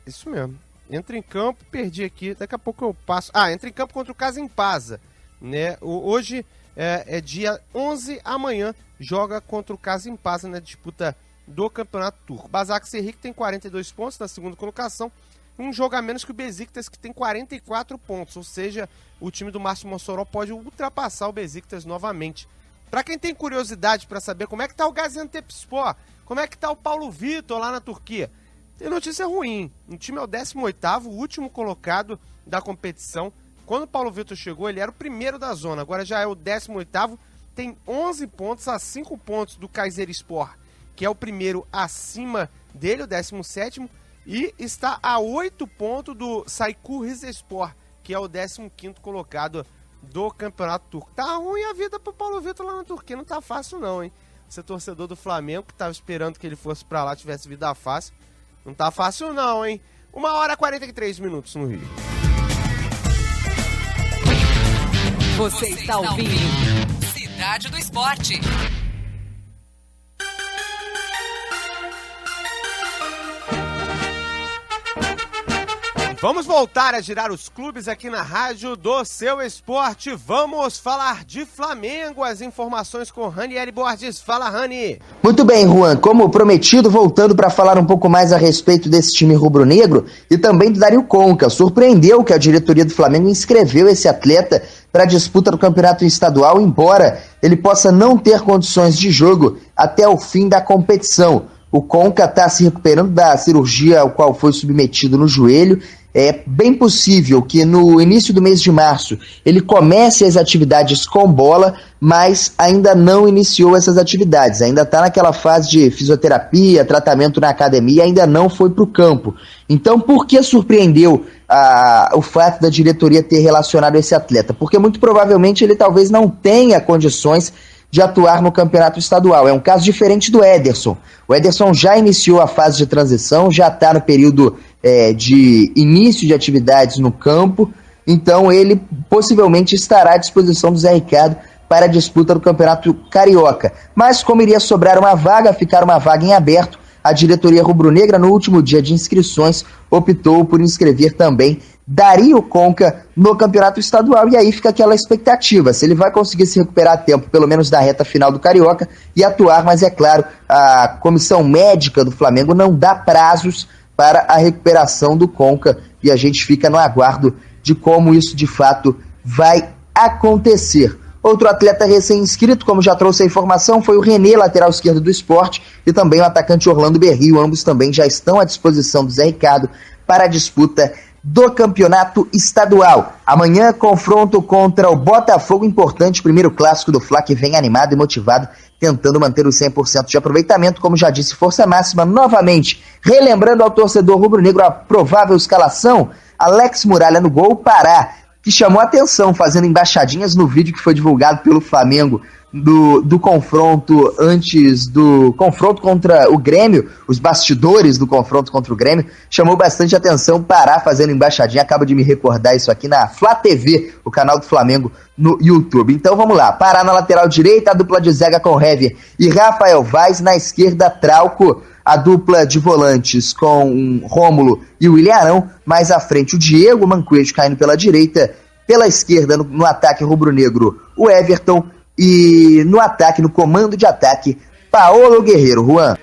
isso mesmo. Entra em campo, perdi aqui. Daqui a pouco eu passo. Entra em campo contra o Kasimpasa, né? Hoje é dia 11, amanhã joga contra o Kasimpasa na disputa do campeonato turco. Basaksehir, que tem 42 pontos na segunda colocação, um jogo a menos que o Besiktas, que tem 44 pontos, ou seja, o time do Márcio Mossoró pode ultrapassar o Besiktas novamente. Para quem tem curiosidade para saber como é que tá o Gaziantepspor, como é que tá o Paulo Vitor lá na Turquia, tem notícia ruim. O time é o 18º, o último colocado da competição. Quando o Paulo Vitor chegou, ele era o primeiro da zona, agora já é o 18º, tem 11 pontos, a 5 pontos do Kayserispor, que é o primeiro acima dele, o 17º, e está a 8 pontos do Saykur Rizespor, que é o 15º colocado do campeonato turco. Tá ruim a vida pro Paulo Vitor lá na Turquia, não tá fácil não, hein? Você torcedor do Flamengo, que tava esperando que ele fosse pra lá, tivesse vida fácil, não tá fácil não, hein? 1h43 no Rio. Você está ouvindo Cidade do Esporte. Vamos voltar a girar os clubes aqui na Rádio do Seu Esporte. Vamos falar de Flamengo. As informações com Ranieri Borges. Fala, Rani. Muito bem, Juan. Como prometido, voltando para falar um pouco mais a respeito desse time rubro-negro e também do Dario Conca. Surpreendeu que a diretoria do Flamengo inscreveu esse atleta para a disputa do campeonato estadual, embora ele possa não ter condições de jogo até o fim da competição. O Conca está se recuperando da cirurgia ao qual foi submetido no joelho. É bem possível que no início do mês de março ele comece as atividades com bola, mas ainda não iniciou essas atividades. Ainda está naquela fase de fisioterapia, tratamento na academia, ainda não foi para o campo. Então, por que surpreendeu o fato da diretoria ter relacionado esse atleta? Porque muito provavelmente ele talvez não tenha condições de atuar no campeonato estadual. É um caso diferente do Ederson. O Ederson já iniciou a fase de transição, já está no período de início de atividades no campo, então ele possivelmente estará à disposição do Zé Ricardo para a disputa do campeonato carioca. Mas como iria sobrar uma vaga, ficar uma vaga em aberto, a diretoria rubro-negra, no último dia de inscrições, optou por inscrever também Dario Conca no campeonato estadual, e aí fica aquela expectativa, se ele vai conseguir se recuperar a tempo, pelo menos na reta final do Carioca, e atuar, mas é claro, a comissão médica do Flamengo não dá prazos para a recuperação do Conca, e a gente fica no aguardo de como isso de fato vai acontecer. Outro atleta recém-inscrito, como já trouxe a informação, foi o René, lateral esquerdo do Sport, e também o atacante Orlando Berrio. Ambos também já estão à disposição do Zé Ricardo para a disputa do campeonato estadual. Amanhã, confronto contra o Botafogo, importante, primeiro clássico do Fla, que vem animado e motivado, tentando manter os 100% de aproveitamento, como já disse, força máxima novamente. Relembrando ao torcedor rubro-negro a provável escalação, Alex Muralha no gol, Pará, que chamou a atenção fazendo embaixadinhas no vídeo que foi divulgado pelo Flamengo do confronto antes do confronto contra o Grêmio, os bastidores do confronto contra o Grêmio, chamou bastante atenção. Pará fazendo embaixadinha, acabo de me recordar isso aqui na Flá TV, o canal do Flamengo no YouTube. Então vamos lá, Pará na lateral direita, a dupla de zaga com Hever e Rafael Vaz, na esquerda Trauco, a dupla de volantes com Rômulo e o William Arão, mais à frente o Diego Manquejo caindo pela direita, pela esquerda no ataque rubro-negro o Everton, e no ataque, no comando de ataque, Paolo Guerreiro. Juan.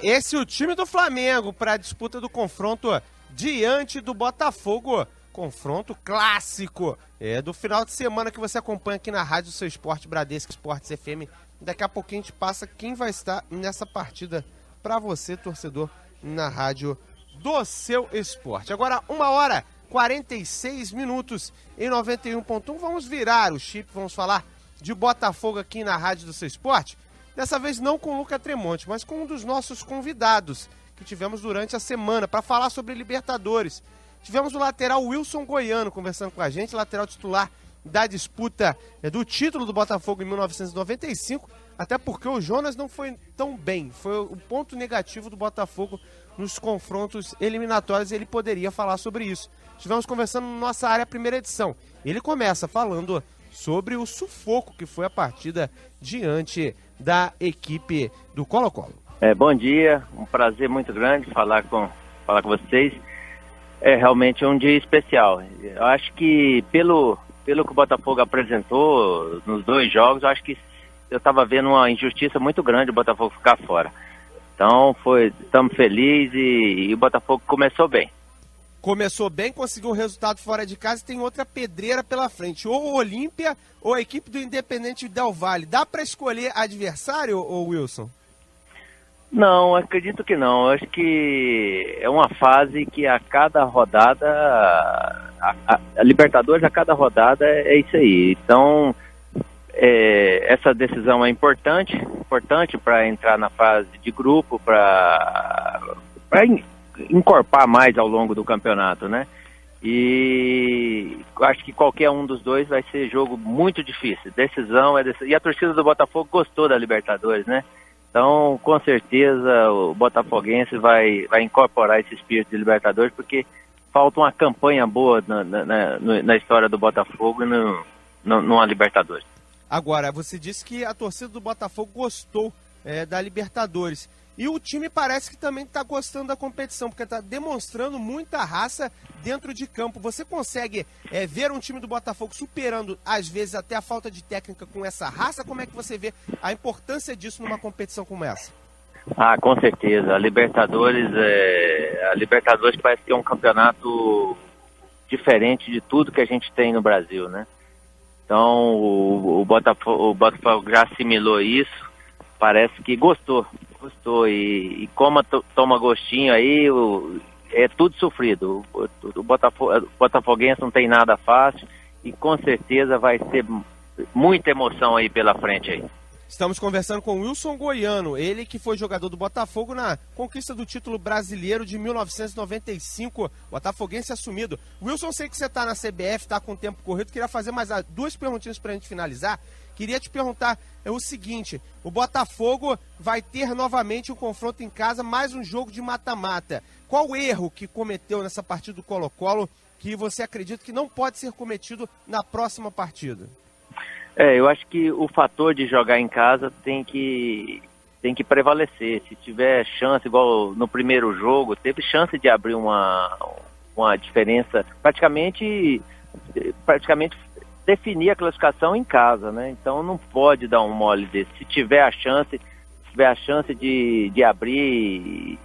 Esse é o time do Flamengo para a disputa do confronto diante do Botafogo. Confronto clássico do final de semana que você acompanha aqui na Rádio Seu Esporte, Bradesco Esportes FM. Daqui a pouquinho a gente passa quem vai estar nessa partida para você, torcedor, na Rádio do Seu Esporte. Agora, 1h46 em 91.1. Vamos virar o chip, vamos falar de Botafogo aqui na Rádio do Seu Esporte. Dessa vez não com o Luca Tremonti, mas com um dos nossos convidados que tivemos durante a semana para falar sobre Libertadores. Tivemos o lateral Wilson Goiano conversando com a gente, lateral titular da disputa do título do Botafogo em 1995, até porque o Jonas não foi tão bem. Foi o ponto negativo do Botafogo nos confrontos eliminatórios, ele poderia falar sobre isso. Estivemos conversando na nossa área, primeira edição. Ele começa falando sobre o sufoco que foi a partida diante da equipe do Colo-Colo. Bom dia, um prazer muito grande falar com vocês. É realmente um dia especial. Eu acho que pelo que o Botafogo apresentou nos 2 jogos, eu acho que eu estava vendo uma injustiça muito grande o Botafogo ficar fora. Então, estamos felizes e o Botafogo começou bem. Começou bem, conseguiu um resultado fora de casa e tem outra pedreira pela frente. Ou o Olímpia ou a equipe do Independente Del Valle. Dá para escolher adversário, ou Wilson? Não, acredito que não. Acho que é uma fase que a cada rodada, a Libertadores a cada rodada é isso aí. Então, essa decisão é importante para entrar na fase de grupo, para encorpar mais ao longo do campeonato, né? E acho que qualquer um dos dois vai ser jogo muito difícil. Decisão é decisão. E a torcida do Botafogo gostou da Libertadores, né? Então, com certeza, o botafoguense vai incorporar esse espírito de Libertadores, porque falta uma campanha boa na história do Botafogo numa Libertadores. Agora, você disse que a torcida do Botafogo gostou da Libertadores. E o time parece que também está gostando da competição, porque está demonstrando muita raça dentro de campo. Você consegue ver um time do Botafogo superando, às vezes, até a falta de técnica com essa raça? Como é que você vê a importância disso numa competição como essa? Ah, com certeza. A Libertadores parece que é um campeonato diferente de tudo que a gente tem no Brasil, né? Então, o Botafogo já assimilou isso, parece que gostou, e como toma gostinho aí, é tudo sofrido. O botafoguense não tem nada fácil e com certeza vai ser muita emoção aí pela frente aí. Estamos conversando com o Wilson Goiano, ele que foi jogador do Botafogo na conquista do título brasileiro de 1995, botafoguense assumido. Wilson, sei que você está na CBF, está com o tempo corrido, queria fazer mais 2 perguntinhas para a gente finalizar. Queria te perguntar o seguinte, o Botafogo vai ter novamente um confronto em casa, mais um jogo de mata-mata. Qual o erro que cometeu nessa partida do Colo-Colo que você acredita que não pode ser cometido na próxima partida? Eu acho que o fator de jogar em casa tem que prevalecer. Se tiver chance, igual no primeiro jogo, teve chance de abrir uma diferença, praticamente definir a classificação em casa, né? Então não pode dar um mole desse. Se tiver a chance de abrir,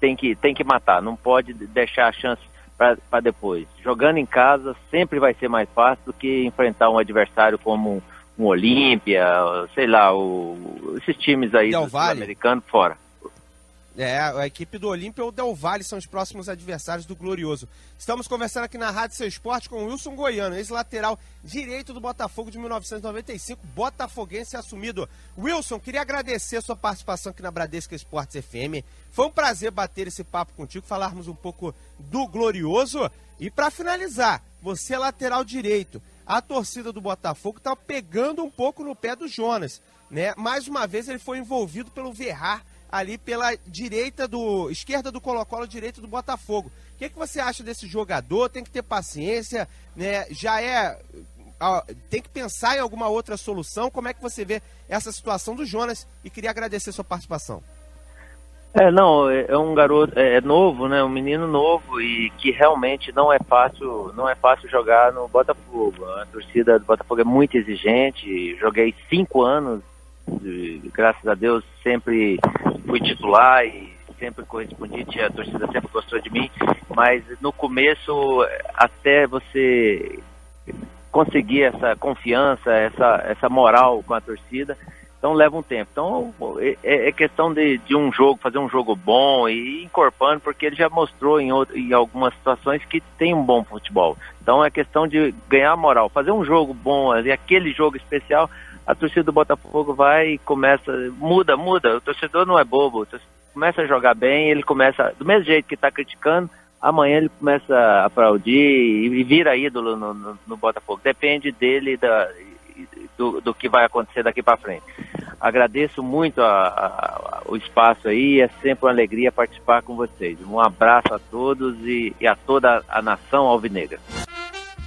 tem que matar, não pode deixar a chance para depois. Jogando em casa sempre vai ser mais fácil do que enfrentar um adversário como um Olímpia, sei lá, esses times aí do Sul-Americano fora. A equipe do Olímpia ou Del Valle são os próximos adversários do Glorioso. Estamos conversando aqui na Rádio Seu Esporte com o Wilson Goiano, ex-lateral direito do Botafogo de 1995, botafoguense assumido. Wilson, queria agradecer a sua participação aqui na Bradesco Esportes FM. Foi um prazer bater esse papo contigo, falarmos um pouco do Glorioso. E para finalizar, você é lateral direito. A torcida do Botafogo está pegando um pouco no pé do Jonas, né? Mais uma vez ele foi envolvido pelo Verrar, ali pela esquerda do Colo-Colo, direita do Botafogo. O que você acha desse jogador? Tem que ter paciência, né? Tem que pensar em alguma outra solução. Como é que você vê essa situação do Jonas? E queria agradecer a sua participação. É um garoto, é novo, né? Um menino novo e que realmente não é fácil jogar no Botafogo. A torcida do Botafogo é muito exigente. Joguei 5 anos, graças a Deus sempre fui titular e sempre correspondi, a torcida sempre gostou de mim, mas no começo, até você conseguir essa confiança, essa moral com a torcida, então leva um tempo. Então é questão de um jogo, fazer um jogo bom e ir incorporando, porque ele já mostrou em algumas situações que tem um bom futebol. Então é questão de ganhar moral, fazer um jogo bom, aquele jogo especial. A torcida do Botafogo vai e começa, muda. O torcedor não é bobo, começa a jogar bem, ele começa, do mesmo jeito que está criticando, amanhã ele começa a aplaudir e vira ídolo no Botafogo. Depende dele, do que vai acontecer daqui para frente. Agradeço muito o espaço aí, é sempre uma alegria participar com vocês. Um abraço a todos e a toda a nação alvinegra.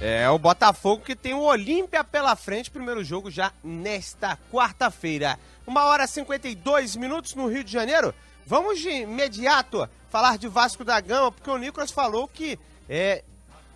É o Botafogo que tem o Olímpia pela frente, primeiro jogo já nesta quarta-feira. 1h52 no Rio de Janeiro. Vamos de imediato falar de Vasco da Gama, porque o Nicolas falou que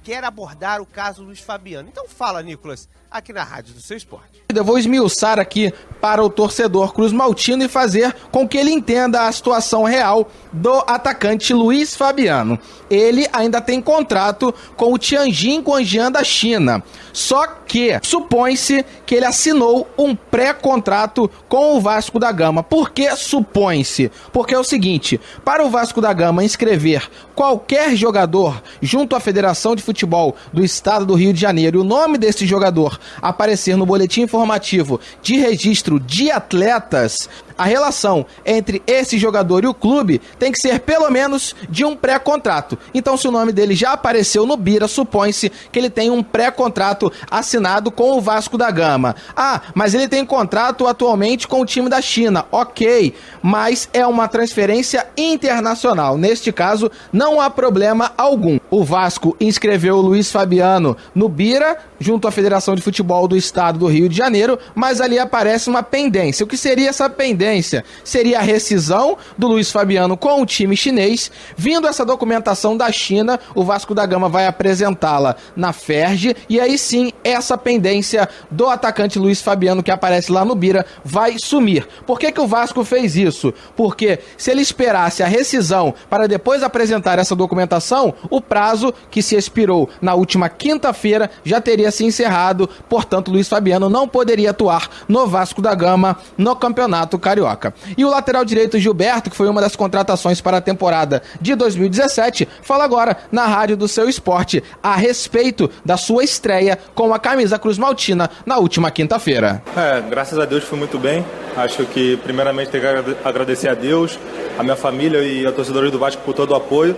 quer abordar o caso Luiz Fabiano. Então fala, Nicolas, aqui na Rádio do Seu Esporte. Eu vou esmiuçar aqui para o torcedor Cruz Maltino e fazer com que ele entenda a situação real do atacante Luiz Fabiano. Ele ainda tem contrato com o Tianjin Quanjian da China. Só que supõe-se que ele assinou um pré-contrato com o Vasco da Gama. Por que supõe-se? Porque é o seguinte, para o Vasco da Gama inscrever qualquer jogador junto à Federação de Futebol do Estado do Rio de Janeiro e o nome desse jogador aparecer no boletim informativo de registro de atletas, a relação entre esse jogador e o clube tem que ser pelo menos de um pré-contrato. Então, se o nome dele já apareceu no Bira, supõe-se que ele tem um pré-contrato assinado com o Vasco da Gama. Ah, mas ele tem contrato atualmente com o time da China. Ok, mas é uma transferência internacional. Neste caso, não há problema algum. O Vasco inscreveu o Luiz Fabiano no Bira, junto à Federação de Futebol do Estado do Rio de Janeiro, mas ali aparece uma pendência. O que seria essa pendência? Seria a rescisão do Luiz Fabiano com o time chinês. Vindo essa documentação da China, o Vasco da Gama vai apresentá-la na FERJ e aí sim essa pendência do atacante Luiz Fabiano que aparece lá no Bira vai sumir. Por que o Vasco fez isso? Porque se ele esperasse a rescisão para depois apresentar essa documentação, o prazo que se expirou na última quinta-feira já teria se encerrado, portanto Luiz Fabiano não poderia atuar no Vasco da Gama no Campeonato Carioca. E o lateral direito Gilberto, que foi uma das contratações para a temporada de 2017, fala agora na Rádio do Seu Esporte a respeito da sua estreia com a camisa Cruz Maltina na última quinta-feira. Graças a Deus fui muito bem. Acho que primeiramente tenho que agradecer a Deus, a minha família e a torcedores do Vasco por todo o apoio.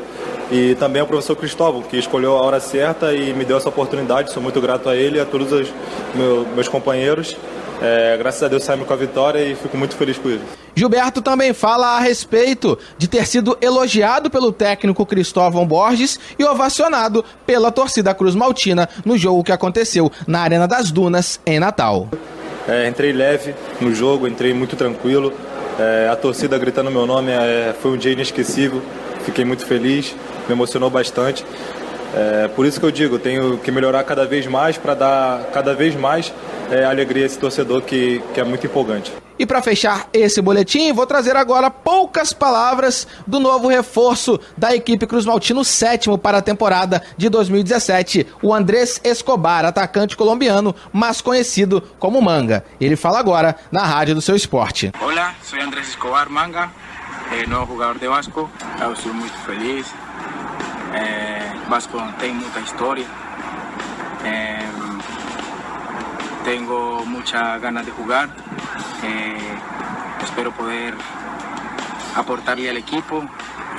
E também ao professor Cristóvão, que escolheu a hora certa e me deu essa oportunidade. Sou muito grato a ele e a todos os meus companheiros. Graças a Deus saímos com a vitória e fico muito feliz com isso. Gilberto também fala a respeito de ter sido elogiado pelo técnico Cristóvão Borges e ovacionado pela torcida Cruz Maltina no jogo que aconteceu na Arena das Dunas, em Natal. Entrei leve no jogo, entrei muito tranquilo. A torcida gritando meu nome foi um dia inesquecível. Fiquei muito feliz, me emocionou bastante. Por isso que eu digo, tenho que melhorar cada vez mais para dar cada vez mais alegria a esse torcedor que é muito empolgante. E para fechar esse boletim, vou trazer agora poucas palavras do novo reforço da equipe Cruz Maltino, 7º para a temporada de 2017, o Andrés Escobar, atacante colombiano, mais conhecido como Manga. Ele fala agora na Rádio do Seu Esporte. Olá, sou Andrés Escobar Manga. novo jogador de Vasco. Eu estou muito feliz. Vasco tem muita história. Tenho muita ganas de jogar. Espero poder aportar-lhe ao equipo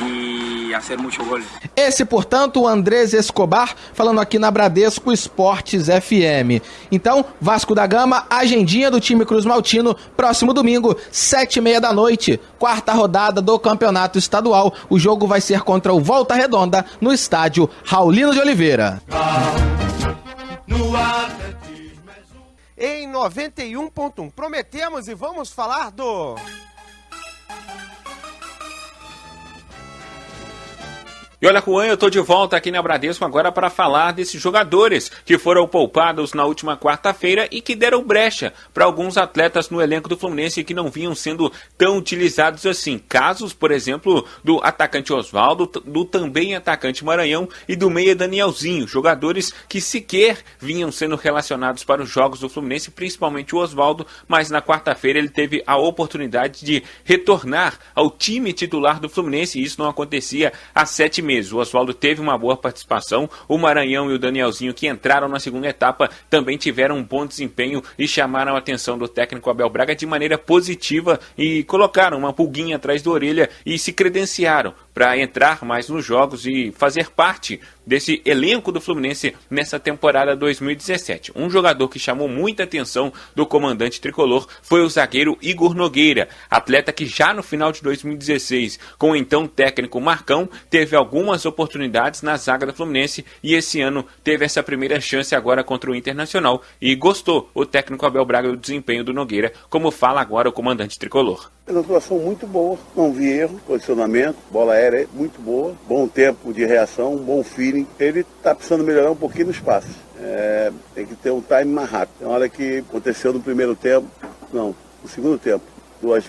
e fazer muitos gols. Esse, portanto, o Andrés Escobar, falando aqui na Bradesco Esportes FM. Então, Vasco da Gama, agendinha do time Cruz Maltino, próximo domingo, 7h30 da noite, quarta rodada do Campeonato Estadual. O jogo vai ser contra o Volta Redonda, no estádio Raulino de Oliveira. Em 91.1, prometemos e vamos falar do... E olha, Juan, eu tô de volta aqui na Bradesco agora para falar desses jogadores que foram poupados na última quarta-feira e que deram brecha para alguns atletas no elenco do Fluminense que não vinham sendo tão utilizados assim. Casos, por exemplo, do atacante Osvaldo, do também atacante Maranhão e do meia Danielzinho, jogadores que sequer vinham sendo relacionados para os jogos do Fluminense, principalmente o Osvaldo, mas na quarta-feira ele teve a oportunidade de retornar ao time titular do Fluminense e isso não acontecia há 7 meses. O Osvaldo teve uma boa participação, o Maranhão e o Danielzinho, que entraram na segunda etapa, também tiveram um bom desempenho e chamaram a atenção do técnico Abel Braga de maneira positiva e colocaram uma pulguinha atrás da orelha e se credenciaram para entrar mais nos jogos e fazer parte desse elenco do Fluminense nessa temporada 2017. Um jogador que chamou muita atenção do comandante tricolor foi o zagueiro Igor Nogueira, atleta que já no final de 2016, com o então técnico Marcão, teve algumas oportunidades na zaga do Fluminense e esse ano teve essa primeira chance agora contra o Internacional e gostou o técnico Abel Braga do desempenho do Nogueira, como fala agora o comandante tricolor. É uma atuação muito boa, não vi erro, posicionamento, bola aérea muito boa, bom tempo de reação, bom feeling. Ele está precisando melhorar um pouquinho nos passes, tem que ter um time mais rápido. Tem hora que aconteceu no primeiro tempo, não, no segundo tempo, duas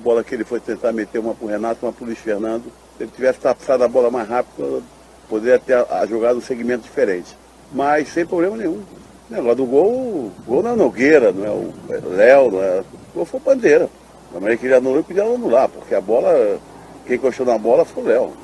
bolas que ele foi tentar meter, uma para o Renato, uma para o Luiz Fernando. Se ele tivesse passado a bola mais rápido, poderia ter a jogada um segmento diferente, mas sem problema nenhum. O negócio do gol não é Nogueira, não é o Léo, não é... O gol foi Bandeira. A maneira que ele anulou, ele podia anular, porque a bola, quem encostou na bola foi o Léo.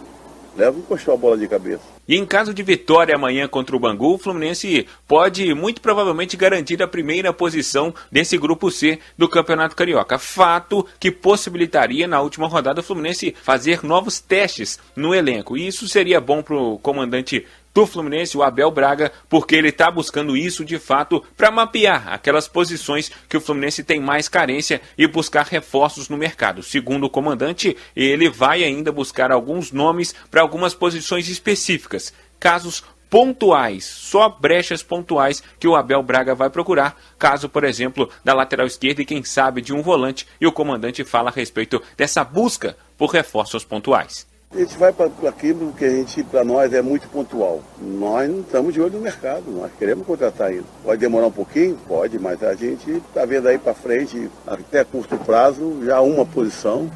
Léo encostou a bola de cabeça. E em caso de vitória amanhã contra o Bangu, o Fluminense pode muito provavelmente garantir a primeira posição desse grupo C do Campeonato Carioca. Fato que possibilitaria na última rodada o Fluminense fazer novos testes no elenco. E isso seria bom para o comandante do Fluminense, o Abel Braga, porque ele está buscando isso de fato para mapear aquelas posições que o Fluminense tem mais carência e buscar reforços no mercado. Segundo o comandante, ele vai ainda buscar alguns nomes para algumas posições específicas, casos pontuais, só brechas pontuais que o Abel Braga vai procurar, caso, por exemplo, da lateral esquerda e quem sabe de um volante, e o comandante fala a respeito dessa busca por reforços pontuais. A gente vai para aquilo que para nós é muito pontual. Nós não estamos de olho no mercado, nós queremos contratar ainda. Pode demorar um pouquinho? Pode, mas a gente está vendo aí para frente, até curto prazo, já uma posição.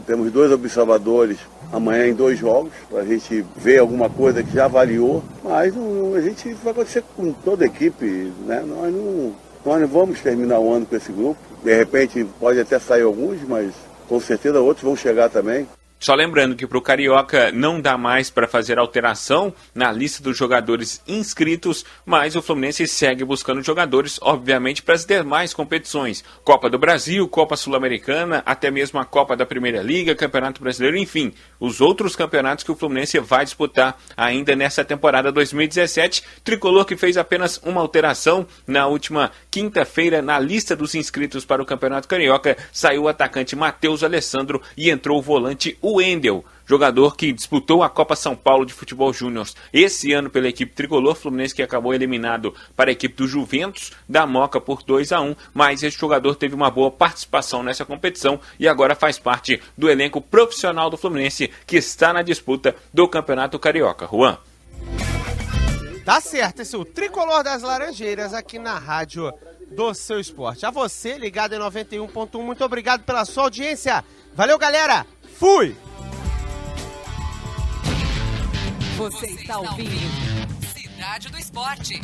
Temos 2 observadores amanhã em 2 jogos, para a gente ver alguma coisa que já avaliou, mas a gente vai acontecer com toda a equipe, né? Nós não vamos terminar o ano com esse grupo. De repente pode até sair alguns, mas com certeza outros vão chegar também. Só lembrando que para o Carioca não dá mais para fazer alteração na lista dos jogadores inscritos, mas o Fluminense segue buscando jogadores, obviamente, para as demais competições. Copa do Brasil, Copa Sul-Americana, até mesmo a Copa da Primeira Liga, Campeonato Brasileiro, enfim, os outros campeonatos que o Fluminense vai disputar ainda nessa temporada 2017. Tricolor que fez apenas uma alteração na última quinta-feira na lista dos inscritos para o Campeonato Carioca, saiu o atacante Matheus Alessandro e entrou o volante Wendel, jogador que disputou a Copa São Paulo de Futebol Júnior esse ano pela equipe tricolor. Fluminense que acabou eliminado para a equipe do Juventus da Moca por 2-1, mas esse jogador teve uma boa participação nessa competição e agora faz parte do elenco profissional do Fluminense que está na disputa do Campeonato Carioca. Juan. Tá certo, esse é o Tricolor das Laranjeiras aqui na Rádio do Seu Esporte. A você, ligado em 91.1, muito obrigado pela sua audiência. Valeu, galera! Fui! Você está ouvindo Cidade do Esporte.